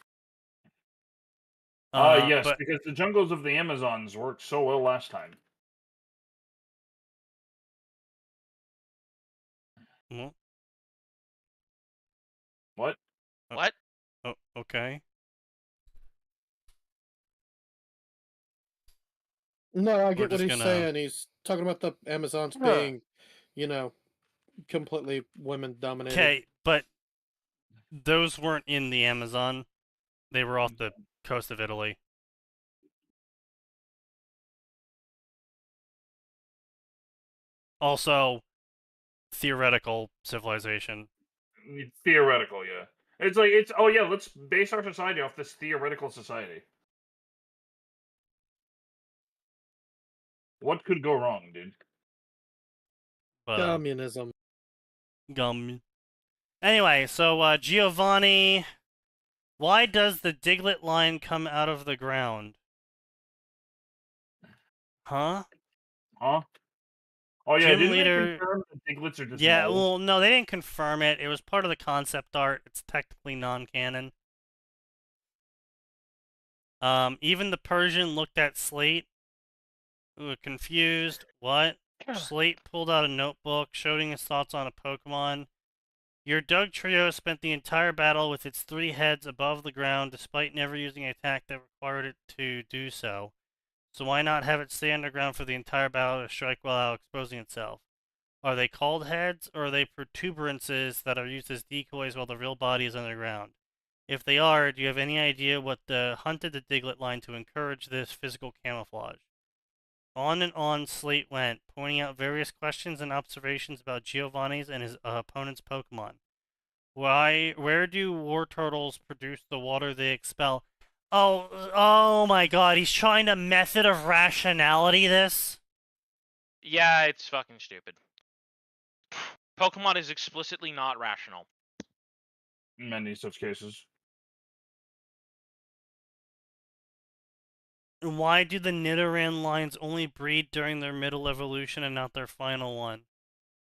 S5: Yes, because the jungles of the Amazons worked so well last time.
S1: Well.
S5: What?
S3: What?
S1: Oh, okay.
S4: No, I get what he's saying. He's talking about the Amazons being, completely women-dominated.
S1: Okay, but those weren't in the Amazon. They were off the coast of Italy. Also, theoretical civilization.
S5: Theoretical, yeah. It's like, let's base our society off this theoretical society. What could go wrong, dude?
S1: But,
S4: communism.
S1: Anyway, so Giovanni, why does the Diglett line come out of the ground? Huh?
S5: Huh? Oh yeah, didn't they confirm that Diglets are just moles?
S1: Well, no, they didn't confirm it. It was part of the concept art. It's technically non-canon. Even the Persian looked at Slate. confused. What? Slate pulled out a notebook, showing his thoughts on a Pokemon. Your Doug trio spent the entire battle with its 3 heads above the ground, despite never using an attack that required it to do so. So why not have it stay underground for the entire battle to strike while exposing itself? Are they called heads, or are they protuberances that are used as decoys while the real body is underground? If they are, do you have any idea what the hunted the Diglett line to encourage this physical camouflage? On and on Slate went, pointing out various questions and observations about Giovanni's and his opponent's Pokemon. Where do war turtles produce the water they expel? Oh my god, he's trying to method of rationality this?
S3: Yeah, it's fucking stupid. Pokemon is explicitly not rational.
S5: In many such cases.
S1: Why do the Nidoran lines only breed during their middle evolution and not their final one?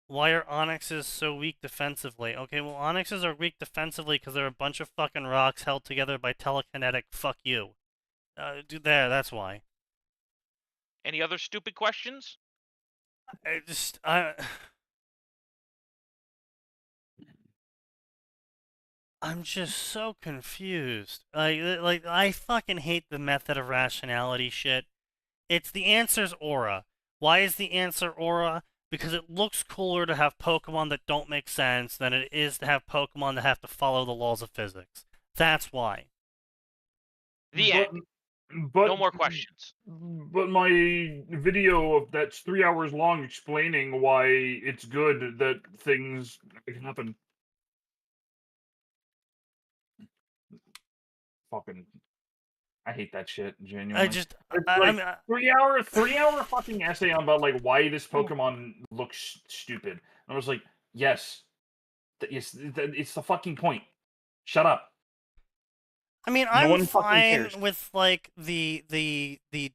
S1: Why are Onyxes so weak defensively? Okay, well, Onyxes are weak defensively because they're a bunch of fucking rocks held together by telekinetic fuck you. That's why.
S3: Any other stupid questions?
S1: I'm just so confused. Like I fucking hate the method of rationality shit. It's the answer's aura. Why is the answer aura? Because it looks cooler to have Pokemon that don't make sense than it is to have Pokemon that have to follow the laws of physics. That's why.
S3: The end. No more questions.
S5: But my video that's 3 hours long explaining why it's good that things can happen. Fucking, I hate that shit. Genuinely, I'm 3 hour fucking essay on about like why this Pokemon looks stupid. And I was like, yes, it's the fucking point. Shut up.
S1: I mean, I'm fine with like the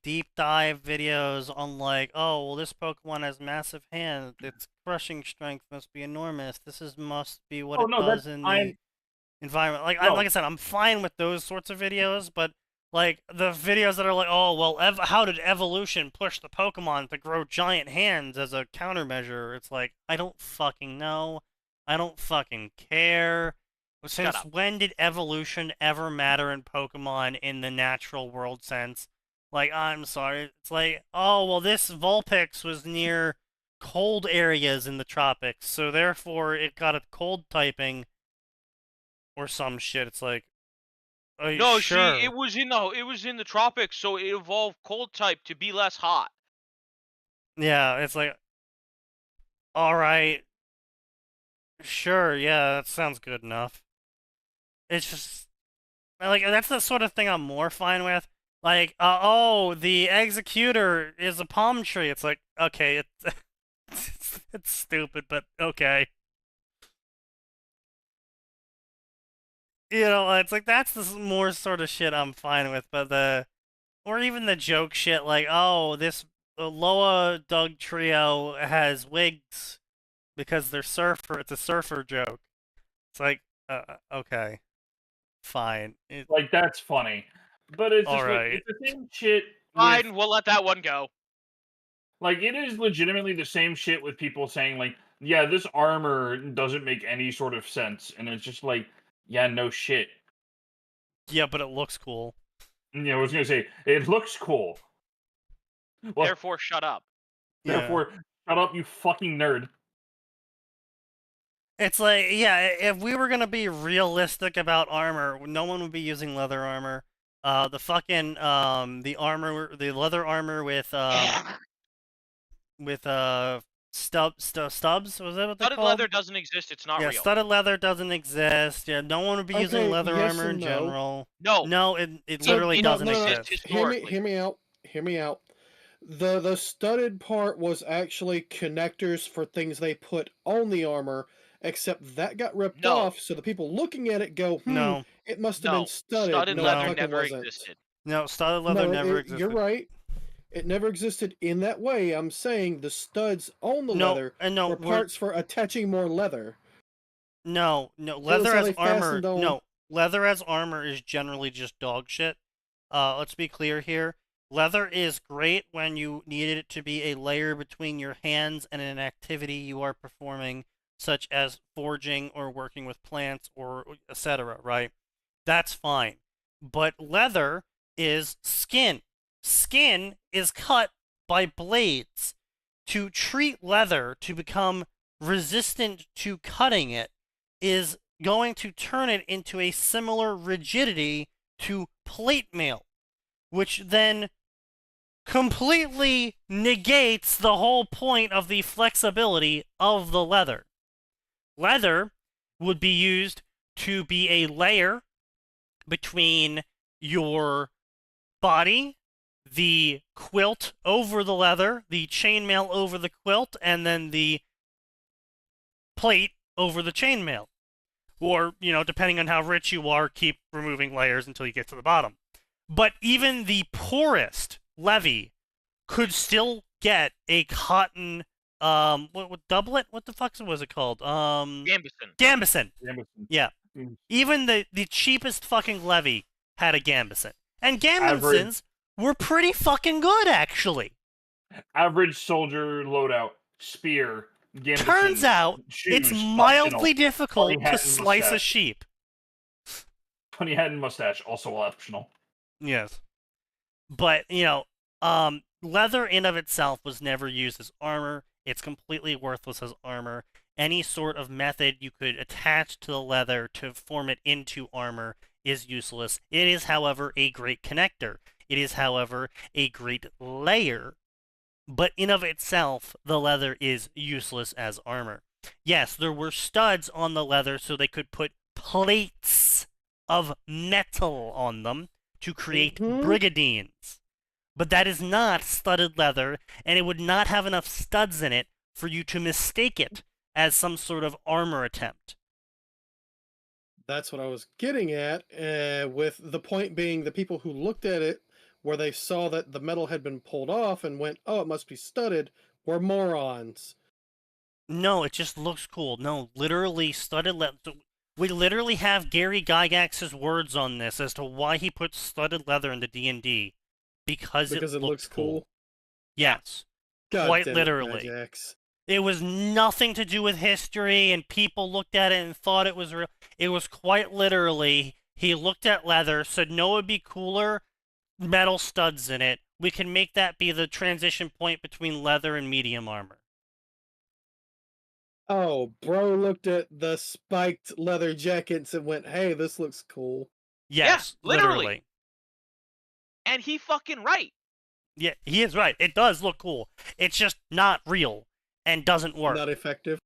S1: deep dive videos on like, oh well, this Pokemon has massive hands. Its crushing strength must be enormous. Must be what it does in the environment. Like I said, I'm fine with those sorts of videos, but like the videos that are like, oh well, how did evolution push the Pokemon to grow giant hands as a countermeasure? It's like, I don't fucking know. I don't fucking care. Since when did evolution ever matter in Pokemon in the natural world sense? Like, I'm sorry. It's like, oh, well, this Vulpix was near cold areas in the tropics, so therefore it got a cold typing or some shit. It's like,
S3: no,
S1: sure.
S3: See, it was in the tropics, so it evolved cold type to be less hot.
S1: Yeah, it's like, all right. Sure, yeah, that sounds good enough. It's just, like, that's the sort of thing I'm more fine with. Like, oh, the executor is a palm tree. It's like, okay, it's stupid, but okay. You know, it's like, that's the more sort of shit I'm fine with, but or even the joke shit, like, oh, this Loa Doug trio has wigs because they're it's a surfer joke. It's like, okay. Fine.
S5: Like, that's funny. But it's just
S1: right.
S5: like, it's the same shit.
S3: Fine, we'll let that one go.
S5: Like, it is legitimately the same shit with people saying, like, yeah, this armor doesn't make any sort of sense. And it's just like, yeah, no shit.
S1: Yeah, but it looks cool.
S5: Yeah, I was going to say, it looks cool.
S3: Well, therefore, shut up.
S5: Therefore, shut up, you fucking nerd.
S1: It's like, yeah, if we were gonna be realistic about armor, no one would be using leather armor. The fucking the leather armor with stubs, was that what they
S3: called? Studded leather doesn't exist. It's not real.
S1: Yeah, studded leather doesn't exist. Yeah, no one would be using leather armor in general.
S3: No,
S1: it literally doesn't exist.
S4: Hear me out. The studded part was actually connectors for things they put on the armor, except that got ripped off, so the people looking at it go,
S1: no,
S4: it must have been studded.
S3: Studded leather never existed.
S1: No, studded leather never existed.
S4: You're right. It never existed in that way. I'm saying the studs on the leather were parts for attaching more leather.
S1: No, leather as armor. No, leather as armor is generally just dog shit. Let's be clear here. Leather is great when you needed it to be a layer between your hands and an activity you are performing, such as forging or working with plants or etc., right? That's fine. But leather is skin. Skin is cut by blades. To treat leather to become resistant to cutting it is going to turn it into a similar rigidity to plate mail, which then completely negates the whole point of the flexibility of the leather. Leather would be used to be a layer between your body, the quilt over the leather, the chainmail over the quilt, and then the plate over the chainmail. Or, depending on how rich you are, keep removing layers until you get to the bottom. But even the poorest levy could still get a cotton, what doublet? What the fuck was it called? Gambeson. Yeah. Even the cheapest fucking levy had a gambeson. And gambesons were pretty fucking good, actually.
S5: Average soldier loadout, spear, gambeson.
S1: Turns out, it's mildly difficult to slice a sheep.
S5: Funny hat and mustache, also optional.
S1: Yes. But, leather in of itself was never used as armor. It's completely worthless as armor. Any sort of method you could attach to the leather to form it into armor is useless. It is, however, a great connector. It is, however, a great layer. But in of itself, the leather is useless as armor. Yes, there were studs on the leather so they could put plates of metal on them to create brigadines. But that is not studded leather, and it would not have enough studs in it for you to mistake it as some sort of armor attempt.
S4: That's what I was getting at, with the point being the people who looked at it, where they saw that the metal had been pulled off and went, oh, it must be studded, were morons.
S1: No, it just looks cool. No, literally studded leather. We literally have Gary Gygax's words on this as to why he puts studded leather into D&D. Because it looks cool. Yes.
S4: God
S1: quite
S4: damn
S1: literally.
S4: Gygax.
S1: It was nothing to do with history, and people looked at it and thought it was real. It was quite literally, he looked at leather, said, no, it'd be cooler, metal studs in it. We can make that be the transition point between leather and medium armor.
S4: Oh, bro looked at the spiked leather jackets and went, hey, this looks cool.
S1: Yes,
S3: yeah, literally. And he fucking right.
S1: Yeah, he is right. It does look cool. It's just not real and doesn't work.
S4: Not effective.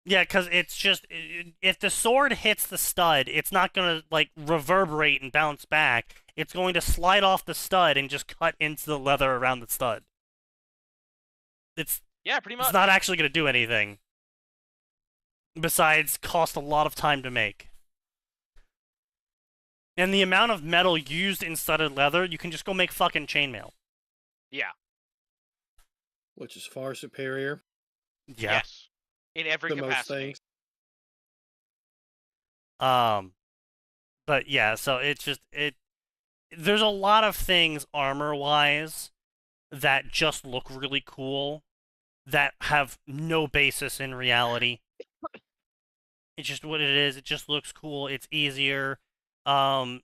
S1: Yeah, because it's just, if the sword hits the stud, it's not going to, reverberate and bounce back. It's going to slide off the stud and just cut into the leather around the stud.
S3: Yeah, pretty much.
S1: It's not actually going to do anything. Besides, cost a lot of time to make. And the amount of metal used in studded leather, you can just go make fucking chainmail.
S3: Yeah.
S4: Which is far superior.
S1: Yeah.
S3: Yes. In every capacity.
S4: Most things.
S1: But yeah, so it's just, there's a lot of things armor-wise that just look really cool that have no basis in reality. It's just what it is. It just looks cool. It's easier. It's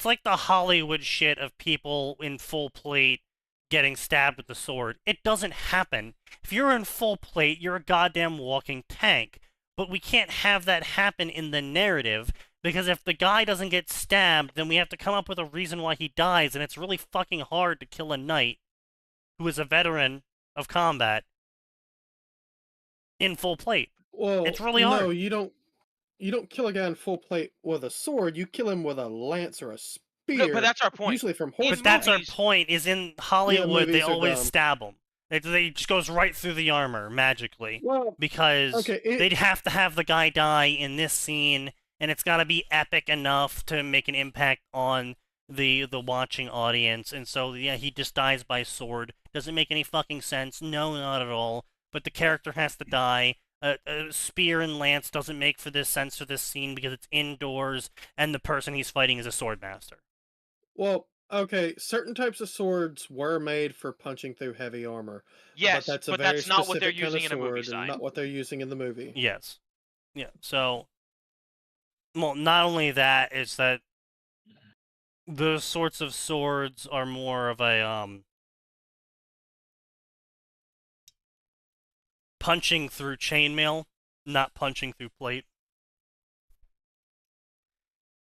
S1: like the Hollywood shit of people in full plate getting stabbed with the sword. It doesn't happen. If you're in full plate, you're a goddamn walking tank. But we can't have that happen in the narrative, because if the guy doesn't get stabbed, then we have to come up with a reason why he dies, and it's really fucking hard to kill a knight who is a veteran of combat in full plate.
S4: Well,
S1: it's really hard.
S4: No, you don't kill a guy in full plate with a sword. You kill him with a lance or a spear.
S3: No, but that's our point.
S4: Usually from horse.
S1: But that's our point. Is in Hollywood they always
S4: dumb.
S1: stab him. They just goes right through the armor magically, because they'd have to have the guy die in this scene, and it's got to be epic enough to make an impact on the watching audience. And so yeah, he just dies by sword. Doesn't make any fucking sense. No, not at all. But the character has to die. A spear and lance doesn't make for this sense for this scene because it's indoors and the person he's fighting is a sword master.
S4: Well, okay, certain types of swords were made for punching through heavy armor.
S3: Yes,
S4: but that's a
S3: but
S4: very
S3: that's not what they're
S4: specific kind
S3: using
S4: of
S3: in a movie,
S4: sword and not what they're using in the movie.
S1: Yes. Yeah, so... Well, not only that, it's that those sorts of swords are more of a, punching through chainmail, not punching through plate.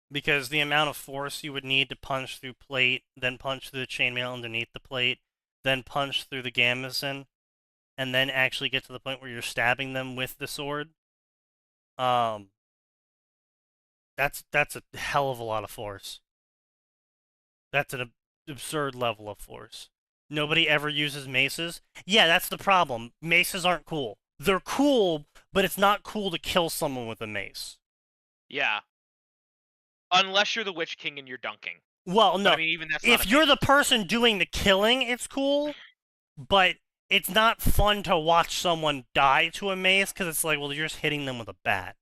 S1: Because the amount of force you would need to punch through plate, then punch through the chainmail underneath the plate, then punch through the gambeson, and then actually get to the point where you're stabbing them with the sword, that's a hell of a lot of force. That's an absurd level of force. Nobody ever uses maces. Yeah, that's the problem. Maces aren't cool. They're cool, but it's not cool to kill someone with a mace.
S3: Yeah. Unless you're the Witch King and you're dunking.
S1: Well, no.
S3: But, I mean, even that's
S1: if you're the person doing the killing, it's cool, but it's not fun to watch someone die to a mace because it's like, well, you're just hitting them with a bat.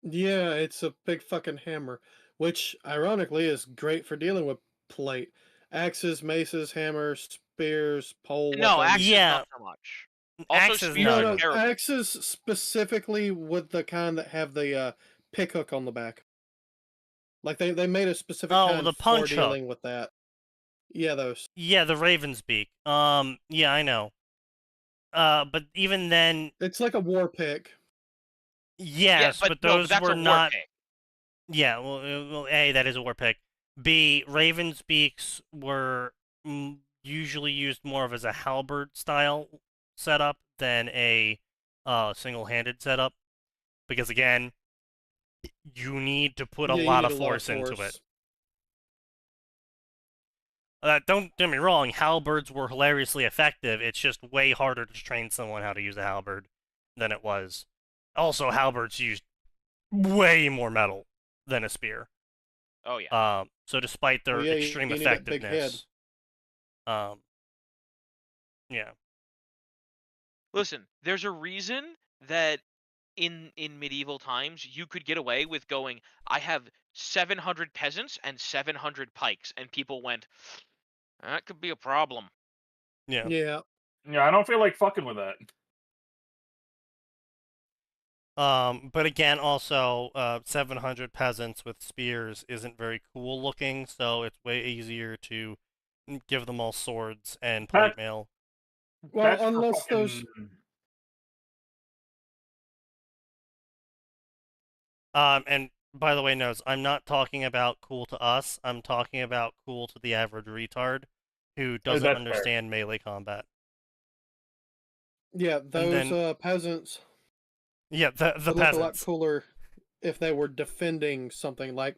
S4: Yeah, it's a big fucking hammer, which ironically is great for dealing with plate. Axes, maces, hammers, spears, pole
S3: No,
S4: weapons.
S3: axes not so much. Also,
S1: Axes,
S3: spears are
S4: no, axes specifically with the kind that have the pick hook on the back. Like they made a specific kind
S1: the
S4: for
S1: punch
S4: dealing
S1: hook.
S4: with that. Yeah, those.
S1: Yeah, the Raven's Beak. Yeah, I know. But even then,
S4: it's like a war pick.
S1: Yes,
S3: yeah,
S1: but those
S3: that's
S1: were
S3: a
S1: not.
S3: War pick.
S1: Yeah, well, A, that is a war pick. B, Raven's Beaks were usually used more of as a halberd style setup than a single-handed setup, because again, you need to put a lot of force into it. Don't get me wrong, halberds were hilariously effective. It's just way harder to train someone how to use a halberd than it was. Also, halberds used way more metal than a spear.
S3: Oh yeah.
S1: So despite their extreme effectiveness, yeah.
S3: Listen, there's a reason that in medieval times you could get away with going, I have 700 peasants and 700 pikes, and people went, that could be a problem.
S1: Yeah.
S4: Yeah.
S5: Yeah, I don't feel like fucking with that.
S1: But again, also, 700 peasants with spears isn't very cool looking, so it's way easier to give them all swords and plate mail.
S4: Well, unless those...
S1: And by the way, notes, I'm not talking about cool to us, I'm talking about cool to the average retard who doesn't understand melee combat.
S4: Yeah, those peasants...
S1: Yeah, the
S4: would
S1: peasants.
S4: Look a lot cooler if they were defending something like,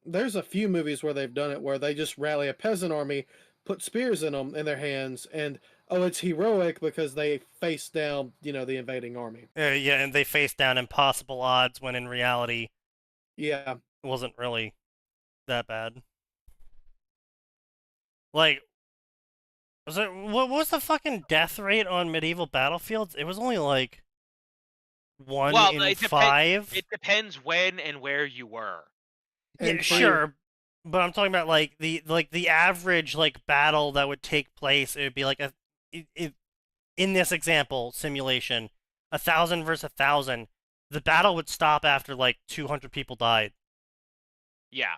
S4: there's a few movies where they've done it where they just rally a peasant army, put spears in them in their hands, and it's heroic because they face down, the invading army.
S1: Yeah, and they face down impossible odds when in reality,
S4: yeah,
S1: it wasn't really that bad. Like, what was the fucking death rate on medieval battlefields? It was only like 1 in 5?
S3: It depends when and where you were.
S1: Yeah, sure, but I'm talking about like the average like battle that would take place. It would be like in this example simulation, 1,000 versus 1,000. The battle would stop after like 200 people died.
S3: Yeah.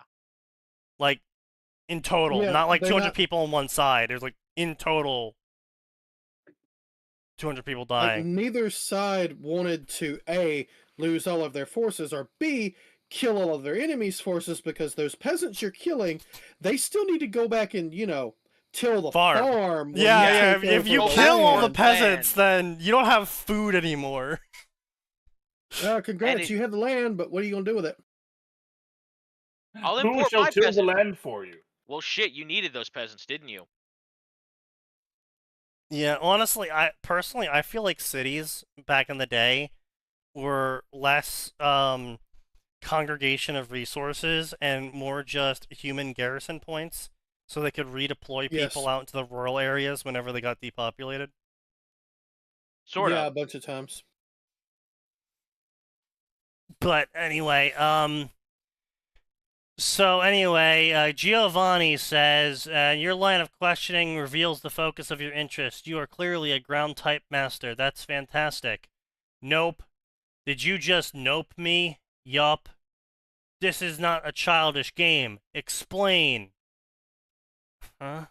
S1: Like in total, not like 200 people on one side. There's like in total 200 people dying.
S4: Like, neither side wanted to A, lose all of their forces, or B, kill all of their enemies' forces, because those peasants you're killing, they still need to go back and, till the farm.
S1: Yeah. If you kill all the peasants, then you don't have food anymore.
S4: Congrats, you have the land, but what are you going to do with it?
S3: I'll import my till the land for you. Well, shit, you needed those peasants, didn't you?
S1: Yeah, honestly, I feel like cities back in the day were less congregation of resources and more just human garrison points, so they could redeploy people out into the rural areas whenever they got depopulated.
S3: Sort
S4: Yeah, a
S3: of.
S4: bunch of times.
S1: But anyway, so anyway, Giovanni says, your line of questioning reveals the focus of your interest. You are clearly a ground type master. That's fantastic. Nope. Did you just nope me? Yup. This is not a childish game. Explain. Huh?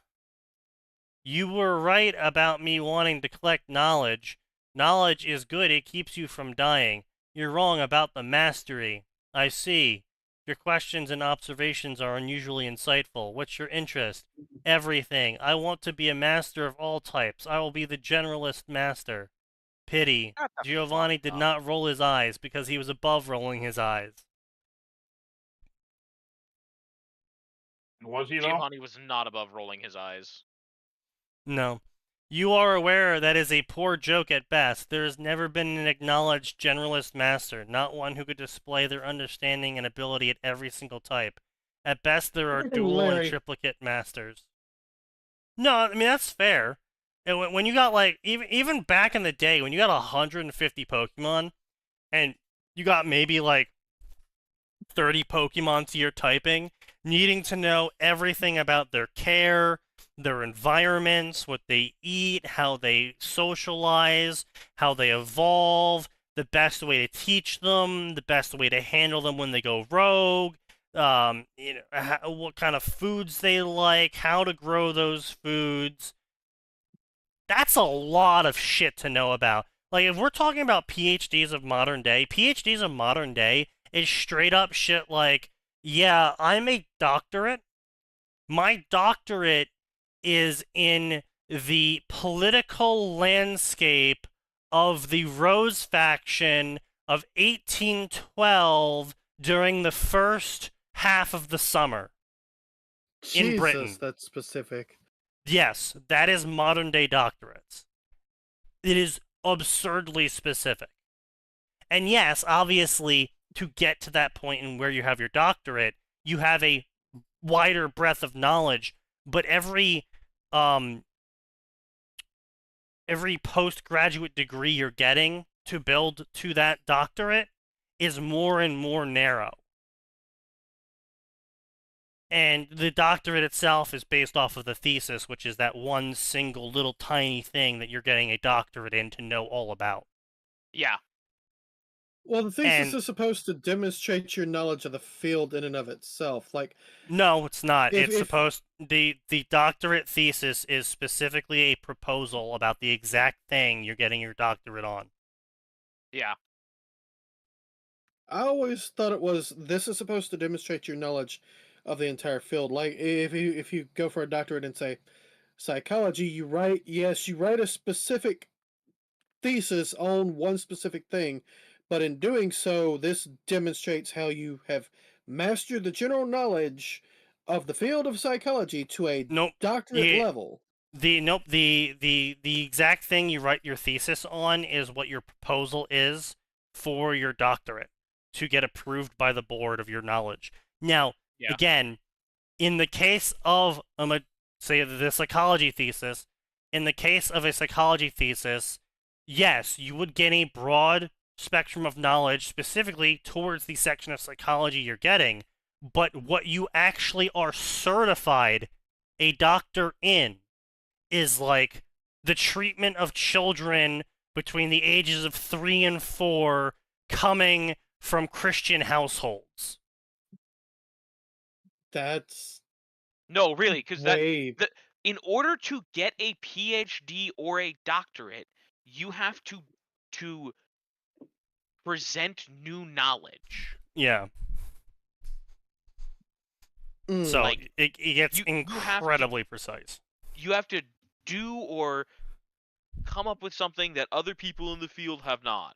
S1: You were right about me wanting to collect knowledge. Knowledge is good, it keeps you from dying. You're wrong about the mastery. I see. Your questions and observations are unusually insightful. What's your interest? Everything. I want to be a master of all types. I will be the generalist master. Pity. Giovanni did not roll his eyes because he was above rolling his eyes.
S5: Was he, though?
S3: Giovanni was not above rolling his eyes.
S1: No. You are aware that is a poor joke at best. There has never been an acknowledged generalist master, not one who could display their understanding and ability at every single type. At best, there are dual and triplicate masters. No, I mean, that's fair. And when you got, like, even back in the day, when you got 150 Pokemon, and you got maybe, like, 30 Pokemon to your typing, needing to know everything about their care, their environments, what they eat, how they socialize, how they evolve, the best way to teach them, the best way to handle them when they go rogue, what kind of foods they like, how to grow those foods. That's a lot of shit to know about. Like, if we're talking about PhDs of modern day is straight up shit like, yeah, I'm a doctorate. My doctorate is in the political landscape of the Rose faction of 1812 during the first half of the summer in Britain.
S4: That's specific.
S1: Yes, that is modern day doctorates. It is absurdly specific. And yes, obviously, to get to that point in where you have your doctorate, you have a wider breadth of knowledge, but every postgraduate degree you're getting to build to that doctorate is more and more narrow. And the doctorate itself is based off of the thesis, which is that one single little tiny thing that you're getting a doctorate in to know all about.
S3: Yeah.
S4: Well, the thesis is supposed to demonstrate your knowledge of the field in and of itself. Like,
S1: no, it's not. The doctorate thesis is specifically a proposal about the exact thing you're getting your doctorate on.
S3: Yeah.
S4: I always thought this is supposed to demonstrate your knowledge of the entire field. Like, if you go for a doctorate in, say, psychology, you write a specific thesis on one specific thing, but in doing so, this demonstrates how you have mastered the general knowledge of the field of psychology to a doctorate level.
S1: The exact thing you write your thesis on is what your proposal is for your doctorate to get approved by the board of your knowledge. Now, again, in the case of say the psychology thesis, yes, you would get a broad spectrum of knowledge specifically towards the section of psychology you're getting, but what you actually are certified a doctor in is like the treatment of children between the ages of 3 and 4 coming from Christian households.
S3: That's no, really, because in order to get a PhD or a doctorate, you have to present new knowledge.
S1: Yeah. So like, it gets incredibly precise.
S3: You have to do or come up with something that other people in the field have not.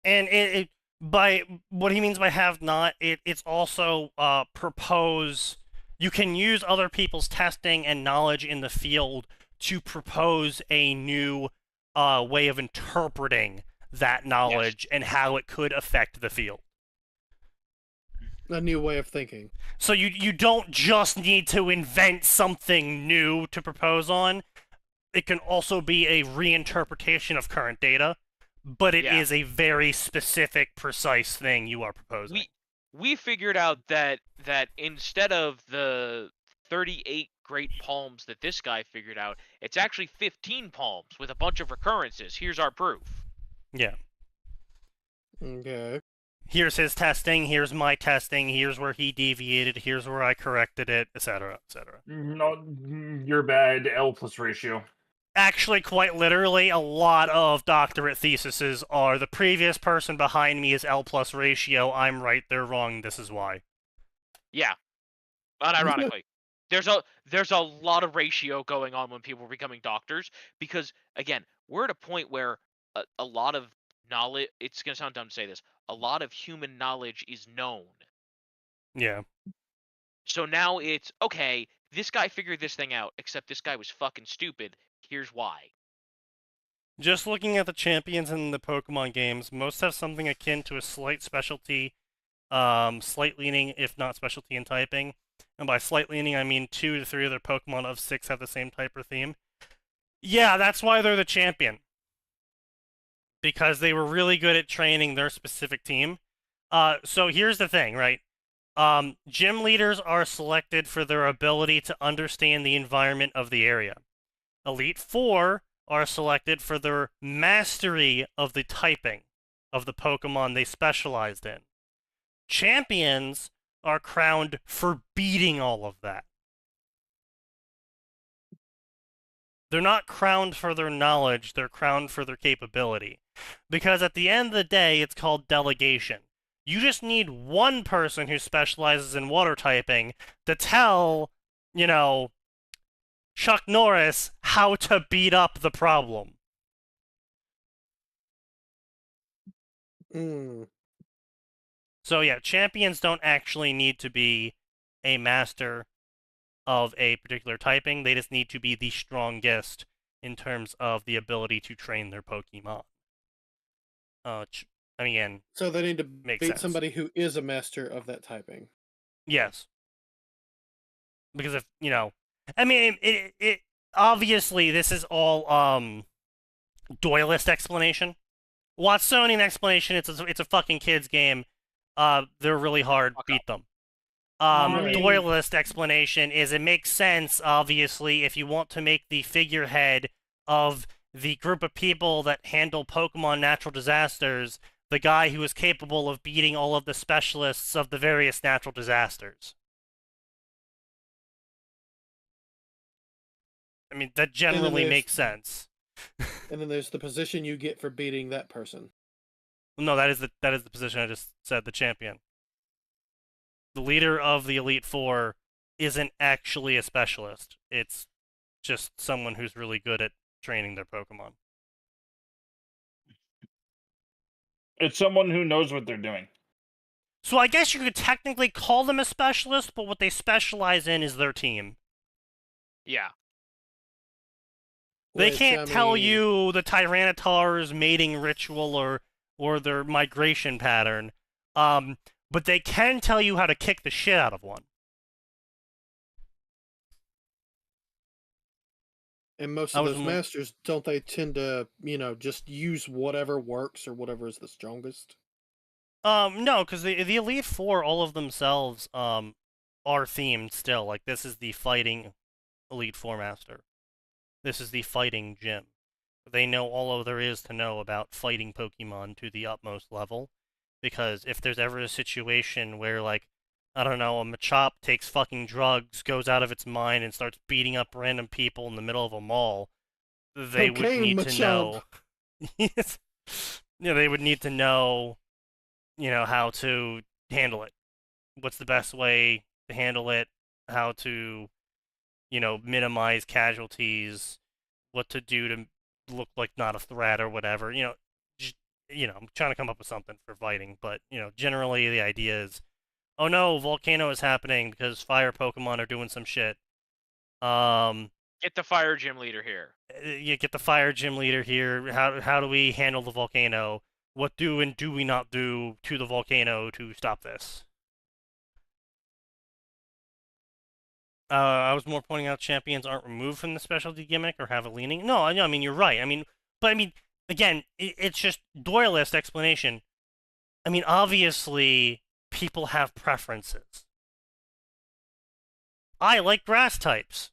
S1: And by what he means by have not, it's also propose. You can use other people's testing and knowledge in the field to propose a new way of interpreting that knowledge and how it could affect the field.
S4: A new way of thinking.
S1: So you don't just need to invent something new to propose on. it can also be a reinterpretation of current data, but it is a very specific, precise thing you are proposing.
S3: We figured out that instead of the 38 great palms that this guy figured out, it's actually 15 palms with a bunch of recurrences. Here's our proof.
S1: Yeah.
S4: Okay.
S1: Here's his testing, here's my testing, here's where he deviated, here's where I corrected it, etc., etc.
S5: No, you're bad. L plus ratio.
S1: Actually, quite literally, a lot of doctorate theses are the previous person behind me is L plus ratio, I'm right, they're wrong, this is why.
S3: Yeah. Unironically. There's a lot of ratio going on when people are becoming doctors, because, again, we're at a point where a lot of knowledge, it's going to sound dumb to say this, a lot of human knowledge is known.
S1: Yeah.
S3: So now it's, okay, this guy figured this thing out, except this guy was fucking stupid. Here's why.
S1: Just looking at the champions in the Pokemon games, most have something akin to a slight specialty, slight leaning, if not specialty in typing. And by slight leaning, I mean 2 to 3 of their Pokemon of 6 have the same type or theme. Yeah, that's why they're the champion. Because they were really good at training their specific team. So here's the thing, right? Gym leaders are selected for their ability to understand the environment of the area. Elite Four are selected for their mastery of the typing of the Pokemon they specialized in. Champions are crowned for beating all of that. They're not crowned for their knowledge, they're crowned for their capability. Because at the end of the day, it's called delegation. You just need one person who specializes in water typing to tell, you know, Chuck Norris how to beat up the problem. So yeah, champions don't actually need to be a master of a particular typing. They just need to be the strongest in terms of the ability to train their Pokemon. Again,
S4: so they need to beat somebody who is a master of that typing.
S1: Yes. Because if, you know, I mean, it obviously this is all Doylist explanation. Watsonian explanation, it's a fucking kids game. They're really hard, beat them. Doylist explanation is it makes sense, obviously, if you want to make the figurehead of the group of people that handle Pokemon natural disasters the guy who is capable of beating all of the specialists of the various natural disasters. I mean, that generally makes sense.
S4: And then there's the position you get for beating that person.
S1: No, that is the position I just said, the champion. The leader of the Elite Four isn't actually a specialist. It's just someone who's really good at training their Pokemon.
S5: It's someone who knows what they're doing.
S1: So I guess you could technically call them a specialist, but what they specialize in is their team.
S3: Yeah.
S1: They can't tell you the Tyranitar's mating ritual or their migration pattern, but they can tell you how to kick the shit out of one.
S4: And most of those masters, don't they tend to, you know, just use whatever works or whatever is the strongest?
S1: No, because the Elite Four, all of themselves, are themed still. Like, this is the fighting Elite Four master. This is the fighting gym. They know all there is to know about fighting Pokemon to the utmost level. Because if there's ever a situation where, like, I don't know, a Machop takes fucking drugs, goes out of its mind, and starts beating up random people in the middle of a mall, they would need to know. Yeah, they would need to know, you know, how to handle it. What's the best way to handle it? How to, you know, minimize casualties? What to do to look like not a threat or whatever. You know, I'm trying to come up with something for fighting, but, you know, generally the idea is, oh no, volcano is happening because fire Pokemon are doing some shit.
S3: Get the fire gym leader here.
S1: You get the fire gym leader here. How do we handle the volcano? What do and do we not do to the volcano to stop this? I was more pointing out champions aren't removed from the specialty gimmick or have a leaning. No, I mean, you're right. But again, it's just Doyleist explanation. I mean, obviously, people have preferences. I like grass types.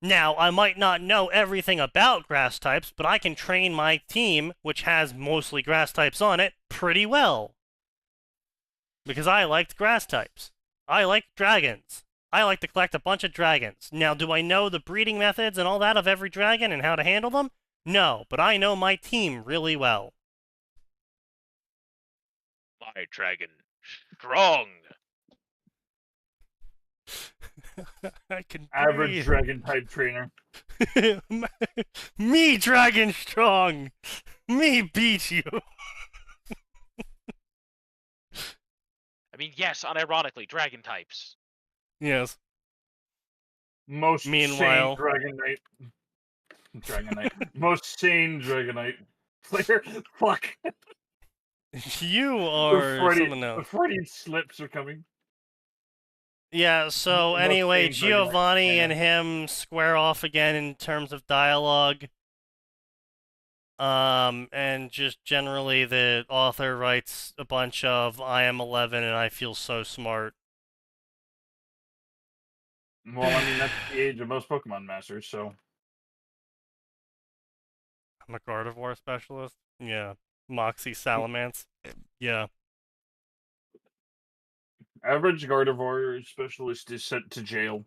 S1: Now, I might not know everything about grass types, but I can train my team, which has mostly grass types on it, pretty well. Because I liked grass types. I like dragons. I like to collect a bunch of dragons. Now, do I know the breeding methods and all that of every dragon and how to handle them? No, but I know my team really well.
S3: My dragon, strong.
S1: I can
S5: average
S1: breathe.
S5: dragon type trainer.
S1: Me dragon strong. Me beat you.
S3: I mean, yes, unironically, dragon types.
S1: Yes.
S5: Most
S1: Meanwhile,
S5: sane Dragonite. Most sane Dragonite player. Fuck.
S1: You are something else.
S5: The Freudian slips are coming.
S1: Yeah, so anyway, Giovanni and him square off again in terms of dialogue. And just generally the author writes a bunch of I am 11 and I feel so smart.
S5: Well, I mean, that's the age of most Pokemon Masters, so.
S1: I'm a Gardevoir specialist? Yeah. Moxie Salamence? Yeah.
S5: Average Gardevoir specialist is sent to jail.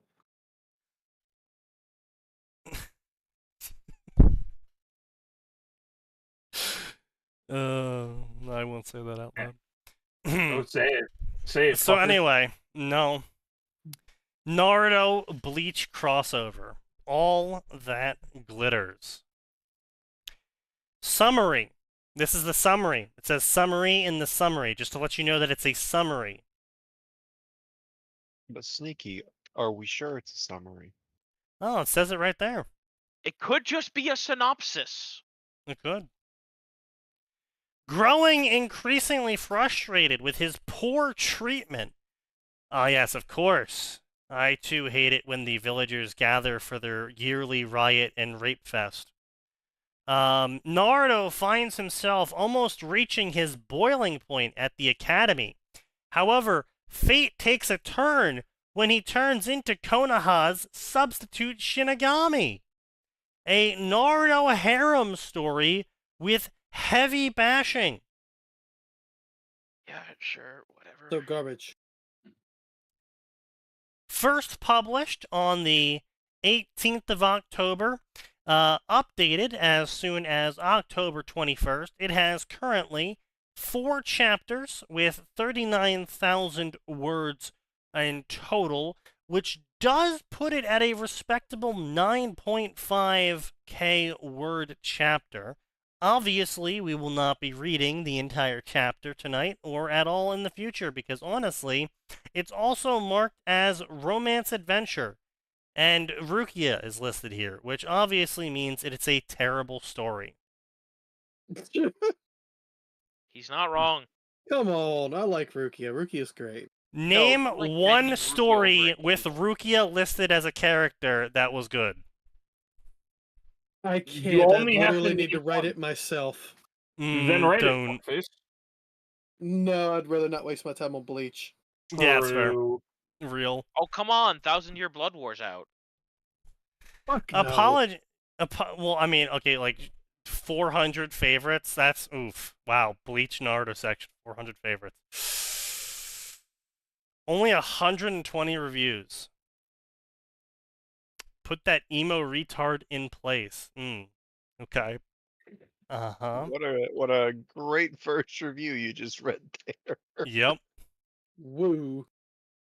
S1: I won't say that out loud.
S5: Don't say it. Say it.
S1: So
S5: fucker.
S1: anyway, no. Naruto Bleach crossover. All that glitters. Summary. This is the summary. It says summary in the summary, just to let you know that it's a summary.
S2: But Sneaky, are we sure it's a summary?
S1: Oh, it says it right there.
S3: It could just be a synopsis.
S1: It could. Growing increasingly frustrated with his poor treatment. Ah, yes, of course. I too hate it when the villagers gather for their yearly riot and rape fest. Naruto finds himself almost reaching his boiling point at the academy. However, fate takes a turn when he turns into Konoha's substitute Shinigami. A Naruto harem story with heavy bashing.
S3: Yeah, sure, whatever.
S4: So garbage.
S1: First published on the 18th of October, updated as soon as October 21st. It has currently 4 chapters with 39,000 words in total, which does put it at a respectable 9.5k word chapter. Obviously, we will not be reading the entire chapter tonight or at all in the future because honestly, it's also marked as romance adventure. And Rukia is listed here, which obviously means it's a terrible story.
S3: He's not wrong.
S4: Come on, I like Rukia. Rukia's great.
S1: Name
S3: No, like
S1: one
S3: Rukia
S1: story
S3: over
S1: with Rukia listed as a character that was good.
S4: I can't.
S5: You
S4: I
S5: only have to
S4: literally need to
S5: name
S4: write
S5: one.
S4: it myself.
S5: Then write
S1: Don't.
S5: it, face.
S4: No, I'd rather not waste my time on Bleach.
S1: Yeah, that's fair.
S5: True.
S1: Real.
S3: Oh, come on. 1,000-Year Blood War's out.
S4: Fuck no.
S1: Well, I mean, okay, like 400 favorites. That's oof. Wow, Bleach Naruto section 400 favorites. Only 120 reviews. Put that emo retard in place. Okay. Uh-huh.
S2: What a great first review you just read there.
S1: Yep.
S4: Woo.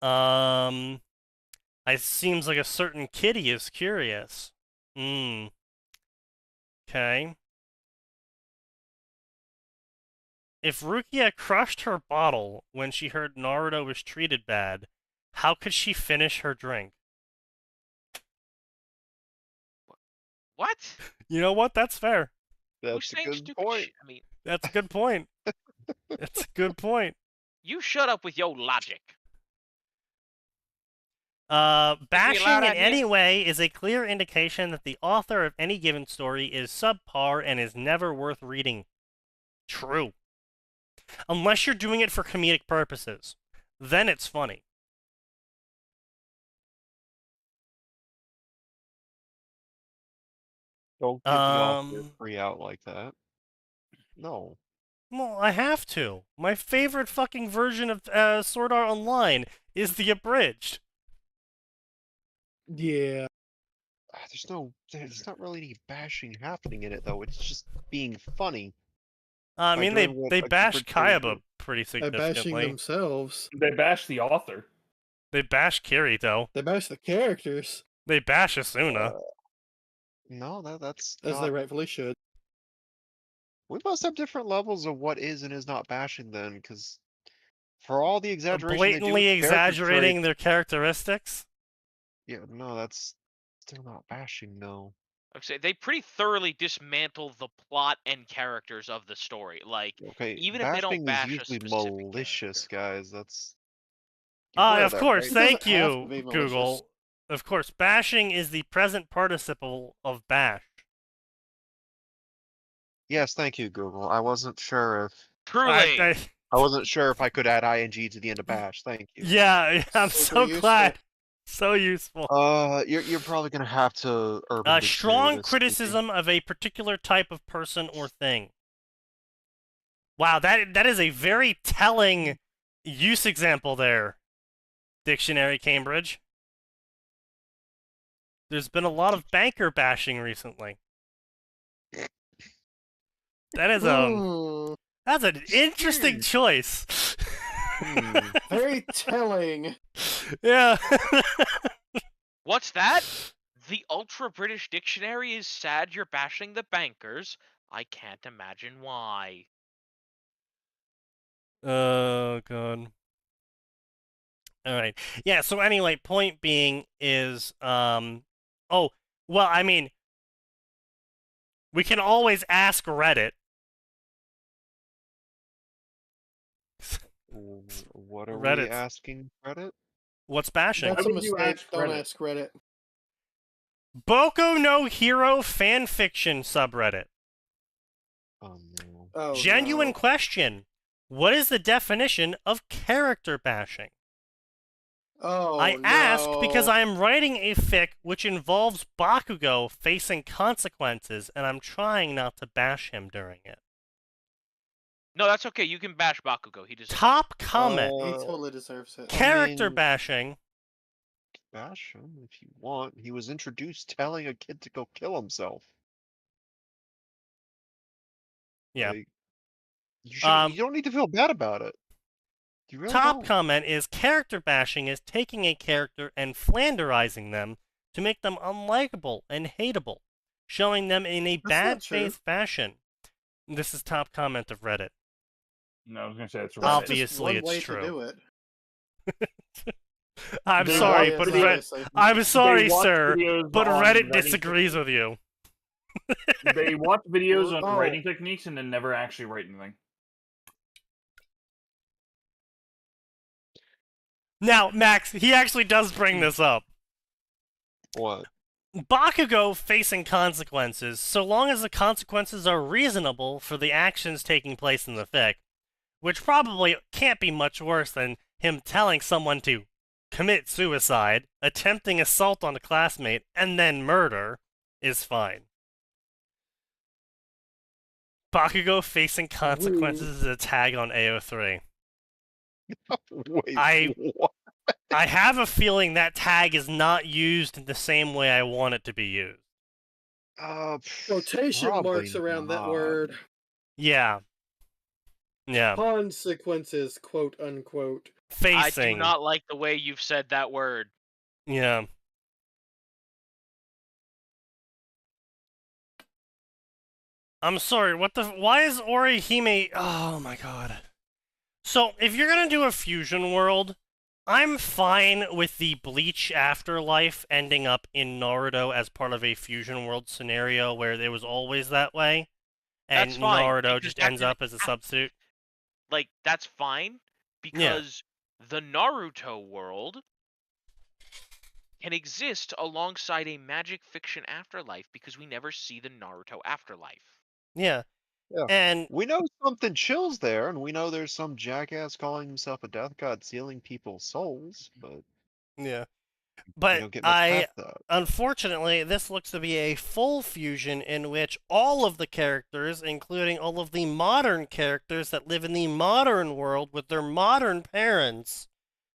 S1: It seems like a certain kitty is curious. Okay. If Rukia crushed her bottle when she heard Naruto was treated bad, how could she finish her drink?
S3: What?
S1: You know what? That's fair.
S2: That's a good point.
S3: I mean,
S1: That's a good point. That's a good point.
S3: you shut up with your logic.
S1: Bashing in any way is a clear indication that the author of any given story is subpar and is never worth reading. True. Unless you're doing it for comedic purposes. Then it's funny.
S2: Don't give the author free out like that. No.
S1: Well, I have to. My favorite fucking version of Sword Art Online is the abridged.
S4: Yeah.
S2: There's not really any bashing happening in it, though. It's just being funny.
S1: I mean, they bash Kayaba pretty significantly.
S4: They're bashing themselves.
S5: They bash the author.
S1: They bash Kirito.
S4: They bash the characters.
S1: They bash Asuna.
S2: No, that's
S4: as
S2: not...
S4: they rightfully should.
S2: We must have different levels of what is and is not bashing then, because for all the exaggeration,
S1: blatantly exaggerating their characteristics.
S2: Yeah, no, that's still not bashing, no.
S3: I'd say they pretty thoroughly dismantle the plot and characters of the story. Like,
S2: okay,
S3: even if they don't bash
S2: is usually malicious, guys. That's.
S1: Of course, thank you, Google. Of course, bashing is the present participle of bash.
S2: Yes, thank you, Google. I wasn't sure if.
S3: Truly.
S2: I wasn't sure if I could add ing to the end of bash. Thank you.
S1: Yeah, I'm so glad. So useful.
S2: You're probably gonna have to.
S1: Strong criticism of a particular type of person or thing. Wow, that is a very telling use example there. Dictionary Cambridge. There's been a lot of banker bashing recently. That is that's an interesting choice.
S4: Very telling.
S1: Yeah.
S3: What's that? The Ultra British Dictionary is sad you're bashing the bankers. I can't imagine why.
S1: Oh, God. Alright. Yeah, so anyway, point being is, oh, well, I mean, we can always ask Reddit.
S2: What are we asking Reddit?
S1: What's bashing?
S4: That's a mistake. Don't ask Reddit.
S1: Boku no Hero Fanfiction subreddit.
S2: Oh, no.
S4: Oh,
S1: Genuine question. What is the definition of character bashing?
S4: Oh,
S1: I ask because I am writing a fic which involves Bakugo facing consequences, and I'm trying not to bash him during it.
S3: No, that's okay. You can bash Bakugo. He deserves
S1: Top comment.
S4: He totally deserves it.
S1: Character bashing.
S2: Bash him if you want. He was introduced telling a kid to go kill himself.
S1: Yeah.
S2: Like, you don't need to feel bad about it. You really don't.
S1: Comment is character bashing is taking a character and flanderizing them to make them unlikable and hateable, showing them in a bad faith fashion. This is top comment of Reddit.
S5: No, I was gonna say it's Reddit.
S1: Obviously,
S4: it's
S1: true.
S4: To do it.
S1: I'm sorry, but I'm sorry, sir, but Reddit disagrees with you.
S5: They watch videos on writing techniques and then never actually write anything.
S1: Now, Max, he actually does bring this up.
S2: What?
S1: Bakugo facing consequences, so long as the consequences are reasonable for the actions taking place in the fic, which probably can't be much worse than him telling someone to commit suicide, attempting assault on a classmate, and then murder, is fine. Bakugo facing consequences is a tag on AO3.
S2: Wait,
S1: I have a feeling that tag is not used in the same way I want it to be used.
S4: Quotation marks around that word.
S1: Yeah. Yeah.
S4: Consequences, quote unquote.
S1: Facing.
S3: I do not like the way you've said that word.
S1: Yeah. I'm sorry, why is Orihime... Oh my god. So, if you're gonna do a fusion world, I'm fine with the Bleach afterlife ending up in Naruto as part of a fusion world scenario where it was always that way, and Naruto just ends up as a substitute.
S3: Like, that's fine, because the Naruto world can exist alongside a magic fiction afterlife because we never see the Naruto afterlife.
S1: Yeah.
S2: Yeah.
S1: And
S2: we know something chills there, and we know there's some jackass calling himself a death god stealing people's souls, but
S1: yeah.
S2: we
S1: But
S2: don't get much past that.
S1: unfortunately, this looks to be a full fusion in which all of the characters, including all of the modern characters that live in the modern world with their modern parents,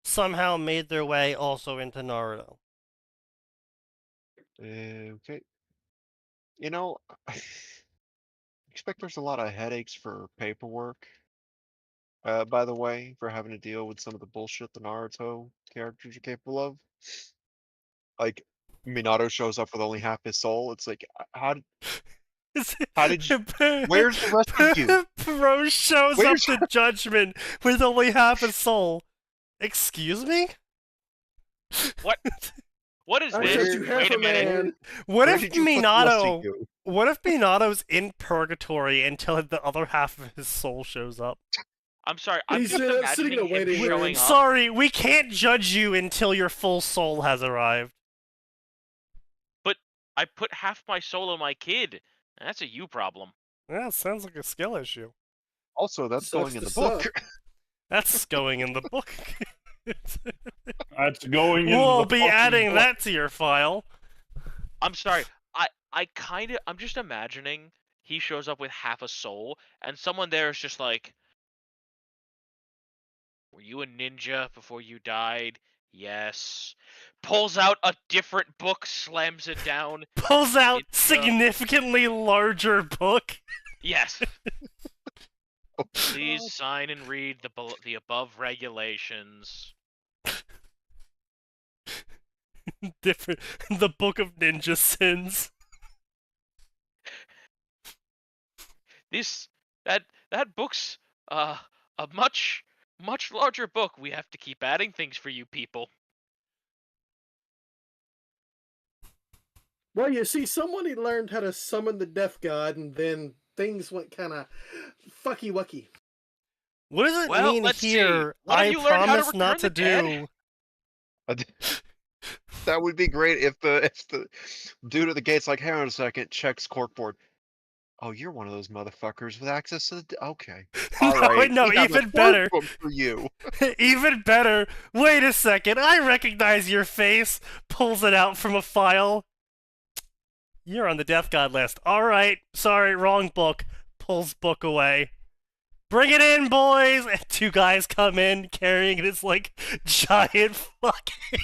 S1: somehow made their way also into Naruto.
S2: Okay. You know, I expect there's a lot of headaches for paperwork. By the way, for having to deal with some of the bullshit the Naruto characters are capable of. Like, Minato shows up with only half his soul. It's like, how did you... Where's the rest of you?
S1: Bro shows up to Judgment with only half a soul. Excuse me?
S3: What? What is this? Wait a minute.
S1: What if Minato's in purgatory until the other half of his soul shows up?
S3: I'm sorry, I'm just imagining him showing up.
S1: Sorry, we can't judge you until your full soul has arrived.
S3: But I put half my soul in my kid. That's a you problem.
S1: Yeah, it sounds like a skill issue.
S2: Also, that's going in the book.
S1: That's going in the book.
S5: That's going in
S1: We'll
S5: the
S1: be adding that to your file.
S3: I'm sorry. I'm just imagining he shows up with half a soul, and someone there is just like, were you a ninja before you died? Yes. Pulls out a different book, slams it down.
S1: Pulls out significantly larger book.
S3: Yes. Please sign and read the above regulations.
S1: Different. The Book of Ninja Sins.
S3: That book's a much larger book. We have to keep adding things for you people.
S4: Well, you see, somebody learned how to summon the death god, and then things went kind of fucky-wucky.
S1: What does it mean here? I promise not to do.
S2: That would be great if the dude at the gate's like, hang on a second, checks corkboard. Oh, you're one of those motherfuckers with access to the... Okay. Alright.
S1: No, even better.
S2: For you.
S1: Even better. Wait a second, I recognize your face. Pulls it out from a file. You're on the Death God list. Alright, sorry, wrong book. Pulls book away. Bring it in, boys! And two guys come in carrying this, like, giant fucking...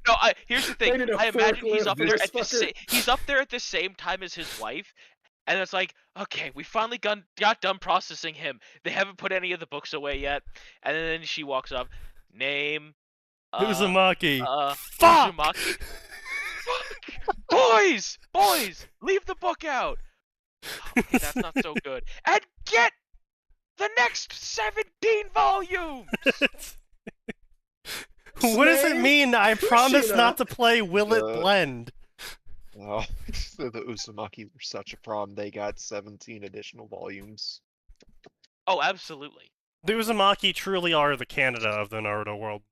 S3: No, here's the thing. I imagine he's up there at the same time as his wife, and it's like, okay, we finally got done processing him. They haven't put any of the books away yet, and then she walks up. Name.
S1: Uzumaki.
S3: Fuck! Uzumaki. Fuck! Boys, leave the book out. Okay, that's not so good. And get the next 17 volumes.
S1: What does it mean? I promise not to play Will It Blend?
S2: Oh, the Uzumaki were such a problem. They got 17 additional volumes.
S3: Oh, absolutely.
S1: The Uzumaki truly are the Canada of the Naruto world.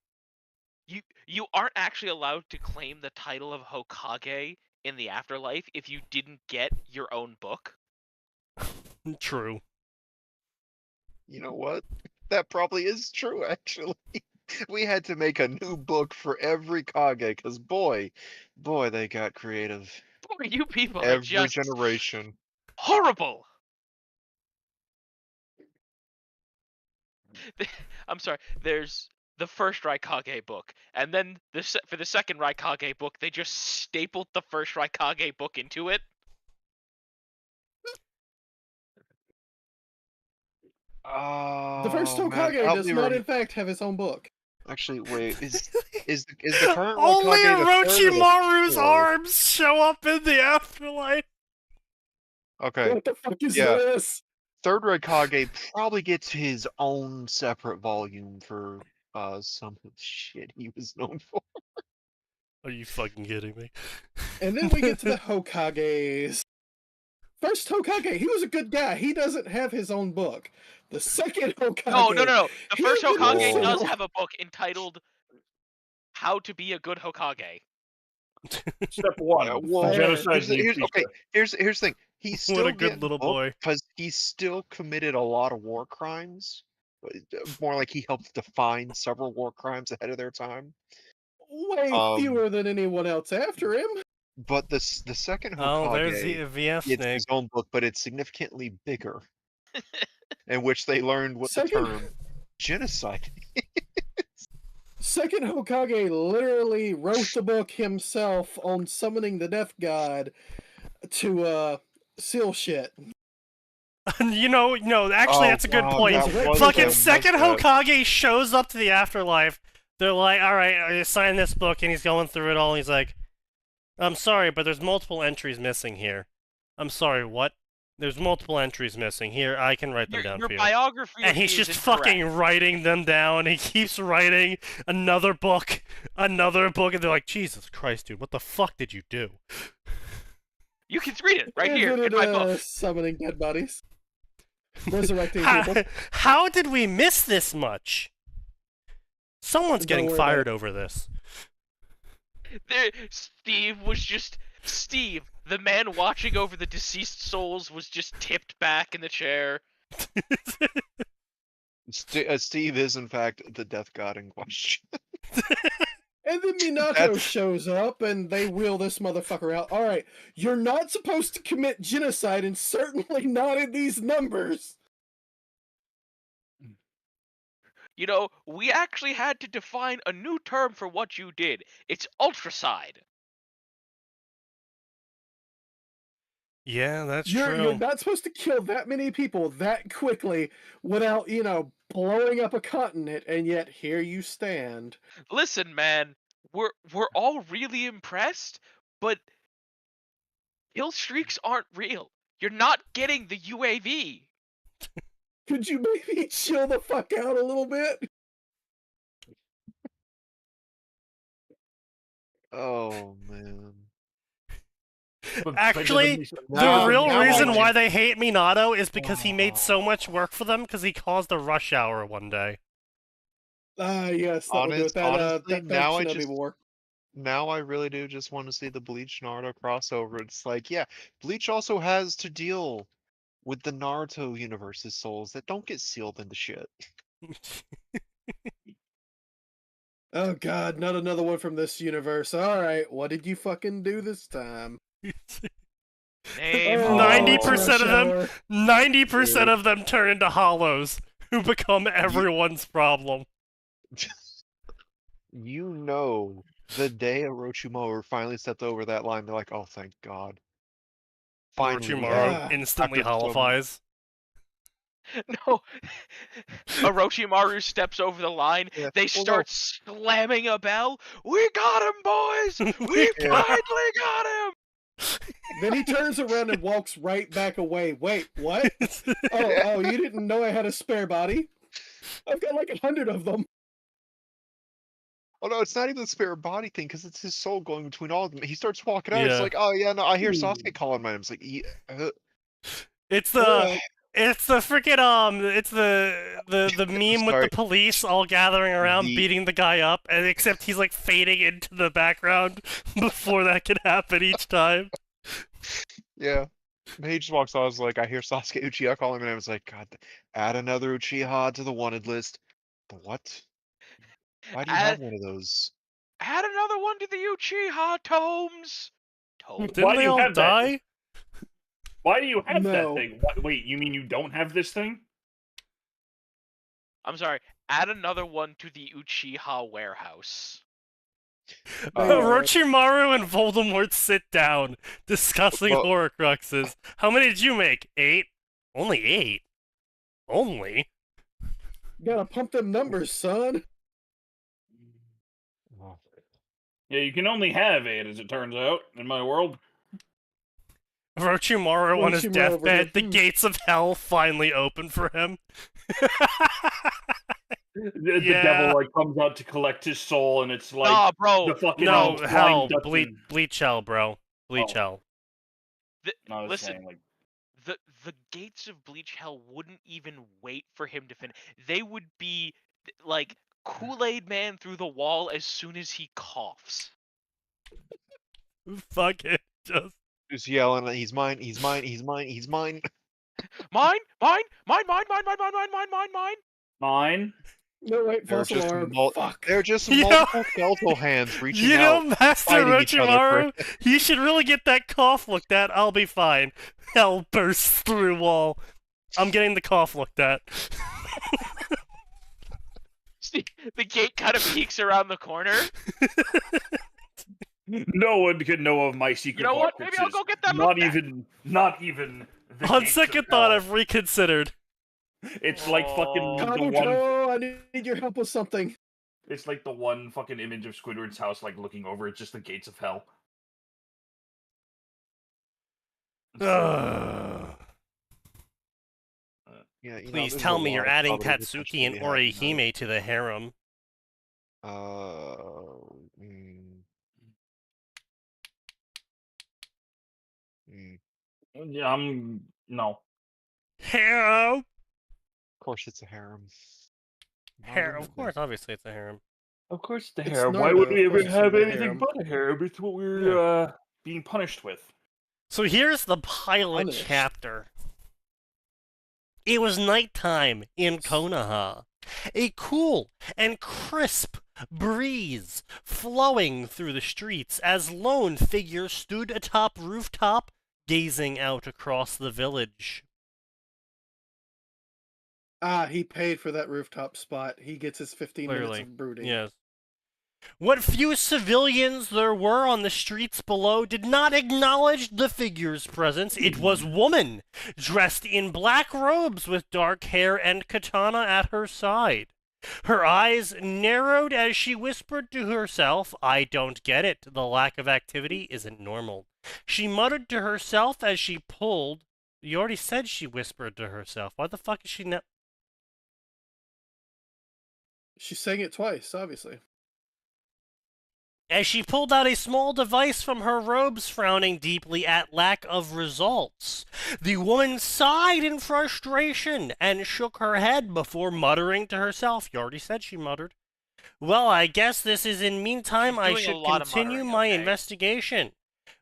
S3: You aren't actually allowed to claim the title of Hokage in the afterlife if you didn't get your own book.
S1: True.
S2: You know what? That probably is true, actually. We had to make a new book for every Kage, because boy, they got creative.
S3: Boy, you people
S2: every
S3: are just
S2: generation.
S3: Horrible! I'm sorry, there's the first Raikage book, and then for the second Raikage book, they just stapled the first Raikage book into it.
S4: The first Hokage does not, in fact, have his own book.
S2: Actually, wait, is the current
S1: Only
S2: Hokage
S1: Orochimaru's arms show up in the afterlife.
S2: Okay.
S4: What the fuck is this?
S2: Third Raikage probably gets his own separate volume for some of the shit he was known for.
S1: Are you fucking kidding me?
S4: And then we get to the Hokages. First Hokage, he was a good guy. He doesn't have his own book. The second Hokage...
S3: No. The first Hokage does have a book entitled how to be a good Hokage.
S5: Step 1. Genocide
S2: here's the thing. He's still
S1: what a good little boy.
S2: Because he's still committed a lot of war crimes. More like he helped define several war crimes ahead of their time.
S4: Way fewer than anyone else after him.
S2: But the second Hokage,
S1: oh, there's the VF
S2: it's
S1: Snake.
S2: his own book, but it's significantly bigger. In which they learned what the term genocide is.
S4: Second Hokage literally wrote the book himself on summoning the Death God to seal shit.
S1: Actually, that's a good point. Fucking second Hokage shows up to the afterlife. They're like, alright, I sign this book, and he's going through it all, and he's like, I'm sorry, but there's multiple entries missing here. I'm sorry, what? There's multiple entries missing. Here, I can write them down for you.
S3: Your biography
S1: and he's just fucking writing them down. He keeps writing another book, and they're like, Jesus Christ, dude, what the fuck did you do?
S3: You can read it right here in my book.
S4: Summoning dead bodies. Resurrecting people.
S1: How did we miss this much? Someone's getting fired over this.
S3: Steve, the man watching over the deceased souls, was just tipped back in the chair.
S2: Steve is, in fact, the death god in question.
S4: And then Minato shows up, and they wheel this motherfucker out. Alright, you're not supposed to commit genocide, and certainly not in these numbers!
S3: You know, we actually had to define a new term for what you did. It's ultracide.
S1: Yeah, that's
S4: true. You're not supposed to kill that many people that quickly without, blowing up a continent, and yet here you stand.
S3: Listen, man, we're all really impressed, but kill streaks aren't real. You're not getting the UAV.
S4: Could you maybe chill the fuck out a little bit?
S2: Oh, man.
S1: Actually, the real reason why they hate Minato is because he made so much work for them because he caused a rush hour one day.
S4: Yes, that would do it. That
S2: now I really do just want to see the Bleach Naruto crossover. It's like, yeah, Bleach also has to deal with the Naruto universe's souls that don't get sealed into shit.
S4: Oh god, not another one from this universe. Alright, what did you fucking do this time?
S1: 90% of them turn into hollows who become everyone's problem.
S2: The day Orochimaru finally stepped over that line, they're like, oh, thank God. Finally,
S1: Orochimaru instantly hollifies.
S3: No, Orochimaru steps over the line. Yeah. They start slamming a bell. We got him, boys! We finally got him!
S4: Then he turns around and walks right back away. Wait, what? Oh, you didn't know I had a spare body? I've got like 100 of them.
S2: Oh no, it's not even the spare body thing, because it's his soul going between all of them. He starts walking out, it's like, oh yeah, no, I hear Sasuke calling my name. It's like,
S1: It's the freaking it's the meme with the police all gathering around beating the guy up, and except he's like fading into the background before that can happen each time.
S2: Yeah. He just walks on, I was like, I hear Sasuke Uchiha calling my name. I was like, God, add another Uchiha to the wanted list. The what? Why do you have one of those?
S3: Add another one to the Uchiha tomes.
S1: Didn't they all die?
S5: Why do you have that thing? Wait, you mean you don't have this thing?
S3: I'm sorry. Add another one to the Uchiha warehouse.
S1: Orochimaru and Voldemort sit down, discussing Horcruxes. How many did you make? 8? Only 8? Only?
S4: You gotta pump them numbers, son.
S5: Yeah, you can only have 8, as it turns out, in my world.
S1: Orochimaru on his deathbed, the gates of hell finally open for him.
S5: The devil like comes out to collect his soul, and it's like
S3: bro.
S5: The fucking
S1: hell, bleach hell, bro, bleach hell.
S3: Listen, the gates of bleach hell wouldn't even wait for him to finish. They would be like Kool-Aid Man through the wall as soon as he coughs.
S1: Fuck it,
S2: just yelling, he's mine, he's mine, he's mine, he's mine.
S3: Mine, mine, mine, mine, mine, mine, mine, mine, mine, mine, mine.
S5: Mine.
S4: No, wait, false alarm. Fuck.
S2: They're just multiple skeletal hands reaching
S1: you
S2: out,
S1: know, Master
S2: fighting each other
S1: Orochimaru, you should really get that cough looked at. I'll be fine. Hell bursts through wall. I'm getting the cough looked at.
S3: The gate kind of peeks around the corner.
S5: No one can know of my secret.
S3: You know what? Maybe I'll go get that.
S5: Not even.
S1: On second thought, I've reconsidered.
S5: It's like fucking the one.
S4: I need your help with something.
S5: It's like the one fucking image of Squidward's house, like looking over. It's just the gates of hell.
S2: Yeah,
S1: please tell me you're adding Tatsuki and Orihime to the harem.
S5: Yeah, no.
S1: Harem.
S2: Of course, it's a harem.
S1: Harem, of course, obviously it's a harem.
S5: Of course, it's a harem. Why would we ever have anything but a harem? It's what we're being punished with.
S1: So here's the pilot chapter. It was nighttime in Konoha. A cool and crisp breeze flowing through the streets as lone figure stood atop rooftop, gazing out across the village.
S4: He paid for that rooftop spot. He gets his 15 minutes of brooding.
S1: Yes. What few civilians there were on the streets below did not acknowledge the figure's presence. It was woman, dressed in black robes with dark hair and katana at her side. Her eyes narrowed as she whispered to herself, "I don't get it. The lack of activity isn't normal." She muttered to herself as she pulled. You already said she whispered to herself. Why the fuck is she not?
S4: She's saying it twice, obviously.
S1: As she pulled out a small device from her robes, frowning deeply at lack of results. The woman sighed in frustration and shook her head before muttering to herself. You already said she muttered. Well, I guess this is in meantime I should continue my investigation.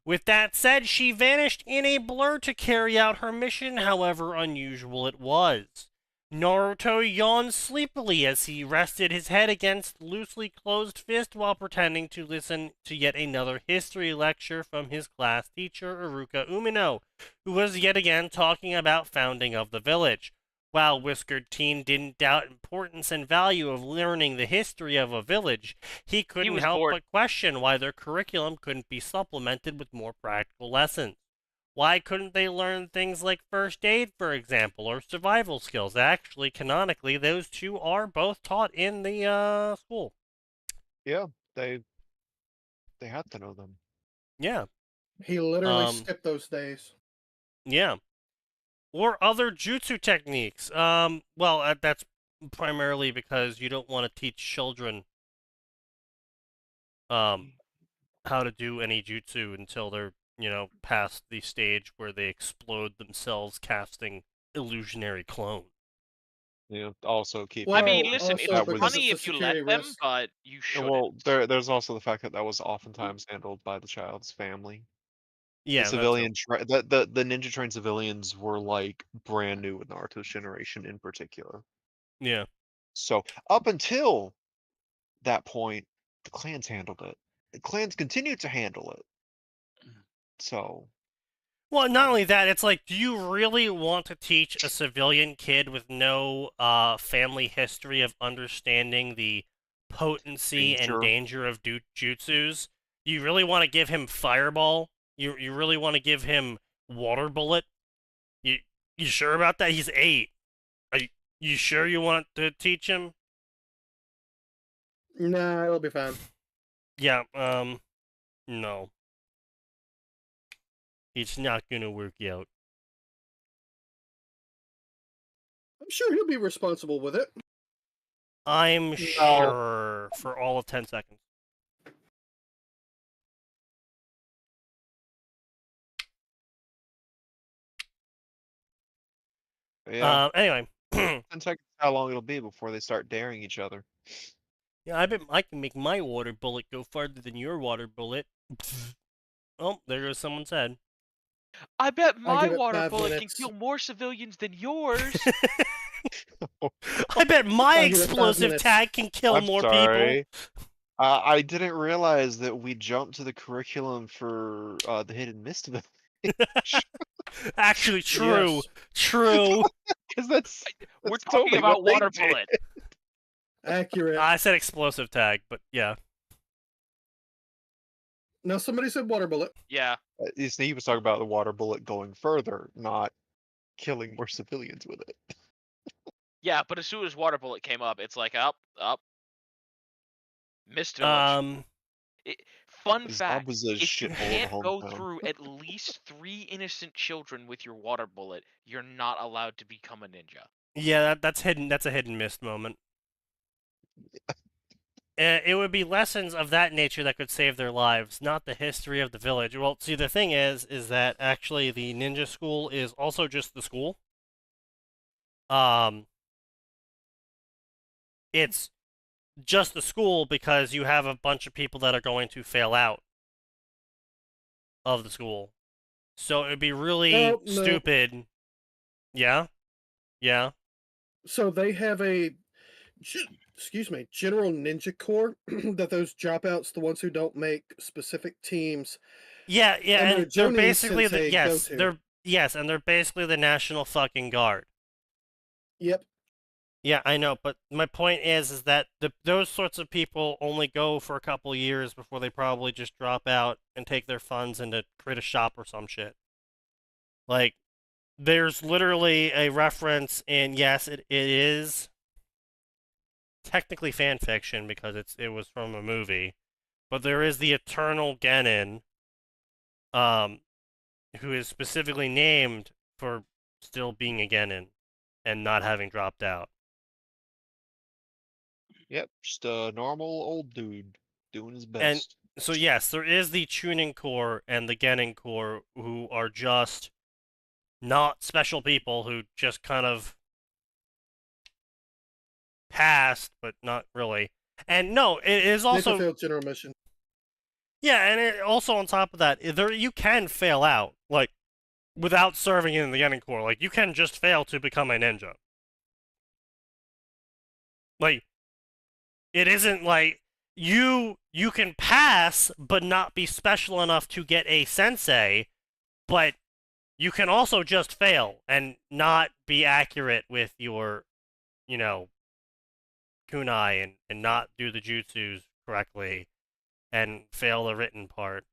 S1: With that said, she vanished in a blur to carry out her mission, however unusual it was. Naruto yawned sleepily as he rested his head against loosely closed fist while pretending to listen to yet another history lecture from his class teacher, Iruka Umino, who was yet again talking about founding of the village. While Whiskered Teen didn't doubt importance and value of learning the history of a village, he couldn't help but question why their curriculum couldn't be supplemented with more practical lessons. Why couldn't they learn things like first aid, for example, or survival skills? Actually, canonically, those two are both taught in the school.
S2: Yeah, they had to know them.
S1: Yeah.
S4: He literally skipped those days.
S1: Yeah. Or other jutsu techniques. Well, that's primarily because you don't want to teach children how to do any jutsu until they're, past the stage where they explode themselves casting illusionary clone.
S2: Yeah, also keep...
S3: Well, I mean, listen, it's funny if you let them, but you shouldn't.
S2: Well, there's also the fact that was oftentimes handled by the child's family.
S1: Yeah,
S2: the civilian, the ninja trained civilians were like brand new with Naruto's generation in particular.
S1: Yeah.
S2: So up until that point, the clans handled it. The clans continued to handle it. So.
S1: Well, not only that, it's like, do you really want to teach a civilian kid with no family history of understanding the potency and danger of jutsus? You really want to give him Fireball? You really want to give him Water Bullet? You sure about that? He's 8. Are you sure you want to teach him?
S4: Nah, it'll be fine.
S1: Yeah, no. It's not gonna work out.
S4: I'm sure he'll be responsible with it.
S1: I'm sure for all of 10 seconds.
S2: Yeah.
S1: Anyway.
S2: 10 seconds how long it'll be before they start daring each other.
S1: Yeah, I bet I can make my water bullet go farther than your water bullet. Oh, there goes someone's head.
S3: I bet my
S4: give it
S3: water
S4: 5
S3: bullet can
S4: minutes.
S3: kill more civilians than yours.
S1: I bet my
S4: I'll give it 5
S1: explosive
S4: minutes.
S1: tag can kill
S2: I'm
S1: more
S2: sorry. I didn't realize that we jumped to the curriculum for the Hidden Mist village.
S1: people. Actually, true.
S4: Yes.
S1: True.
S2: Because that's
S3: We're talking
S2: totally
S3: about
S2: what they
S3: water
S2: did.
S3: bullet.
S4: Accurate.
S1: I said explosive tag, but yeah.
S4: No, somebody said water bullet.
S3: Yeah.
S2: He was talking about the water bullet going further, not killing more civilians with it.
S3: Yeah, but as soon as water bullet came up, it's like up. Mist village. Fun fact:
S2: was a
S3: if you
S2: shithole
S3: can't
S2: the
S3: go
S2: hometown.
S3: through at least 3 innocent children with your water bullet, you're not allowed to become a ninja.
S1: Yeah, that's hidden. That's a hidden mist moment. It would be lessons of that nature that could save their lives, not the history of the village. Well, see, the thing is that actually the ninja school is also just the school. It's just the school because you have a bunch of people that are going to fail out of the school. So it'd be really stupid. Yeah? Yeah.
S4: So they have a, excuse me, general ninja corps that those dropouts, the ones who don't make specific teams.
S1: Yeah, and they're basically
S4: yes,
S1: and they're basically the National fucking Guard.
S4: Yep.
S1: Yeah, I know, but my point is that those sorts of people only go for a couple years before they probably just drop out and take their funds and to create a shop or some shit. Like, there's literally a reference in, yes, it is technically fan fiction because it was from a movie, but there is the Eternal Genin, who is specifically named for still being a Genin and not having dropped out.
S2: Yep, just a normal old dude doing his best.
S1: And so yes, there is the Chunin Corps and the Genin Corps who are just not special people who just kind of passed, but not really. And no, it is also
S4: they fulfilled general mission.
S1: Yeah, and it, also on top of that, you can fail out like without serving in the Genin Corps. Like you can just fail to become a ninja. Like it isn't like you can pass but not be special enough to get a sensei, but you can also just fail and not be accurate with your, kunai and not do the jutsus correctly and fail the written part.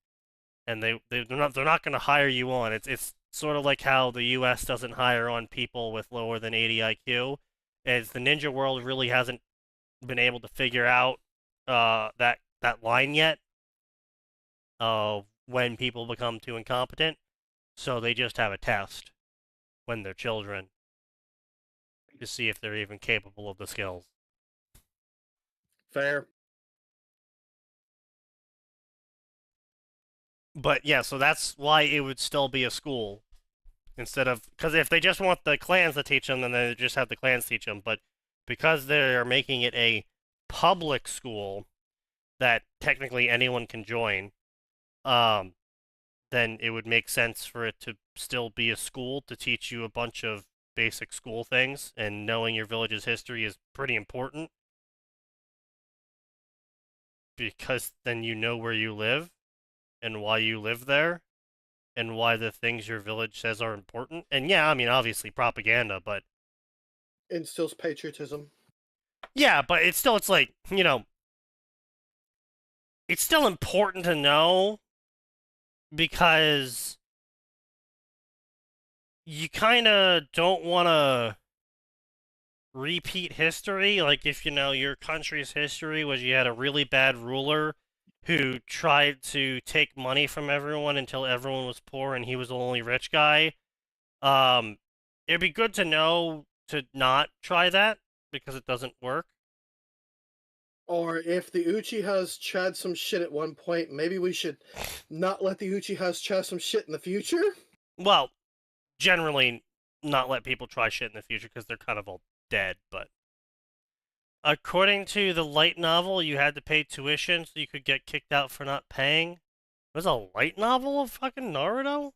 S1: And they're not going to hire you on. It's sort of like how the US doesn't hire on people with lower than 80 IQ. As the ninja world really hasn't been able to figure out that line yet of when people become too incompetent, so they just have a test when they're children to see if they're even capable of the skills.
S4: Fair.
S1: But yeah, so that's why it would still be a school instead of, because if they just want the clans to teach them, then they just have the clans teach them. But because they're making it a public school that technically anyone can join, then it would make sense for it to still be a school to teach you a bunch of basic school things, and knowing your village's history is pretty important because then you know where you live and why you live there and why the things your village says are important. And yeah, I mean, obviously propaganda, but
S4: instills patriotism.
S1: Yeah, but it's like, it's still important to know because you kind of don't want to repeat history. Like if, your country's history was you had a really bad ruler who tried to take money from everyone until everyone was poor and he was the only rich guy. It'd be good to know to not try that because it doesn't work.
S4: Or if the Uchihas tried some shit at one point, maybe we should not let the Uchihas try some shit in the future?
S1: Well, generally not let people try shit in the future because they're kind of all dead, but According to the light novel, you had to pay tuition so you could get kicked out for not paying. There's a light novel of fucking Naruto?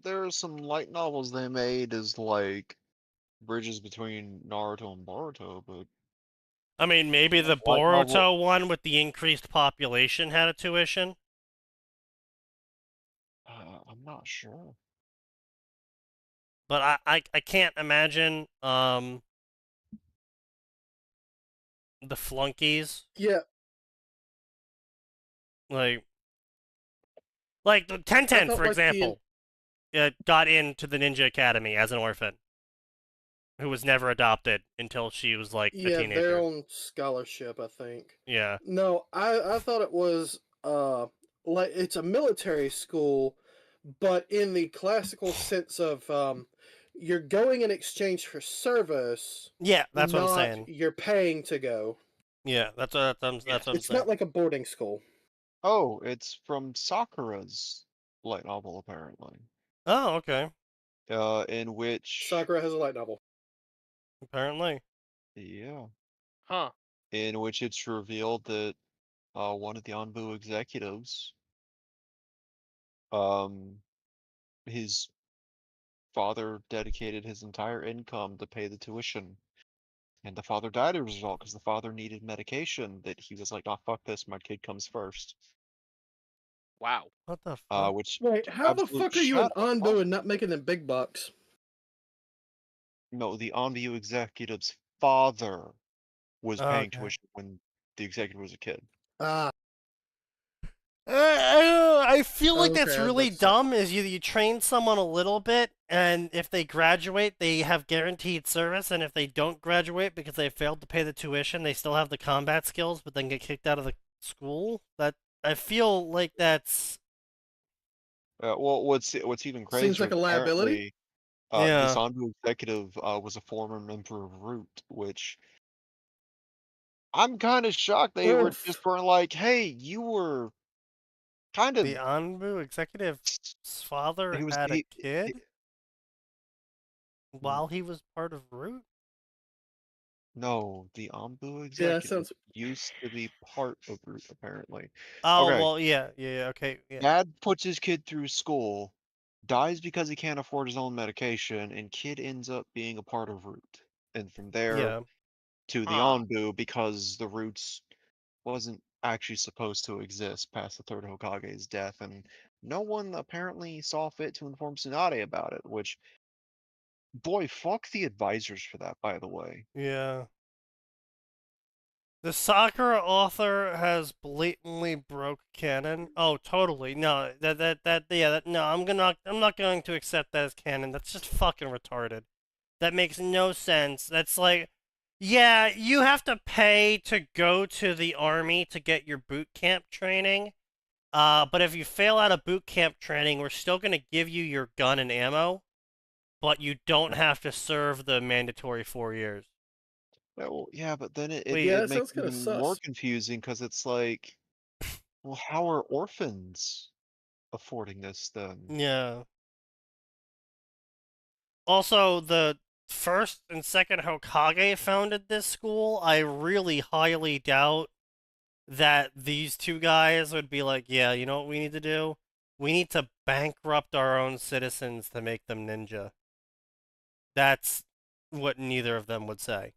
S2: There are some light novels they made as like bridges between Naruto and Boruto, but
S1: I mean, maybe the
S2: light novel.
S1: Boruto one with the increased population had a tuition.
S2: I'm not sure.
S1: But I can't imagine the flunkies
S4: Yeah,
S1: like the
S4: I
S1: 1010,
S4: felt
S1: for
S4: like the
S1: example, got into the Ninja Academy as an orphan who was never adopted until she was like a
S4: yeah, their
S1: teenager.
S4: own scholarship, I think.
S1: Yeah.
S4: No, I thought it was like it's a military school, but in the classical sense of you're going in exchange for service,
S1: Yeah, that's what I'm
S4: not
S1: saying.
S4: you're paying to go.
S1: Yeah, that's what I'm
S4: It's
S1: saying.
S4: not like a boarding school.
S2: Oh, it's from Sakura's light novel, apparently.
S1: Oh, okay.
S2: In which
S4: Sakura has a light novel.
S1: Apparently.
S2: Yeah.
S3: Huh.
S2: In which it's revealed that one of the Anbu executives, his father dedicated his entire income to pay the tuition. And the father died as a result because the father needed medication that he was like, "Oh, fuck this, my kid comes first."
S3: Wow.
S1: What the fuck?
S2: Which
S4: Wait, how the
S2: absolute
S4: fuck are you an
S2: shut up.
S4: Anbu and not making them big bucks?
S2: No, the Anbu executive's father was paying
S1: Okay.
S2: tuition when the executive was a kid.
S4: Ah,
S1: I feel like that's
S4: okay,
S1: really
S4: that's so-
S1: dumb. Is you train someone a little bit, and if they graduate, they have guaranteed service, and if they don't graduate because they failed to pay the tuition, they still have the combat skills, but then get kicked out of the school. That I feel like that's
S2: Well, what's even crazier
S4: seems like
S2: is
S4: a liability.
S2: apparently, this
S1: yeah,
S2: Anbu executive was a former member of Root, which I'm kind of shocked they were
S4: Oof.
S2: just weren't like, "Hey, you were kind of
S1: the Anbu executive's father
S2: he was
S1: had a
S2: he-
S1: kid while he was part of Root.
S2: no, the Anbu
S4: Yeah,
S2: executive
S4: sounds.
S2: used to be part of Root, apparently.
S1: Oh
S2: Okay,
S1: well, yeah, okay, yeah,
S2: dad puts his kid through school, dies because he can't afford his own medication, and kid ends up being a part of Root. And from there
S1: yeah.
S2: to the
S3: Huh.
S2: Anbu because the Roots wasn't actually supposed to exist past the third Hokage's death, and no one apparently saw fit to inform Tsunade about it, which, boy, fuck the advisors for that, by the way.
S1: Yeah. The Sakura author has blatantly broke canon. Oh, totally. No, no, I'm not going to accept that as canon. That's just fucking retarded. That makes no sense. That's like, yeah, you have to pay to go to the army to get your boot camp training. But if you fail out of boot camp training, we're still gonna give you your gun and ammo, but you don't have to serve the mandatory 4 years.
S2: Well, yeah, but then
S1: Wait,
S4: Yeah,
S2: it
S4: that
S2: makes
S4: sounds
S2: it
S4: kind of
S2: even more
S4: sus.
S2: confusing because it's like, well, how are orphans affording this then?
S1: yeah. Also, the first and second Hokage founded this school. I really highly doubt that these two guys would be like, yeah, you know what we need to do? We need to bankrupt our own citizens to make them ninja. That's what neither of them would say.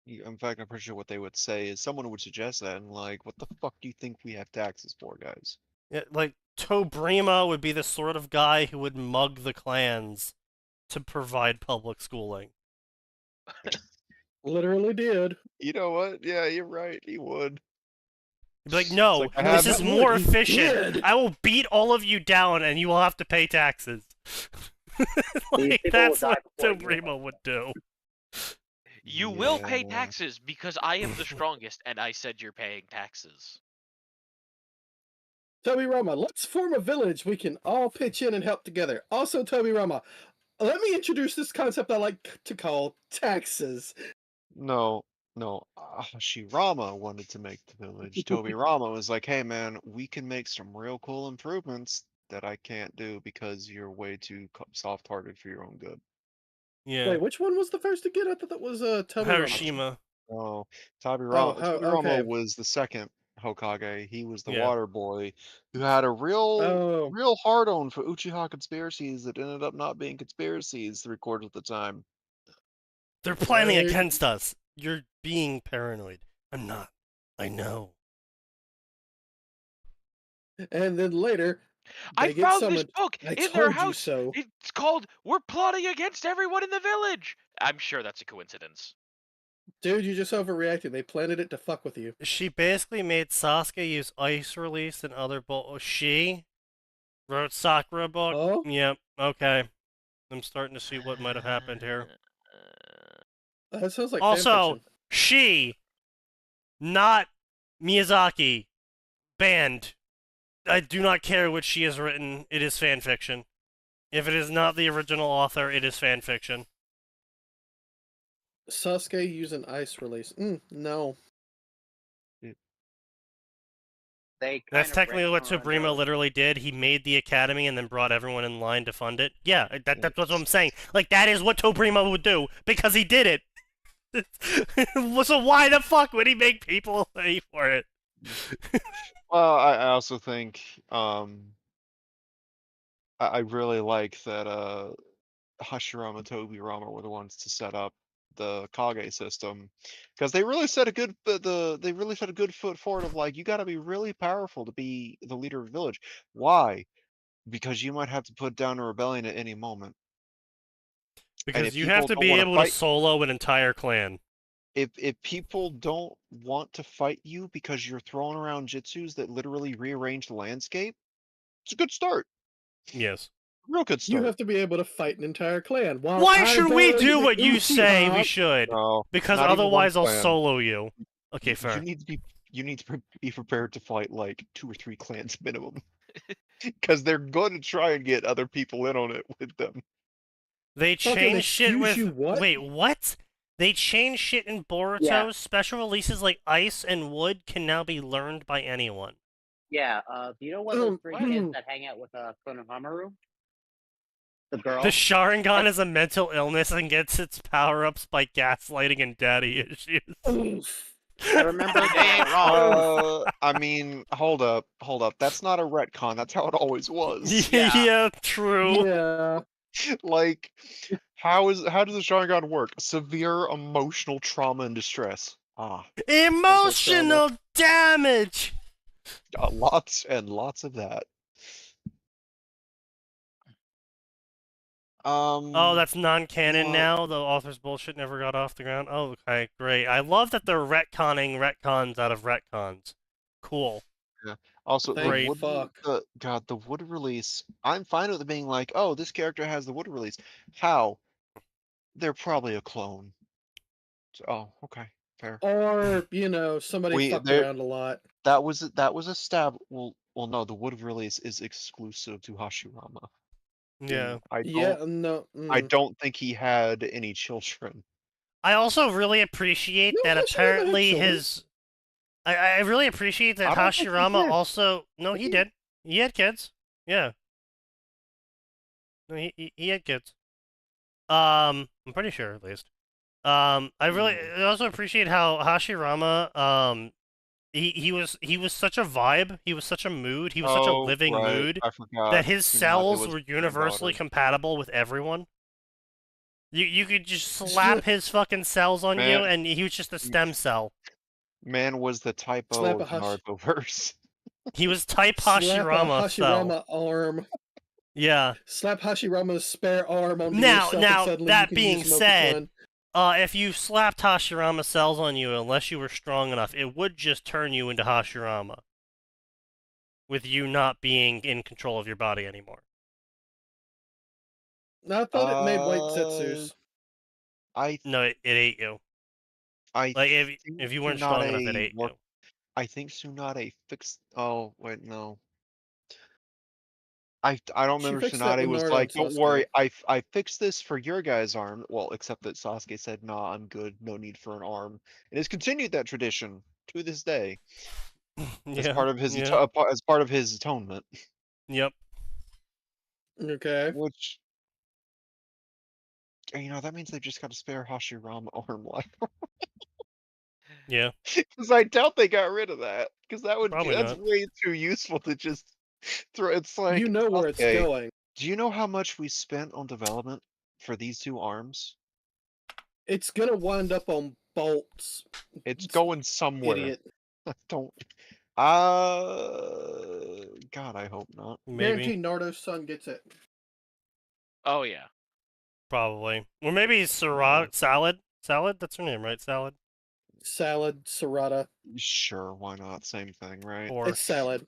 S2: In fact, I'm pretty sure what they would say is someone would suggest that, and like, what the fuck do you think we have taxes for, guys?
S1: Yeah, like, Tobrima would be the sort of guy who would mug the clans to provide public schooling.
S4: Literally did.
S2: You know what? Yeah, you're right. He would.
S1: He'd be like,
S2: It's
S1: no,
S2: like, I
S4: No,
S1: this
S2: have
S1: is
S4: not
S1: more
S4: would, he
S1: efficient.
S4: did.
S1: I will beat all of you down and you will have to pay taxes. Like,
S5: people
S1: that's
S5: will die
S1: what
S5: before you.
S1: Tobrima would do.
S3: You will pay
S2: Yeah.
S3: taxes because I am the strongest, and I said you're paying taxes.
S4: Toby Rama, let's form a village. We can all pitch in and help together. Also, Toby Rama, let me introduce this concept I like to call taxes.
S2: No, no. Hashirama wanted to make the village. Toby Rama was like, "Hey, man, we can make some real cool improvements that I can't do because you're way too soft-hearted for your own good."
S1: Yeah.
S4: Wait, which one was the first to get? I thought that was
S1: Hiroshima.
S2: Oh, Tobirama
S4: okay.
S2: was the second Hokage. He was the
S1: Yeah.
S2: water boy who had a real hard on for Uchiha conspiracies that ended up not being conspiracies 3/4 of the time.
S1: They're planning against us. You're being paranoid. I'm not. I know.
S4: And then later,
S3: I
S4: they get
S3: found
S4: summoned.
S3: this book
S4: I
S3: in their
S4: told you
S3: house.
S4: so.
S3: It's called "We're Plotting Against Everyone in the Village." I'm sure that's a coincidence.
S4: Dude, you just overreacted. They planted it to fuck with you.
S1: She basically made Sasuke use ice release and other She wrote Sakura book.
S4: Oh?
S1: Yep. Okay. I'm starting to see what might have happened here.
S4: That sounds like
S1: Also,
S4: fanfiction.
S1: she, not Miyazaki, banned. I do not care what she has written. It is fanfiction. If it is not the original author, it is fanfiction.
S4: Sasuke using ice release. No.
S1: That's technically what Tsuprema literally did. He made the academy and then brought everyone in line to fund it. Yeah, that's what I'm saying. Like, that is what Tsuprema would do, because he did it. So why the fuck would he make people pay for it?
S2: Well, I also think, I really like that, Hashirama and Tobirama were the ones to set up the Kage system, because they really set a good foot forward of like, you got to be really powerful to be the leader of a village. Why? Because you might have to put down a rebellion at any moment.
S1: Because you have to be able to solo an entire clan.
S2: If people don't want to fight you because you're throwing around jutsus that literally rearrange the landscape, it's a good start.
S1: Yes.
S2: Real good start.
S4: You have to be able to fight an entire clan.
S1: Why should we do what you say we should?
S2: No,
S1: because otherwise I'll solo you. Okay, fair.
S2: You need to be prepared to fight like 2 or 3 clans minimum. Because they're going to try and get other people in on it with them.
S1: They changed shit with... Wait, what? They changed shit in Boruto. Yeah. Special releases like Ice and Wood can now be learned by anyone.
S6: Yeah, do you know what those 3 kids that hang out with Konohamaru? The girl?
S1: The Sharingan is a mental illness and gets its power-ups by gaslighting and daddy issues.
S6: I remember
S2: I mean, hold up. That's not a retcon. That's how it always was.
S1: Yeah, true.
S4: Yeah.
S2: Like, how does the Sharingan work? Severe emotional trauma and distress.
S1: Emotional damage.
S2: Lots and lots of that.
S1: Oh, that's non-canon now? The author's bullshit never got off the ground? Oh, okay, great. I love that they're retconning retcons out of retcons. Cool.
S2: Yeah. Also,
S1: great.
S2: The Wood release, I'm fine with it being like, oh, this character has the Wood release. How? They're probably a clone. So, oh, okay, fair.
S4: Or, somebody fucked around a lot.
S2: That was a stab. Well, no, the Wood release is exclusive to Hashirama.
S1: Yeah.
S2: I don't think he had any children.
S1: I also really appreciate that apparently his... I really appreciate that Hashirama also... No, he did. He had kids. Yeah. No, he had kids. I'm pretty sure, at least. I also appreciate how Hashirama, he was such a vibe, he was such a mood, he was such a living mood, that his cells were universally compatible with everyone. You could just slap his fucking cells on you, and he was just a stem cell.
S2: Man was the typo of Naruto-verse.
S1: He was type Hashirama.
S4: Hashirama arm.
S1: Yeah.
S4: Slap Hashirama's spare arm on yourself.
S1: Now, that being said, if you slapped Hashirama cells on you, unless you were strong enough, it would just turn you into Hashirama. With you not being in control of your body anymore.
S4: No, I thought it made white Zetsus.
S1: No, it ate you. If you weren't strong enough, it ate you.
S2: I think Tsunade fixed... Oh, wait, no. I don't remember Tsunade was like, don't worry, I fixed this for your guys' arm. Well, except that Sasuke said, nah, I'm good, no need for an arm. And has continued that tradition to this day. As part of his atonement.
S1: Yep.
S4: Okay.
S2: Which You know, that means they've just got to spare Hashirama arm life.
S1: Yeah.
S2: Because I doubt they got rid of that. Because that's
S1: not.
S2: way too useful to just throw. It's like,
S4: You know where it's
S2: okay,
S4: going.
S2: do you know how much we spent on development for these two arms?
S4: It's gonna wind up on bolts.
S2: It's going somewhere.
S4: Idiot.
S2: Don't. God, I hope not.
S1: Maybe.
S4: Guarantee Naruto's son gets it.
S3: Oh yeah.
S1: Probably. Or maybe Salad. Salad? That's her name, right? Salad?
S4: Salad, Sarada.
S2: Sure, why not? Same thing, right?
S1: Or
S4: It's salad.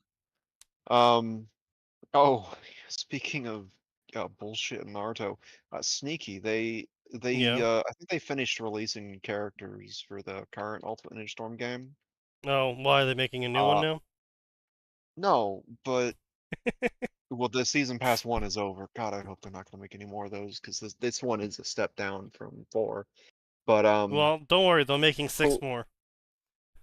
S2: Oh, speaking of bullshit in Naruto, Sneaky,
S1: Yeah.
S2: I think they finished releasing characters for the current Ultimate Ninja Storm game.
S1: Oh, why are they making a new one now?
S2: No, but well, the season pass 1 is over. God, I hope they're not going to make any more of those because this one is a step down from 4. But
S1: well, don't worry, they're making 6 more.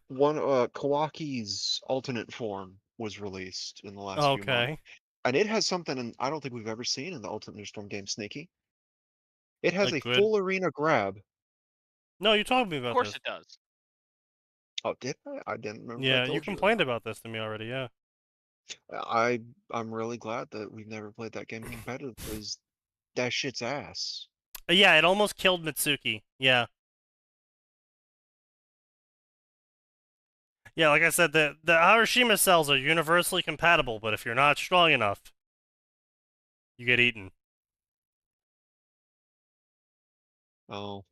S2: One Kawaki's alternate form was released in the last few months. And it has something I don't think we've ever seen in the Ultimate Ninja Storm game, Sneaky. It has a full arena grab.
S1: No, you told me about this.
S3: Of course it does.
S2: Oh, did I? I didn't remember.
S1: Yeah, you complained about this to me already, yeah.
S2: I'm really glad that we've never played that game competitive because that shit's ass.
S1: Yeah, it almost killed Mitsuki. Yeah. Yeah, like I said, the Harashima cells are universally compatible, but if you're not strong enough, you get eaten.
S2: Oh,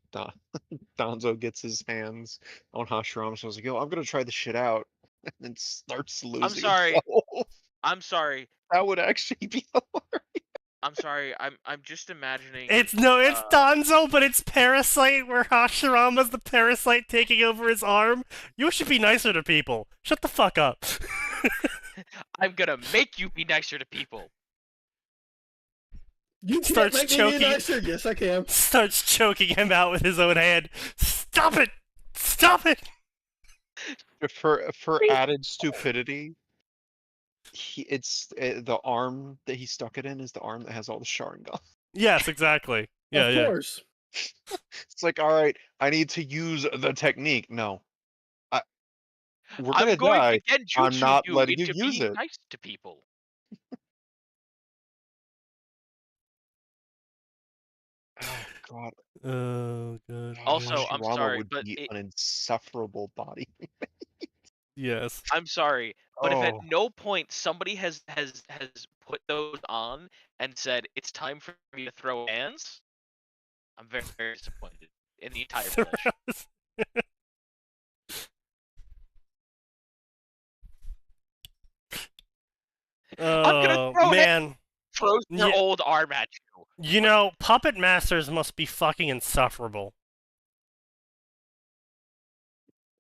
S2: Donzo gets his hands on Hashirama, so I was like, yo, I'm gonna try this shit out. And then starts losing.
S3: I'm sorry.
S2: Himself.
S3: I'm sorry.
S2: That would actually be hilarious.
S3: I'm sorry. I'm just imagining.
S1: It's Donzo, but it's Parasite, where Hashirama's the parasite taking over his arm. You should be nicer to people. Shut the fuck up.
S3: I'm gonna make you be nicer to people.
S4: You
S1: starts
S4: can't make
S1: choking.
S4: Me nicer. Yes, I can.
S1: Starts choking him out with his own hand. Stop it! Stop it!
S2: For added stupidity, the arm that he stuck it in is the arm that has all the Sharingan.
S1: Yes, exactly. Yeah,
S4: of course.
S2: It's like, all right, I need to use the technique. No, we're gonna die. I'm not letting you use it.
S3: Nice to people.
S2: Oh god.
S1: Oh god.
S3: Also, I'm sorry,
S2: would
S3: but
S2: be an insufferable body.
S1: Yes.
S3: I'm sorry, but if at no point somebody has put those on and said it's time for me to throw hands, I'm very, very disappointed in the entire village. I'm gonna throw
S1: man.
S3: Throws their old arm at you.
S1: You know, puppet masters must be fucking insufferable.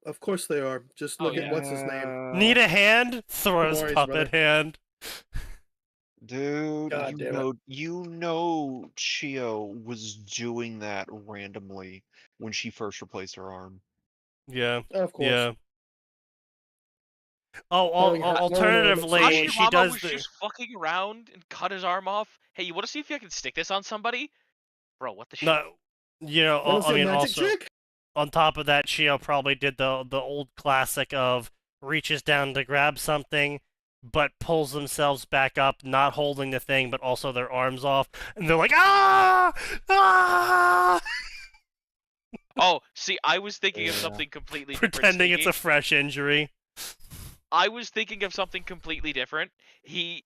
S4: Of course they are. Just look at what's his name.
S1: Need a hand? Throws puppet hand.
S2: Dude, you know Chio was doing that randomly when she first replaced her arm.
S1: Yeah.
S4: Of course.
S1: Yeah. Oh, alternatively, she does
S3: was just fucking around and cut his arm off. Hey, you want to see if I can stick this on somebody? Bro, what the shit?
S1: No, you know, I mean, also, trick? On top of that, Chio probably did the old classic of reaches down to grab something, but pulls themselves back up, not holding the thing, but also their arms off, and they're like, ah! Ah!
S3: Oh, see, I was thinking of something completely different.
S1: Pretending it's a fresh injury.
S3: I was thinking of something completely different. He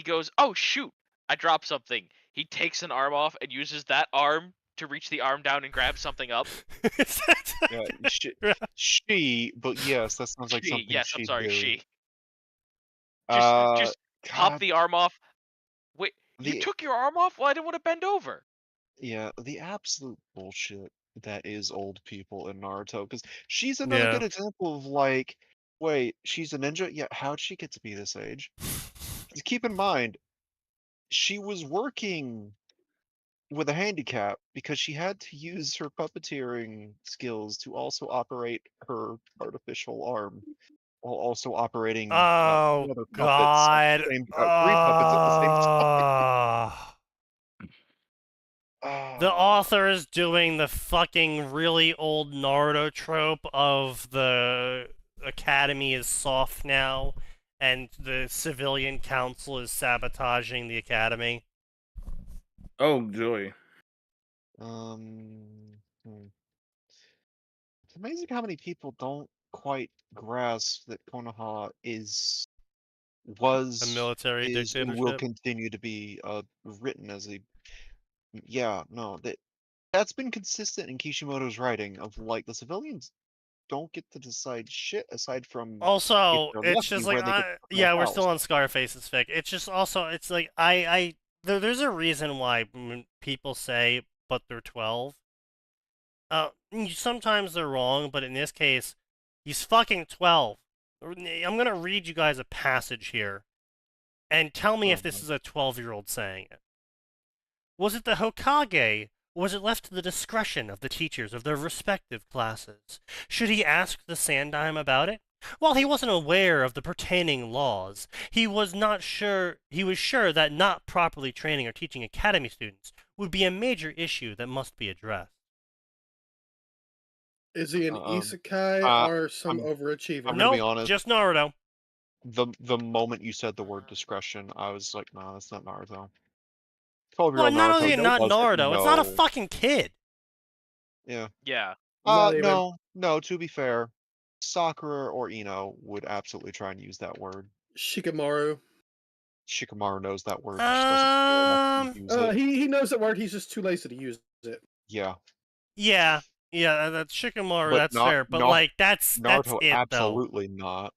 S3: goes, oh shoot, I dropped something. He takes an arm off and uses that arm to reach the arm down and grab something up.
S2: Yeah, she, but yes, that sounds like something
S3: yes,
S2: she
S3: I'm sorry,
S2: did.
S3: she. Just pop the arm off. Wait, you took your arm off? Well, I didn't want to bend over.
S2: Yeah, the absolute bullshit that is old people in Naruto, because she's another good example of like, wait, she's a ninja? Yeah, how'd she get to be this age? Keep in mind, she was working with a handicap because she had to use her puppeteering skills to also operate her artificial arm while also operating
S1: other
S2: god!
S1: Puppets
S2: 3 puppets at the same time.
S1: The author is doing the fucking really old Naruto trope of the academy is soft now, and the civilian council is sabotaging the academy.
S7: Oh, joy.
S2: It's amazing how many people don't quite grasp that Konoha was,
S1: a military
S2: is,
S1: dictatorship,
S2: and will continue to be written as a. Yeah, no, that's been consistent in Kishimoto's writing of like the civilians don't get to decide shit aside from.
S1: Also, it's just like
S2: yeah,
S1: we're still on Scarface's fic. It's just also it's like there's a reason why people say but they're 12. Sometimes they're wrong, but in this case, he's fucking 12. I'm gonna read you guys a passage here, and tell me if this is a 12-year-old saying it. Was it the Hokage? Or was it left to the discretion of the teachers of their respective classes? Should he ask the Sandaime about it? While he wasn't aware of the pertaining laws, he was sure that not properly training or teaching academy students would be a major issue that must be addressed.
S4: Is he an isekai or some overachiever?
S2: I'm gonna be honest.
S1: Just Naruto.
S2: The moment you said the word discretion, I was like, nah, that's not Naruto.
S1: Well, not only not Naruto, it's not a fucking kid.
S2: Yeah.
S3: Yeah.
S2: No, to be fair, Sakura or Ino would absolutely try and use that word.
S4: Shikamaru
S2: knows that word.
S4: He knows that word, he's just too lazy to use it.
S2: Yeah.
S1: Yeah, that's Shikamaru, that's fair. But like that's
S2: Naruto
S1: it,
S2: absolutely not.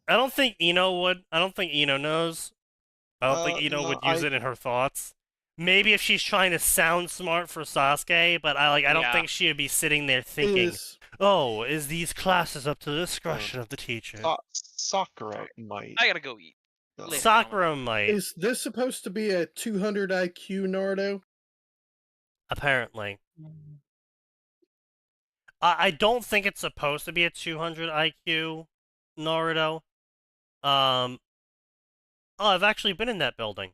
S1: I don't think Ino would. I don't think Ino knows. I don't think Ino would use it in her thoughts. Maybe if she's trying to sound smart for Sasuke, but I don't think she would be sitting there thinking, is these classes up to the discretion of the teacher?
S2: Sakura might.
S3: I gotta go eat.
S1: Sakura might.
S4: Is this supposed to be a 200 IQ Naruto?
S1: Apparently. I don't think it's supposed to be a 200 IQ Naruto. I've actually been in that building.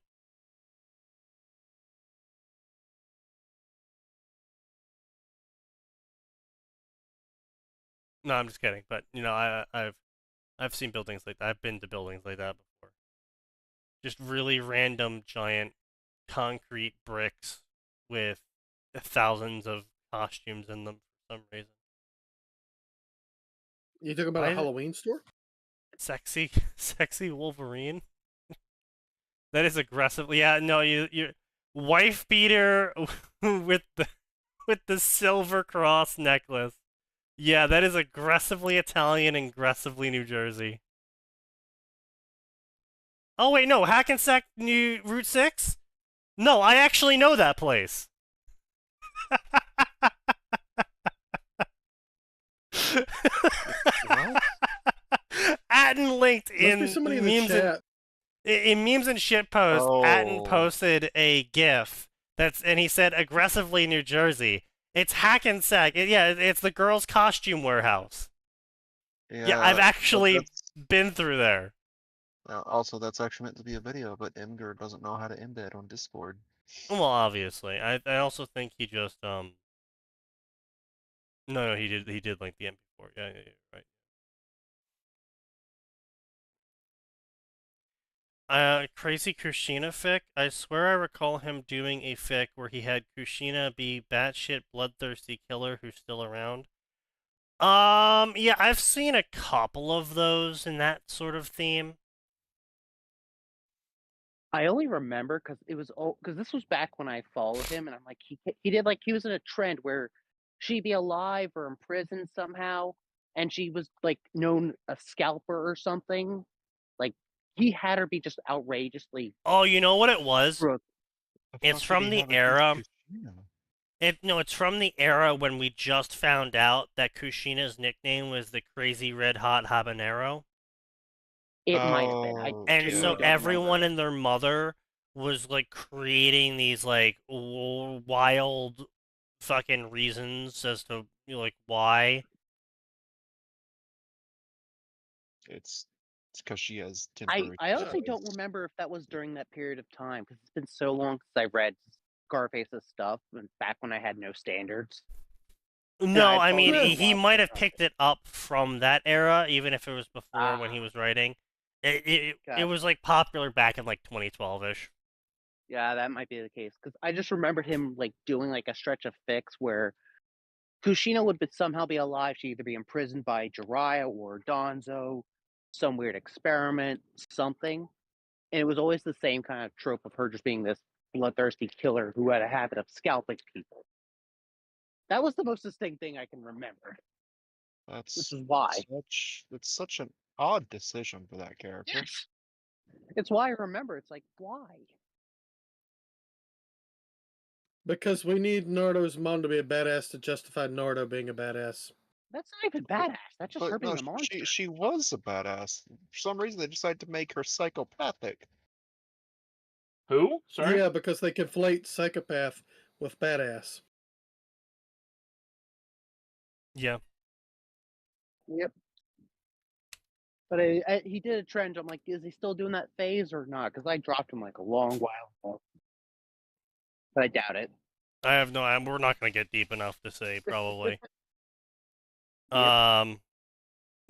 S1: No, I'm just kidding. But I've seen buildings like that. I've been to buildings like that before. Just really random giant concrete bricks with thousands of costumes in them for some reason.
S4: You talking about a Halloween store?
S1: Sexy Wolverine. That is aggressive. Yeah, no, you wife beater with the silver cross necklace. Yeah, that is aggressively Italian and aggressively New Jersey. Oh wait, no, Hackensack New Route 6? No, I actually know that place. Atin linked in memes and shit posts. Atin posted a GIF and he said aggressively New Jersey. It's Hackensack. It's the girls' costume warehouse. Yeah, I've actually been through there.
S2: Also, that's actually meant to be a video, but Imgur doesn't know how to embed on Discord.
S1: Well, obviously, I also think he just No, he did link the MP4. Yeah, right. Crazy Kushina fic. I swear I recall him doing a fic where he had Kushina be batshit bloodthirsty killer who's still around. Yeah, I've seen a couple of those in that sort of theme.
S6: I only remember because this was back when I followed him, and I'm like, he was in a trend where she'd be alive or in prison somehow, and she was like known a scalper or something. Like he had her be just outrageously.
S1: Oh, you know what it was? It's from the era. It's from the era when we just found out that Kushina's nickname was the Crazy Red Hot Habanero.
S6: It might have been.
S1: And so everyone and their mother was like creating these like wild fucking reasons as to like why.
S2: It's because she has
S6: I honestly don't remember if that was during that period of time because it's been so long since I read Scarface's stuff back when I had no standards.
S1: No, I mean, he might have picked it up from that era, even if it was before when he was writing. It was like popular back in like 2012-ish.
S6: Yeah, that might be the case, because I just remembered him like doing like a stretch of Fix where Kushina would somehow be alive. She'd either be imprisoned by Jiraiya or Donzo, some weird experiment, something. And it was always the same kind of trope of her just being this bloodthirsty killer who had a habit of scalping people. That was the most distinct thing I can remember. Which is why.
S2: It's such an odd decision for that character.
S6: Yes. It's why I remember. It's like, why?
S4: Because we need Naruto's mom to be a badass to justify Naruto being a badass.
S6: That's not even badass. That's just her being a monster.
S2: She was a badass. For some reason, they decided to make her psychopathic.
S5: Who? Sorry?
S4: Yeah, because they conflate psychopath with badass.
S1: Yeah.
S6: Yep. But he did a trend. I'm like, is he still doing that phase or not? Because I dropped him like a long while ago. But I doubt it.
S1: I have no. We're not going to get deep enough to say probably.
S6: Yep.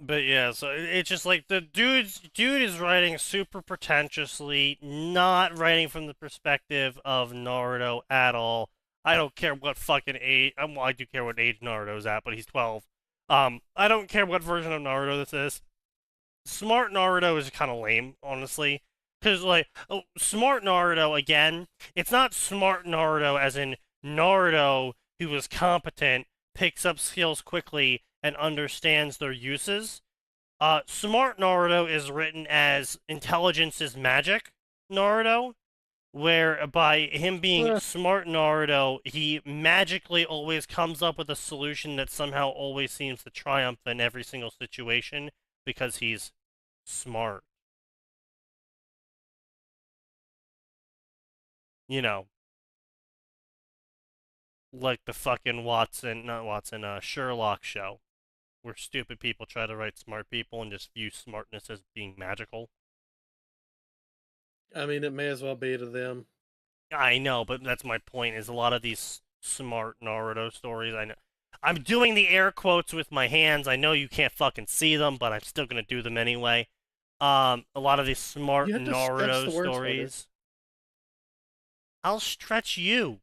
S1: But yeah, so it's just like the dude is writing super pretentiously, not writing from the perspective of Naruto at all. I don't care what fucking age. Well, I do care what age Naruto's at, but he's 12. I don't care what version of Naruto this is. Smart Naruto is kind of lame, honestly. Because, like, smart Naruto, again, it's not smart Naruto as in Naruto, who is competent, picks up skills quickly, and understands their uses. Smart Naruto is written as intelligence is magic Naruto, where by him being smart Naruto, he magically always comes up with a solution that somehow always seems to triumph in every single situation because he's smart. You know, like the fucking Sherlock show, where stupid people try to write smart people and just view smartness as being magical.
S4: I mean, it may as well be to them.
S1: I know, but that's my point, is a lot of these smart Naruto stories, I know. I'm doing the air quotes with my hands. I know you can't fucking see them, but I'm still gonna do them anyway. A lot of these smart Naruto stories. I'll stretch you.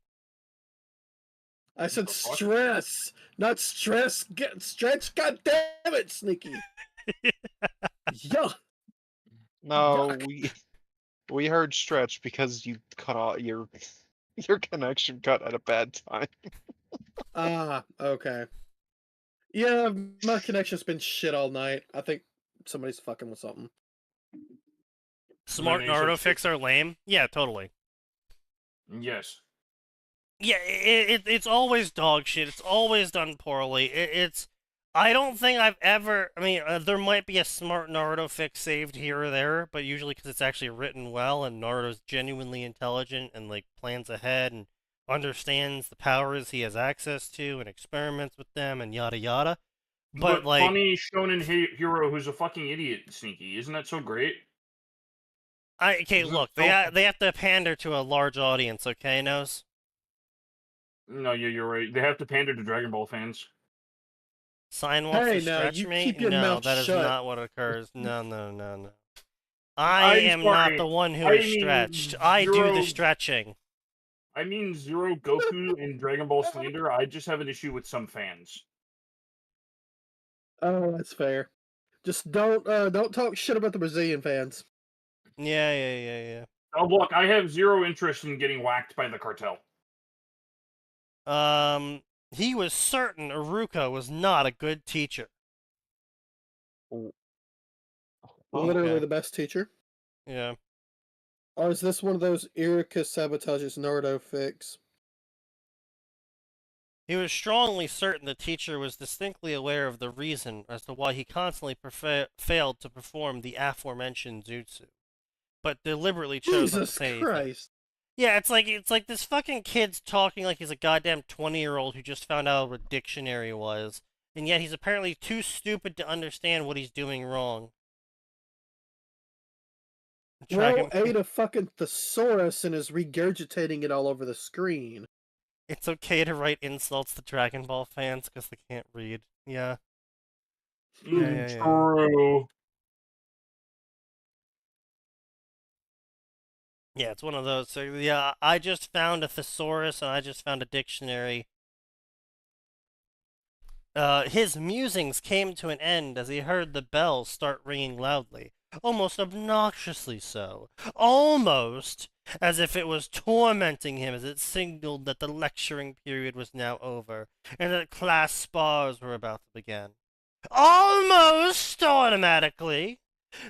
S4: I said stress, not stress. Stretch, god damn it, Sneaky. Yuck.
S2: No, we heard stretch because you cut off your connection cut at a bad time.
S4: Okay. Yeah, my connection's been shit all night. I think somebody's fucking with something.
S1: Smart Naruto fics are lame? Yeah, totally.
S5: Yes.
S1: Yeah, it's always dog shit. It's always done poorly. I don't think I've ever. I mean, there might be a smart Naruto fic saved here or there, but usually because it's actually written well and Naruto's genuinely intelligent and like plans ahead and understands the powers he has access to and experiments with them and yada yada. But like,
S5: funny shonen hero who's a fucking idiot, Sneaky. Isn't that so great?
S1: Okay, look, they have to pander to a large audience, okay, Nose?
S5: No, you're right. They have to pander to Dragon Ball fans.
S1: Sign wants to stretch me? No, that is not what occurs. No. I am not the one who is stretched. I do the stretching.
S5: I mean Zero Goku in Dragon Ball slander. I just have an issue with some fans.
S4: Oh, that's fair. Just don't talk shit about the Brazilian fans.
S1: Yeah.
S5: Oh, look, I have zero interest in getting whacked by the cartel.
S1: He was certain Iruka was not a good teacher.
S4: Literally the best teacher?
S1: Yeah.
S4: Or is this one of those Iruka sabotages Naruto fics?
S1: He was strongly certain the teacher was distinctly aware of the reason as to why he constantly failed to perform the aforementioned jutsu, but deliberately chose not to say anything. Yeah, it's like this fucking kid's talking like he's a goddamn 20-year-old who just found out what a dictionary was, and yet he's apparently too stupid to understand what he's doing wrong.
S4: Bro ate a fucking thesaurus and is regurgitating it all over the screen.
S1: It's okay to write insults to Dragon Ball fans because they can't read. Yeah.
S5: True.
S1: Yeah, it's one of those. So, yeah, I just found a thesaurus and I just found a dictionary. His musings came to an end as he heard the bells start ringing loudly, almost obnoxiously so, almost as if it was tormenting him as it signaled that the lecturing period was now over and that class spars were about to begin. Almost automatically,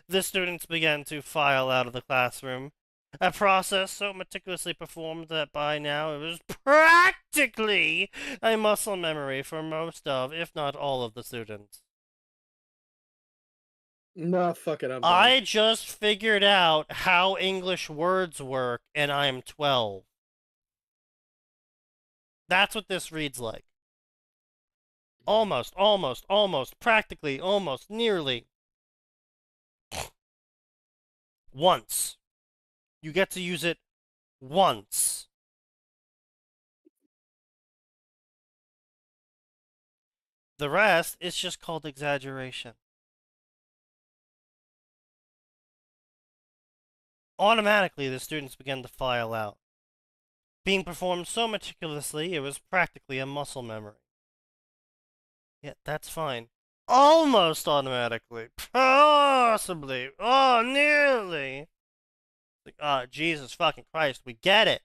S1: the students began to file out of the classroom, a process so meticulously performed that by now it was practically a muscle memory for most of, if not all of the students.
S4: Nah, fuck it, I'm done.
S1: I just figured out how English words work, and I'm 12. That's what this reads like. Almost, practically, almost, nearly. Once. You get to use it once. The rest is just called exaggeration. Automatically, the students began to file out. Being performed so meticulously, it was practically a muscle memory. Yeah, that's fine. Almost automatically. Possibly. Oh, nearly. Like, oh, Jesus fucking Christ, we get it.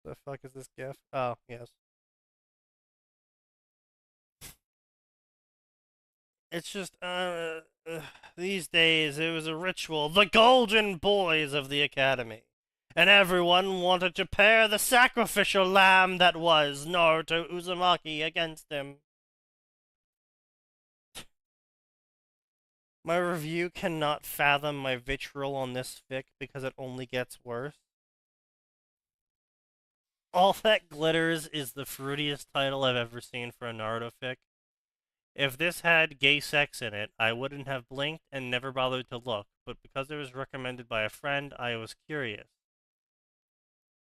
S1: The fuck is this gif? Oh, yes. It's just, these days it was a ritual. The golden boys of the academy. And everyone wanted to pair the sacrificial lamb that was Naruto Uzumaki against him. My review cannot fathom my vitriol on this fic because it only gets worse. All That Glitters is the fruitiest title I've ever seen for a Naruto fic. If this had gay sex in it, I wouldn't have blinked and never bothered to look, but because it was recommended by a friend, I was curious.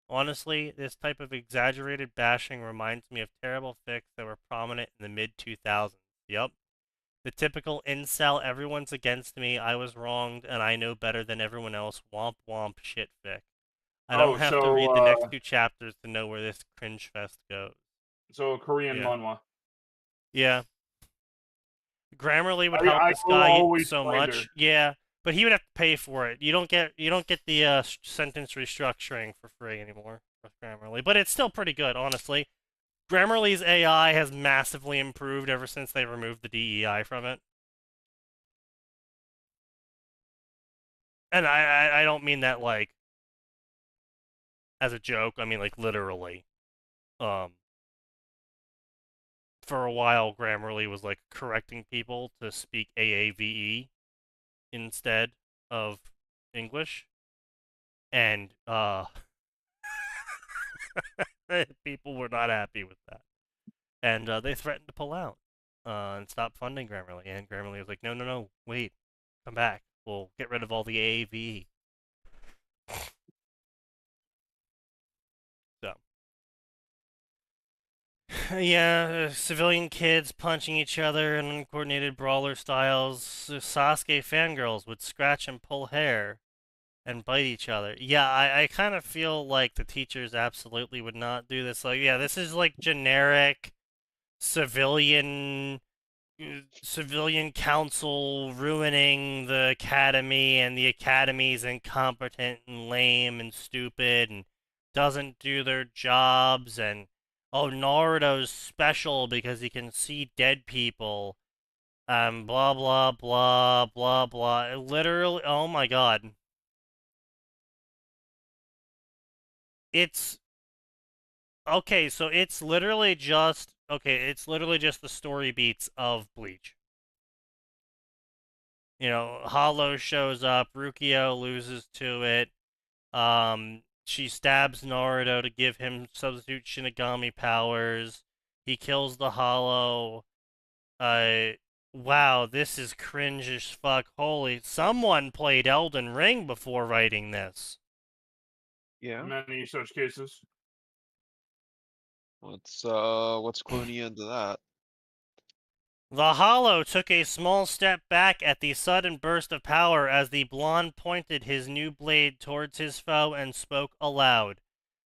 S1: Honestly, this type of exaggerated bashing reminds me of terrible fics that were prominent in the mid-2000s. Yup. The typical incel, everyone's against me, I was wronged, and I know better than everyone else, womp womp shit fic. I don't have to read the next 2 chapters to know where this cringe fest goes.
S5: So, Korean manhwa.
S1: Yeah. Grammarly would help this guy so much. Yeah, but he would have to pay for it. You don't get the sentence restructuring for free anymore with Grammarly, but it's still pretty good, honestly. Grammarly's AI has massively improved ever since they removed the DEI from it. And I don't mean that like as a joke. I mean like literally. For a while, Grammarly was like correcting people to speak AAVE instead of English, and people were not happy with that, and they threatened to pull out and stop funding Grammarly. And Grammarly was like, no, wait, come back. We'll get rid of all the AAVE. Yeah, civilian kids punching each other in uncoordinated brawler styles. Sasuke fangirls would scratch and pull hair and bite each other. Yeah, I kind of feel like the teachers absolutely would not do this. Like, yeah, this is like generic civilian council ruining the academy, and the academy's incompetent and lame and stupid and doesn't do their jobs, and oh, Naruto's special because he can see dead people. Blah, blah, blah, blah, blah. Literally, oh my god. It's... Okay, so it's literally just... Okay, it's literally just the story beats of Bleach. You know, Hollow shows up, Rukio loses to it, she stabs Naruto to give him substitute Shinigami powers. He kills the Hollow. Wow, this is cringe as fuck. Holy, someone played Elden Ring before writing this.
S2: Yeah.
S5: Many such cases.
S2: What's cluing you into that?
S1: The Hollow took a small step back at the sudden burst of power as the blonde pointed his new blade towards his foe and spoke aloud.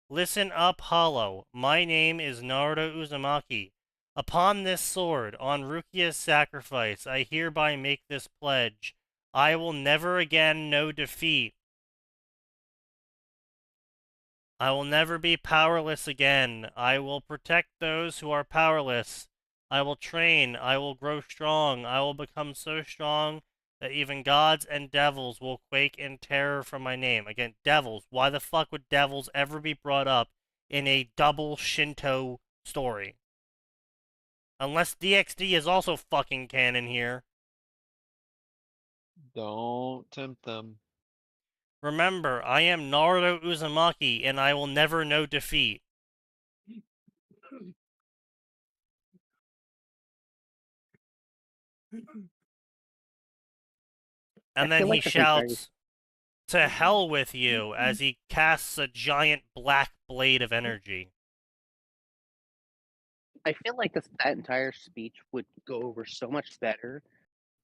S1: Listen up, Hollow. My name is Naruto Uzumaki. Upon this sword, on Rukia's sacrifice, I hereby make this pledge. I will never again know defeat. I will never be powerless again. I will protect those who are powerless. I will train. I will grow strong. I will become so strong that even gods and devils will quake in terror from my name. Again, devils. Why the fuck would devils ever be brought up in a double Shinto story? Unless DXD is also fucking canon here.
S2: Don't tempt them.
S1: Remember, I am Naruto Uzumaki, and I will never know defeat. And then he shouts, "To hell with you," as he casts a giant black blade of energy.
S6: I feel like that entire speech would go over so much better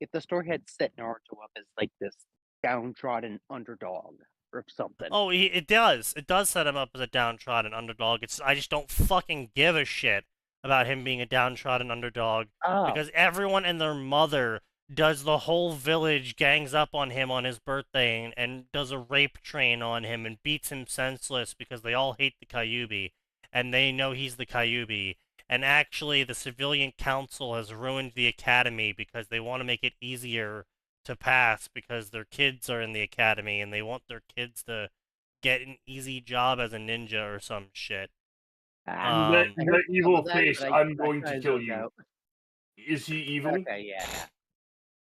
S6: if the story had set Naruto up as like this downtrodden underdog or something.
S1: Oh, it does. It does set him up as a downtrodden underdog. I just don't fucking give a shit about him being a downtrodden underdog. Because everyone and their mother does the whole village gangs up on him on his birthday and does a rape train on him and beats him senseless because they all hate the Kyuubi and they know he's the Kyuubi. And actually, the civilian council has ruined the academy because they want to make it easier to pass because their kids are in the academy and they want their kids to get an easy job as a ninja or some shit.
S5: The evil face, I'm going to kill you. Is he evil?
S6: Okay, yeah.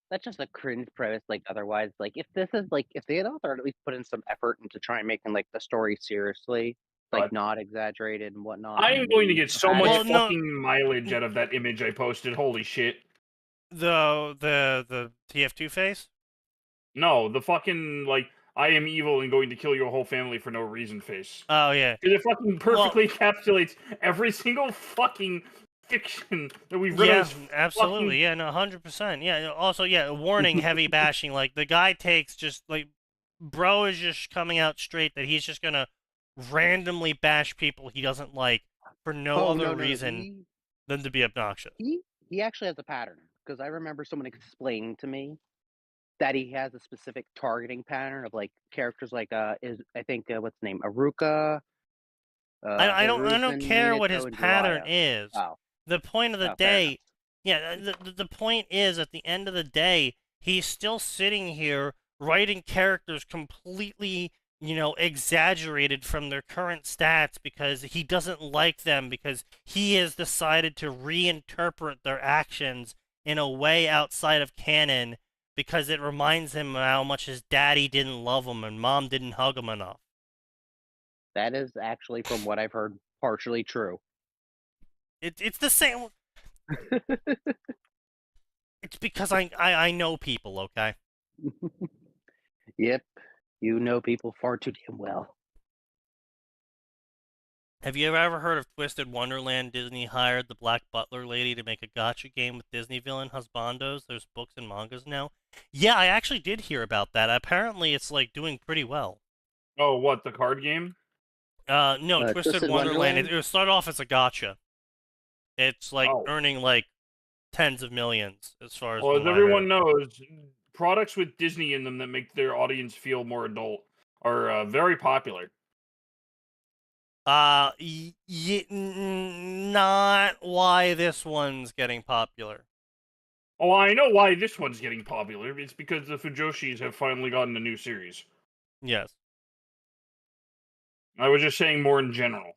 S6: That's just a cringe premise, like, otherwise, like, if this is, like, if the author at least put in some effort into trying making, like, the story seriously, like, not exaggerated and whatnot.
S5: I am going to get so much fucking mileage out of that image I posted, holy shit.
S1: The TF2 face?
S5: No, the fucking, like, I am evil and going to kill your whole family for no reason face.
S1: Oh, yeah.
S5: Because it fucking perfectly encapsulates every single fucking fiction that we've read.
S1: Yeah, absolutely. Yeah, no, 100%. Yeah, also, yeah, warning, heavy bashing. Like, the guy takes just, like, bro is just coming out straight that he's just gonna randomly bash people he doesn't like for no other reason than to be obnoxious.
S6: He actually has a pattern, because I remember someone explaining to me that he has a specific targeting pattern of, like, characters like, what's the name? Aruka.
S1: I don't care what his pattern is.
S6: Oh.
S1: The point of the day, the point is, at the end of the day, he's still sitting here writing characters completely, exaggerated from their current stats because he doesn't like them, because he has decided to reinterpret their actions in a way outside of canon because it reminds him how much his daddy didn't love him and mom didn't hug him enough.
S6: That is actually, from what I've heard, partially true.
S1: It's the same. It's because I know people, okay?
S6: Yep, you know people far too damn well.
S1: Have you ever heard of Twisted Wonderland? Disney hired the Black Butler lady to make a gacha game with Disney villain husbandos. There's books and mangas now. Yeah, I actually did hear about that. Apparently, it's like doing pretty well.
S5: Oh, what, the card game?
S1: No, Twisted Wonderland. It started off as a gacha. It's like earning like tens of millions as far as.
S5: Well, as everyone knows, products with Disney in them that make their audience feel more adult are very popular.
S1: Not why this one's getting popular.
S5: Oh, I know why this one's getting popular. It's because the Fujoshis have finally gotten a new series.
S1: Yes.
S5: I was just saying more in general.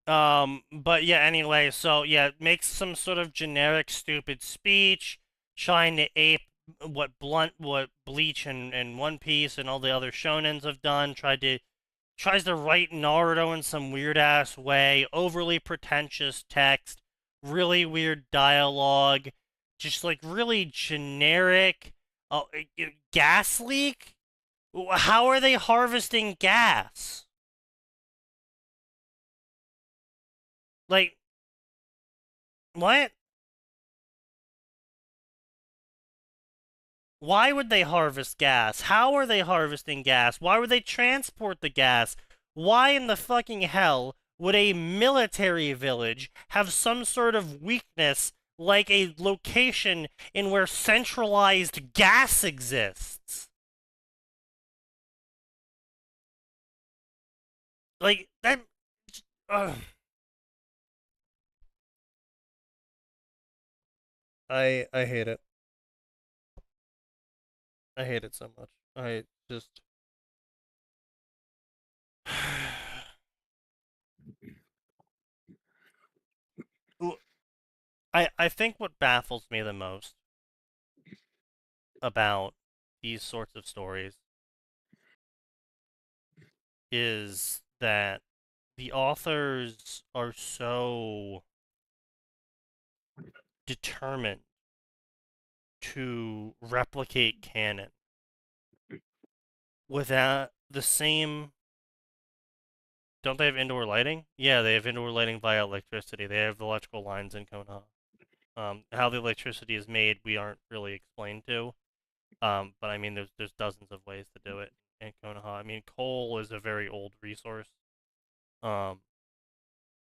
S1: But yeah, anyway, so yeah, makes some sort of generic stupid speech, trying to ape what Bleach and One Piece and all the other shonens have done, tries to write Naruto in some weird ass way, overly pretentious text, really weird dialogue, just like really generic. Oh, gas leak? How are they harvesting gas? Like, what? Why would they harvest gas? How are they harvesting gas? Why would they transport the gas? Why in the fucking hell would a military village have some sort of weakness like a location in where centralized gas exists? Like, that... I hate it. I hate it so much. I just... I think what baffles me the most about these sorts of stories is that the authors are so determined to replicate canon without the same... Don't they have indoor lighting? Yeah, they have indoor lighting via electricity. They have electrical lines in Konoha. How the electricity is made, we aren't really explained to. But I mean, there's dozens of ways to do it in Konoha. I mean, coal is a very old resource.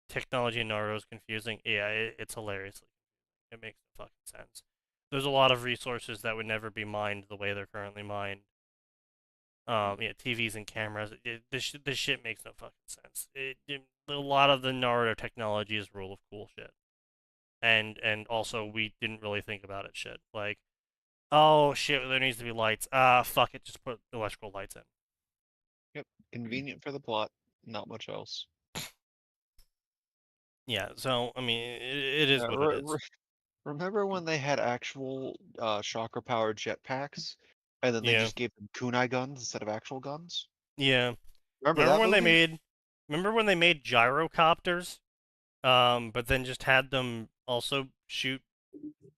S1: Technology in Naruto is confusing. Yeah, it's hilariously. It makes no fucking sense. There's a lot of resources that would never be mined the way they're currently mined. Yeah, TVs and cameras. This shit makes no fucking sense. A lot of the Naruto technology is rule of cool shit. And also we didn't really think about it shit. Like, oh shit, there needs to be lights. Fuck it, just put electrical lights in.
S2: Yep, convenient for the plot, not much else.
S1: Yeah, so I mean, it is what it is.
S2: Remember when they had actual chakra-powered jetpacks, and then they just gave them kunai guns instead of actual guns?
S1: Yeah.
S2: Remember when
S1: they made gyrocopters, but then just had them also shoot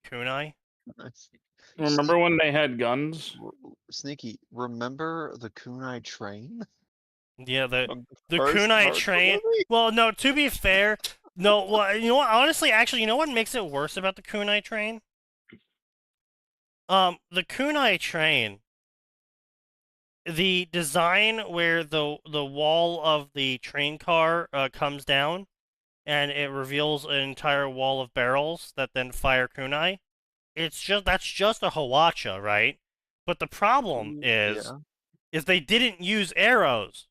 S1: kunai?
S5: Remember when they had guns?
S2: Sneaky, remember the kunai train?
S1: Yeah, the kunai train. Well, no, to be fair, no, well, you know what? Honestly, actually, you know what makes it worse about the kunai train? The kunai train, the design where the wall of the train car comes down, and it reveals an entire wall of barrels that then fire kunai. That's just a Hawacha, right? But the problem is they didn't use arrows.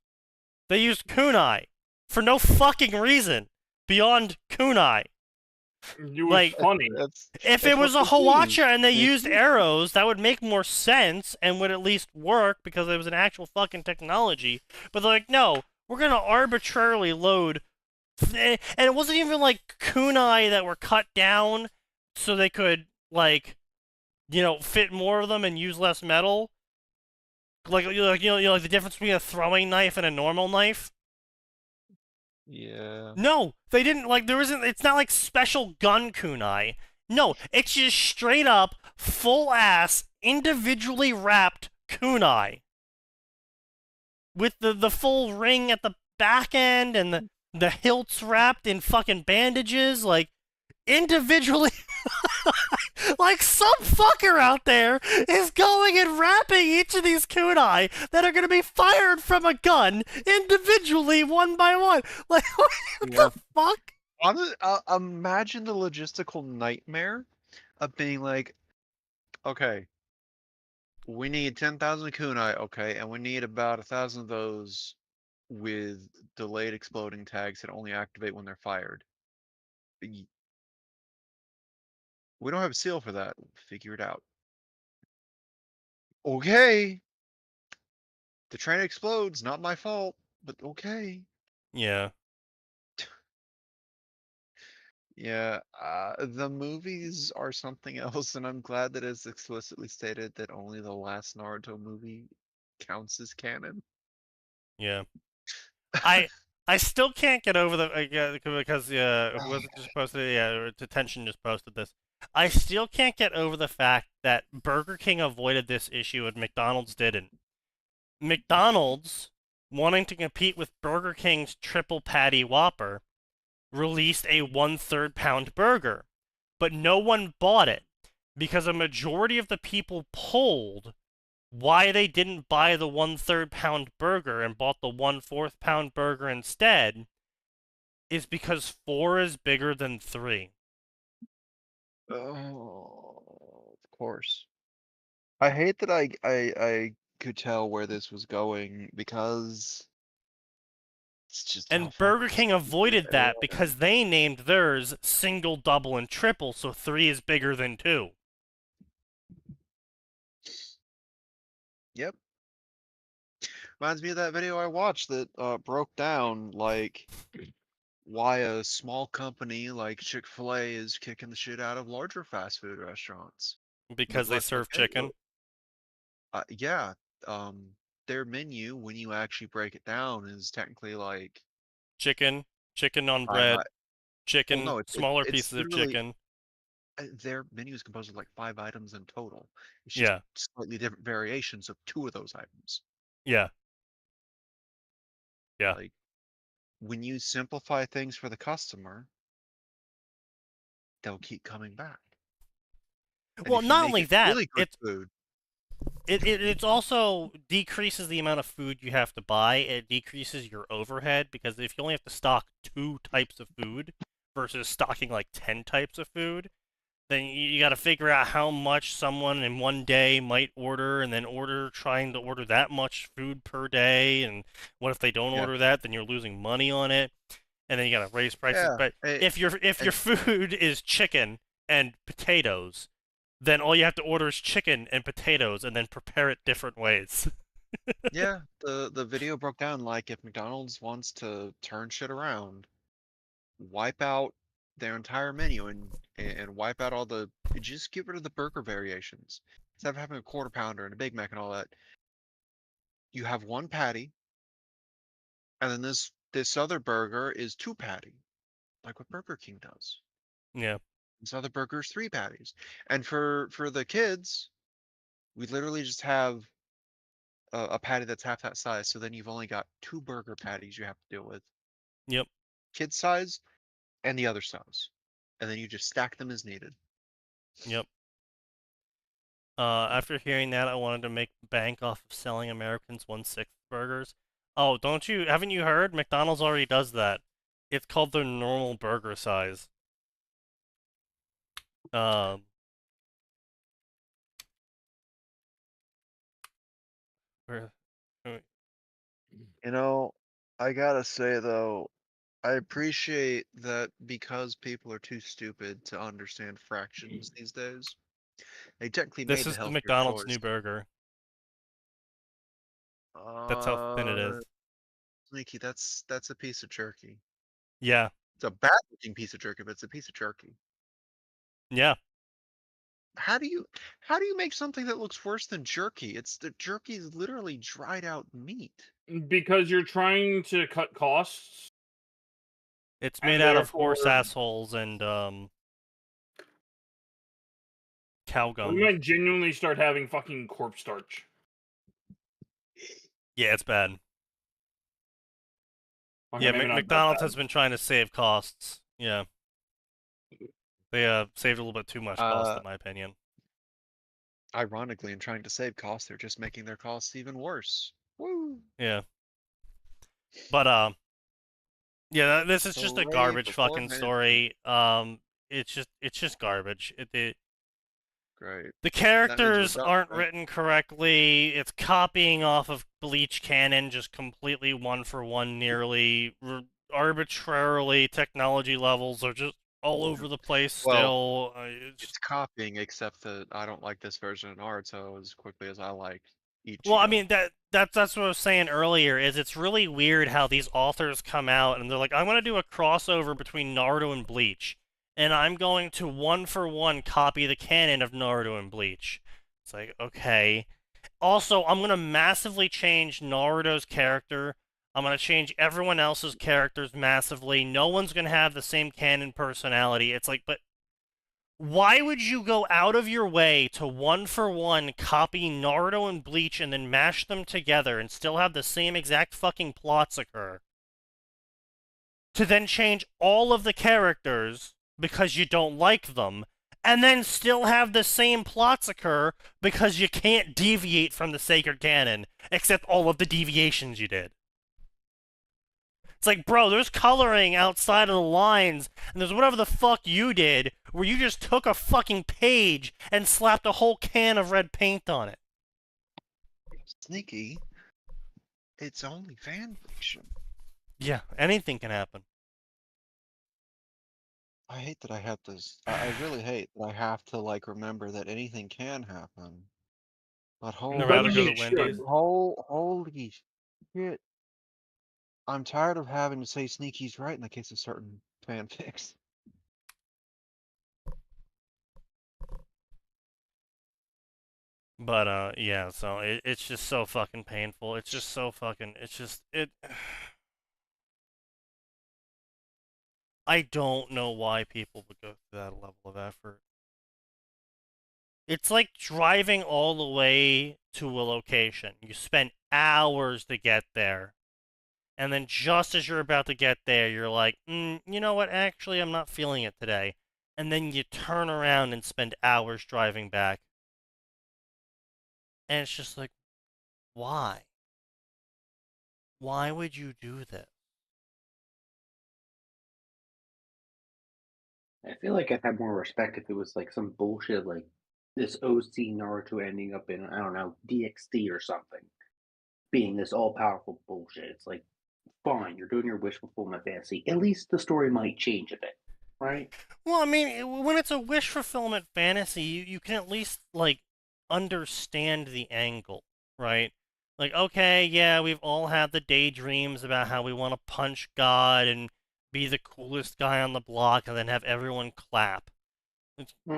S1: They used kunai for no fucking reason beyond kunai.
S5: It was funny.
S1: If it was a Hawacha and they used arrows, that would make more sense and would at least work because it was an actual fucking technology. But they're like, no, we're gonna arbitrarily load, and it wasn't even like kunai that were cut down so they could, like, you know, fit more of them and use less metal. Like, like the difference between a throwing knife and a normal knife.
S2: Yeah.
S1: No, they didn't. Like, there isn't. It's not like special gun kunai. No, it's just straight up, full ass, individually wrapped kunai with the full ring at the back end and the hilts wrapped in fucking bandages, like individually. Like, some fucker out there is going and wrapping each of these kunai that are going to be fired from a gun individually, one by one. Like, what the fuck?
S2: Imagine the logistical nightmare of being like, okay, we need 10,000 kunai, okay, and we need about 1,000 of those with delayed exploding tags that only activate when they're fired. We don't have a seal for that. Figure it out. Okay. The train explodes, not my fault, but okay.
S1: Yeah.
S2: Yeah, the movies are something else, and I'm glad that it's explicitly stated that only the last Naruto movie counts as canon.
S1: Yeah. I still can't get over the because who was it just posted? Yeah, Detention just posted this. I still can't get over the fact that Burger King avoided this issue and McDonald's didn't. McDonald's, wanting to compete with Burger King's triple patty Whopper, released a 1/3 pound burger, but no one bought it because a majority of the people polled why they didn't buy the 1/3 pound burger and bought the 1/4 pound burger instead is because 4 is bigger than 3.
S2: Oh, of course. I hate that I could tell where this was going because it's just
S1: and Burger King avoided that because they named theirs single, double, and triple, so 3 is bigger than 2.
S2: Yep. Reminds me of that video I watched that broke down like why a small company like Chick-fil-A is kicking the shit out of larger fast food restaurants.
S1: Because they serve chicken?
S2: Yeah. Their menu, when you actually break it down, is technically like
S1: chicken on bread, chicken,
S2: well, no,
S1: smaller pieces of chicken.
S2: Their menu is composed of like 5 items in total. It's just slightly different variations of 2 of those items.
S1: Yeah.
S2: Like, when you simplify things for the customer, they'll keep coming back. And
S1: well, not only that,
S2: really good food.
S1: It also decreases the amount of food you have to buy. It decreases your overhead because if you only have to stock 2 types of food versus stocking like 10 types of food, then you got to figure out how much someone in one day might order, and then trying to order that much food per day. And what if they don't order that? Then you're losing money on it, and then you got to raise prices. But if your food is chicken and potatoes, then all you have to order is chicken and potatoes, and then prepare it different ways.
S2: Yeah, the video broke down like if McDonald's wants to turn shit around, wipe out their entire menu and wipe out all the just get rid of the burger variations. Instead of having a quarter pounder and a Big Mac and all that, you have 1 patty, and then this other burger is 2 patty, like what Burger King does.
S1: Yeah.
S2: This other burger is 3 patties, and for the kids, we literally just have a patty that's half that size. So then you've only got 2 burger patties you have to deal with.
S1: Yep.
S2: Kid size and the other size, and then you just stack them as needed.
S1: Yep. After hearing that, I wanted to make bank off of selling Americans 1/6 burgers. Oh, haven't you heard? McDonald's already does that. It's called their normal burger size.
S2: You know, I gotta say though, I appreciate that because people are too stupid to understand fractions these days. They technically made the healthier choice.
S1: This is the McDonald's new burger. That's how thin it is.
S2: Sneaky, that's a piece of jerky.
S1: Yeah.
S2: It's a bad looking piece of jerky, but it's a piece of jerky.
S1: Yeah.
S2: How do you make something that looks worse than jerky? The jerky is literally dried out meat.
S5: Because you're trying to cut costs.
S1: It's made out of horse assholes and cow gum.
S5: We might genuinely start having fucking corpse starch.
S1: Yeah, it's bad.
S5: Okay,
S1: yeah, McDonald's has been trying to save costs. Yeah. They saved a little bit too much cost, in my opinion.
S2: Ironically, in trying to save costs, they're just making their costs even worse. Woo!
S1: Yeah. But yeah, this is just a garbage fucking story. It's just garbage.
S2: Great.
S1: The characters aren't written correctly. It's copying off of Bleach canon, just completely 1-for-1 nearly. Arbitrarily, technology levels are just all over the place still.
S2: It's copying, except that I don't like this version of Naruto as quickly as I like each.
S1: Well, I mean, that's what I was saying earlier, is it's really weird how these authors come out and they're like, I'm going to do a crossover between Naruto and Bleach, and I'm going to 1-for-1 copy the canon of Naruto and Bleach. It's like, okay. Also, I'm going to massively change Naruto's character. I'm going to change everyone else's characters massively. No one's going to have the same canon personality. It's like, but why would you go out of your way to one-for-one copy Naruto and Bleach and then mash them together and still have the same exact fucking plots occur? To then change all of the characters because you don't like them, and then still have the same plots occur because you can't deviate from the sacred canon, except all of the deviations you did. It's like, bro, there's coloring outside of the lines, and there's whatever the fuck you did, where you just took a fucking page and slapped a whole can of red paint on it.
S2: Sneaky. It's only fan fiction.
S1: Yeah, anything can happen.
S2: I hate that I have to. I really hate that I have to like remember that anything can happen. But holy shit! I'm tired of having to say Sneaky's right in the case of certain fanfics.
S1: But yeah. So it's just so fucking painful. It's just so fucking. It's just it. I don't know why people would go through that level of effort. It's like driving all the way to a location. You spend hours to get there. And then just as you're about to get there, you're like, you know what? Actually, I'm not feeling it today. And then you turn around and spend hours driving back. And it's just like, why? Why would you do this?
S6: I feel like I'd have more respect if it was like some bullshit like this OC Naruto ending up in, I don't know, DxD or something. Being this all powerful bullshit. It's like, fine, you're doing your wish fulfillment fantasy. At least the story might change a bit, right?
S1: Well, I mean, when it's a wish fulfillment fantasy, you can at least, like, understand the angle, right? Like, okay, yeah, we've all had the daydreams about how we want to punch God and be the coolest guy on the block and then have everyone clap.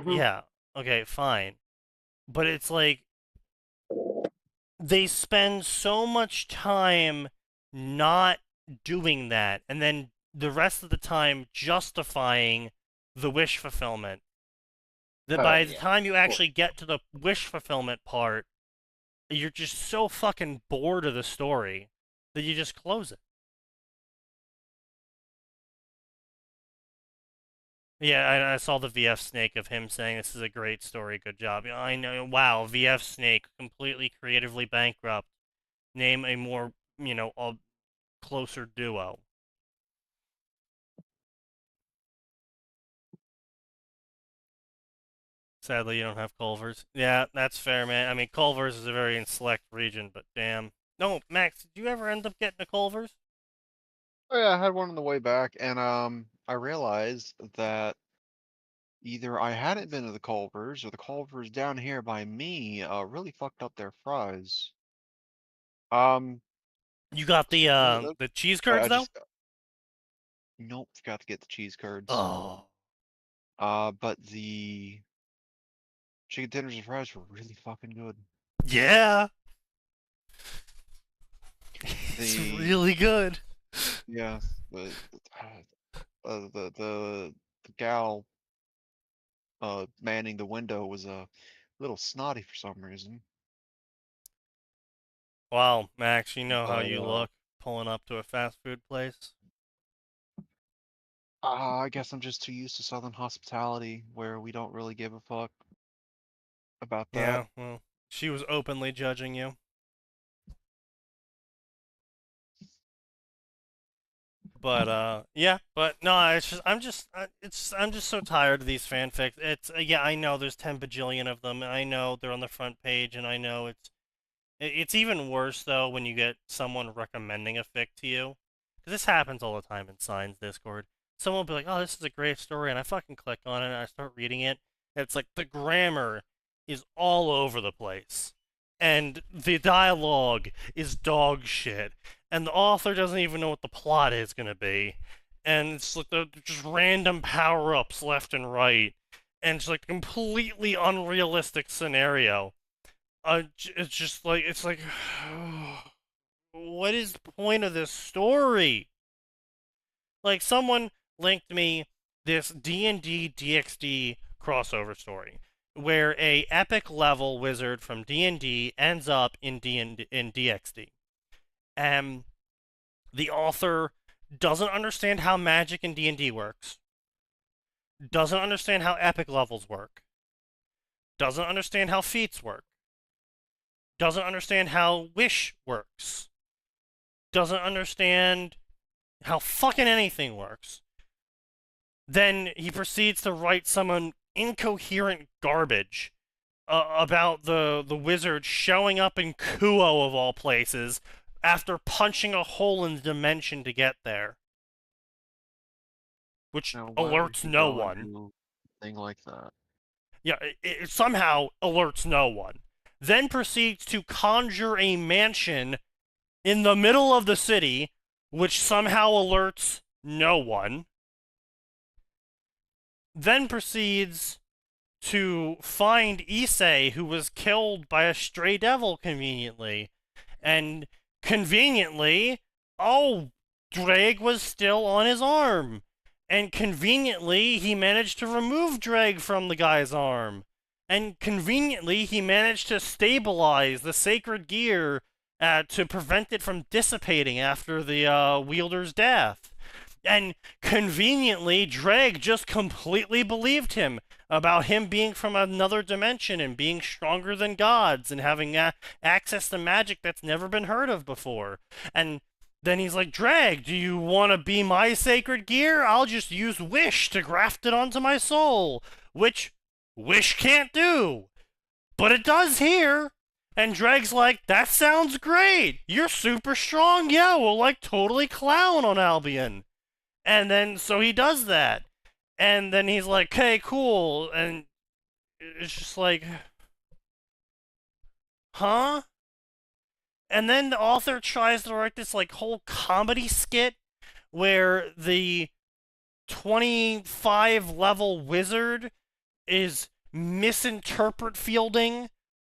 S1: Yeah, okay, fine. But it's like, they spend so much time not doing that, and then the rest of the time justifying the wish fulfillment, that by the time you actually get to the wish fulfillment part, you're just so fucking bored of the story that you just close it. Yeah, I saw the VF Snake of him saying this is a great story, good job. I know, wow, VF Snake, completely creatively bankrupt. Name a more, a closer duo. Sadly, you don't have Culver's. Yeah, that's fair, man. I mean, Culver's is a very select region, but damn. No, Max, did you ever end up getting a Culver's?
S2: Oh yeah, I had one on the way back, and I realized that either I hadn't been to the Culver's or the Culver's down here by me really fucked up their fries.
S1: You got the cheese curds though?
S2: Nope, forgot to get the cheese curds.
S1: Oh.
S2: But the chicken tenders and fries were really fucking good.
S1: Yeah. It's really good.
S2: Yeah, the gal manning the window was a little snotty for some reason.
S1: Wow, Max, you know how you look pulling up to a fast food place?
S2: I guess I'm just too used to Southern hospitality, where we don't really give a fuck about that.
S1: Yeah, well, she was openly judging you. But yeah, but no, it's just I'm just so tired of these fanfics. It's yeah, I know there's 10 bajillion of them, and I know they're on the front page, and I know it's even worse though when you get someone recommending a fic to you, because this happens all the time in Signs Discord. Someone will be like, "Oh, this is a great story," and I fucking click on it and I start reading it. And it's like the grammar is all over the place, and the dialogue is dog shit, and the author doesn't even know what the plot is gonna be, and it's like just random power-ups left and right, and it's like a completely unrealistic scenario. It's just like, it's like, what is the point of this story? Like, someone linked me this D&D DxD crossover story where a epic level wizard from D&D ends up in DxD. And the author doesn't understand how magic in D&D works, doesn't understand how epic levels work, doesn't understand how feats work, doesn't understand how wish works, doesn't understand how fucking anything works. Then he proceeds to write some incoherent garbage about the wizard showing up in Kuo of all places after punching a hole in the dimension to get there, which alerts no one.
S2: Thing like that.
S1: Yeah, it somehow alerts no one. Then proceeds to conjure a mansion in the middle of the city, which somehow alerts no one. Then proceeds to find Issei, who was killed by a stray devil conveniently. And conveniently, Dreg was still on his arm. And conveniently, he managed to remove Dreg from the guy's arm. And conveniently, he managed to stabilize the sacred gear to prevent it from dissipating after the wielder's death. And conveniently, Dreg just completely believed him about him being from another dimension and being stronger than gods and having access to magic that's never been heard of before. And then he's like, Dreg, do you want to be my sacred gear? I'll just use Wish to graft it onto my soul. Which Wish can't do. But it does here. And Dreg's like, that sounds great. You're super strong. Yeah, we'll like totally clown on Albion. And then, so he does that. And then he's like, okay, cool. And it's just like, huh? And then the author tries to write this, like, whole comedy skit where the 25-level wizard is misinterpret fielding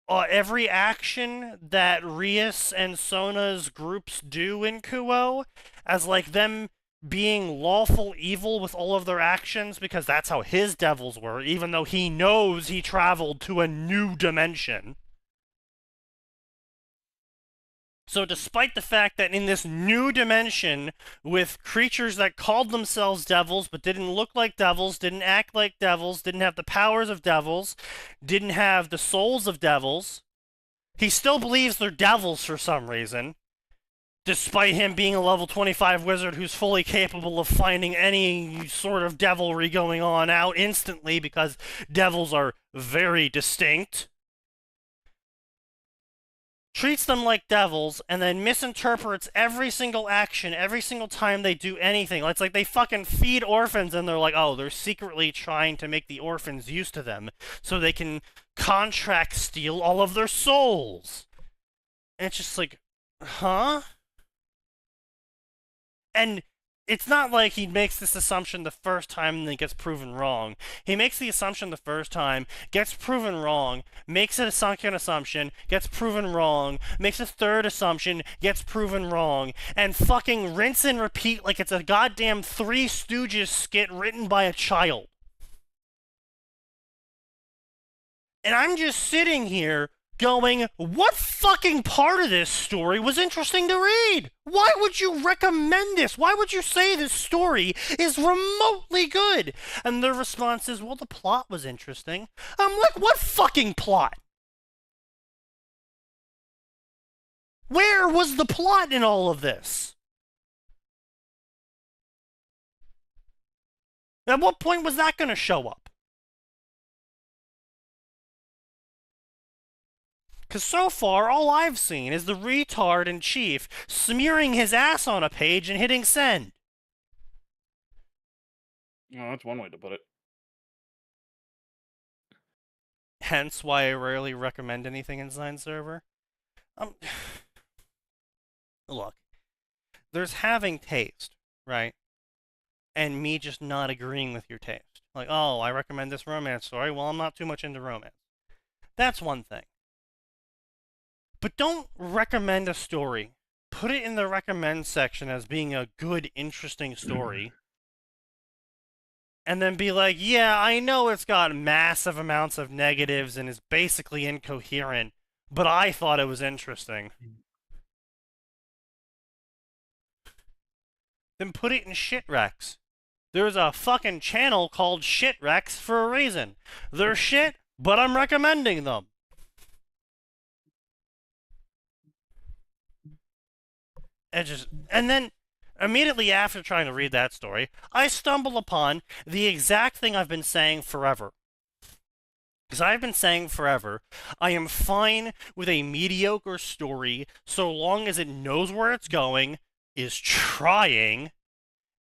S1: every action that Rias and Sona's groups do in Kuo as, like, them being lawful evil with all of their actions because that's how his devils were, even though he knows he traveled to a new dimension. So despite the fact that in this new dimension, with creatures that called themselves devils but didn't look like devils, didn't act like devils, didn't have the powers of devils, didn't have the souls of devils, he still believes they're devils for some reason. Despite him being a level 25 wizard who's fully capable of finding any sort of devilry going on out instantly because devils are very distinct. Treats them like devils, and then misinterprets every single action, every single time they do anything. It's like they fucking feed orphans, and they're like, oh, they're secretly trying to make the orphans used to them, so they can contract steal all of their souls. And it's just like, huh? And it's not like he makes this assumption the first time and then gets proven wrong. He makes the assumption the first time, gets proven wrong, makes it a second assumption, gets proven wrong, makes a third assumption, gets proven wrong, and fucking rinse and repeat like it's a goddamn Three Stooges skit written by a child. And I'm just sitting here going, what fucking part of this story was interesting to read? Why would you recommend this? Why would you say this story is remotely good? And their response is, well, the plot was interesting. I'm like, what fucking plot? Where was the plot in all of this? At what point was that going to show up? Because so far, all I've seen is the retard in chief smearing his ass on a page and hitting send.
S5: Oh, that's one way to put it.
S1: Hence why I rarely recommend anything in Sign Server. Look, there's having taste, right? And me just not agreeing with your taste. Like, oh, I recommend this romance story. Well, I'm not too much into romance. That's one thing. But don't recommend a story put it in the recommend section as being a good, interesting story. And then be like, yeah, I know it's got massive amounts of negatives and is basically incoherent, but I thought it was interesting. Then put it in Shitrecs. There's a fucking channel called Shitrecs for a reason. They're shit, but I'm recommending them. And then, immediately after trying to read that story, I stumble upon the exact thing I've been saying forever. Because I've been saying forever, I am fine with a mediocre story so long as it knows where it's going, is trying,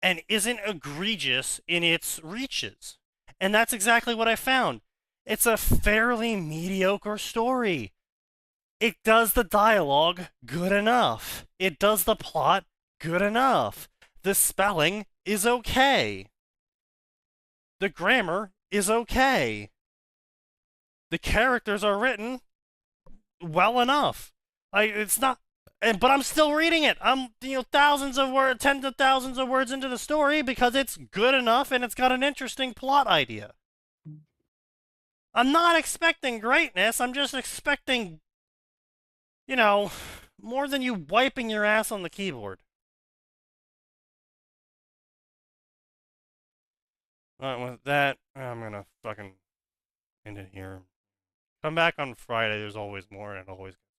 S1: and isn't egregious in its reaches. And that's exactly what I found. It's a fairly mediocre story. It does the dialogue good enough. It does the plot good enough. The spelling is okay. The grammar is okay. The characters are written well enough. It's not, but I'm still reading it. I'm, thousands of words, tens of thousands of words into the story because it's good enough and it's got an interesting plot idea. I'm not expecting greatness. I'm just expecting, more than you wiping your ass on the keyboard. Alright, with that, I'm gonna fucking end it here. Come back on Friday. There's always more, and it always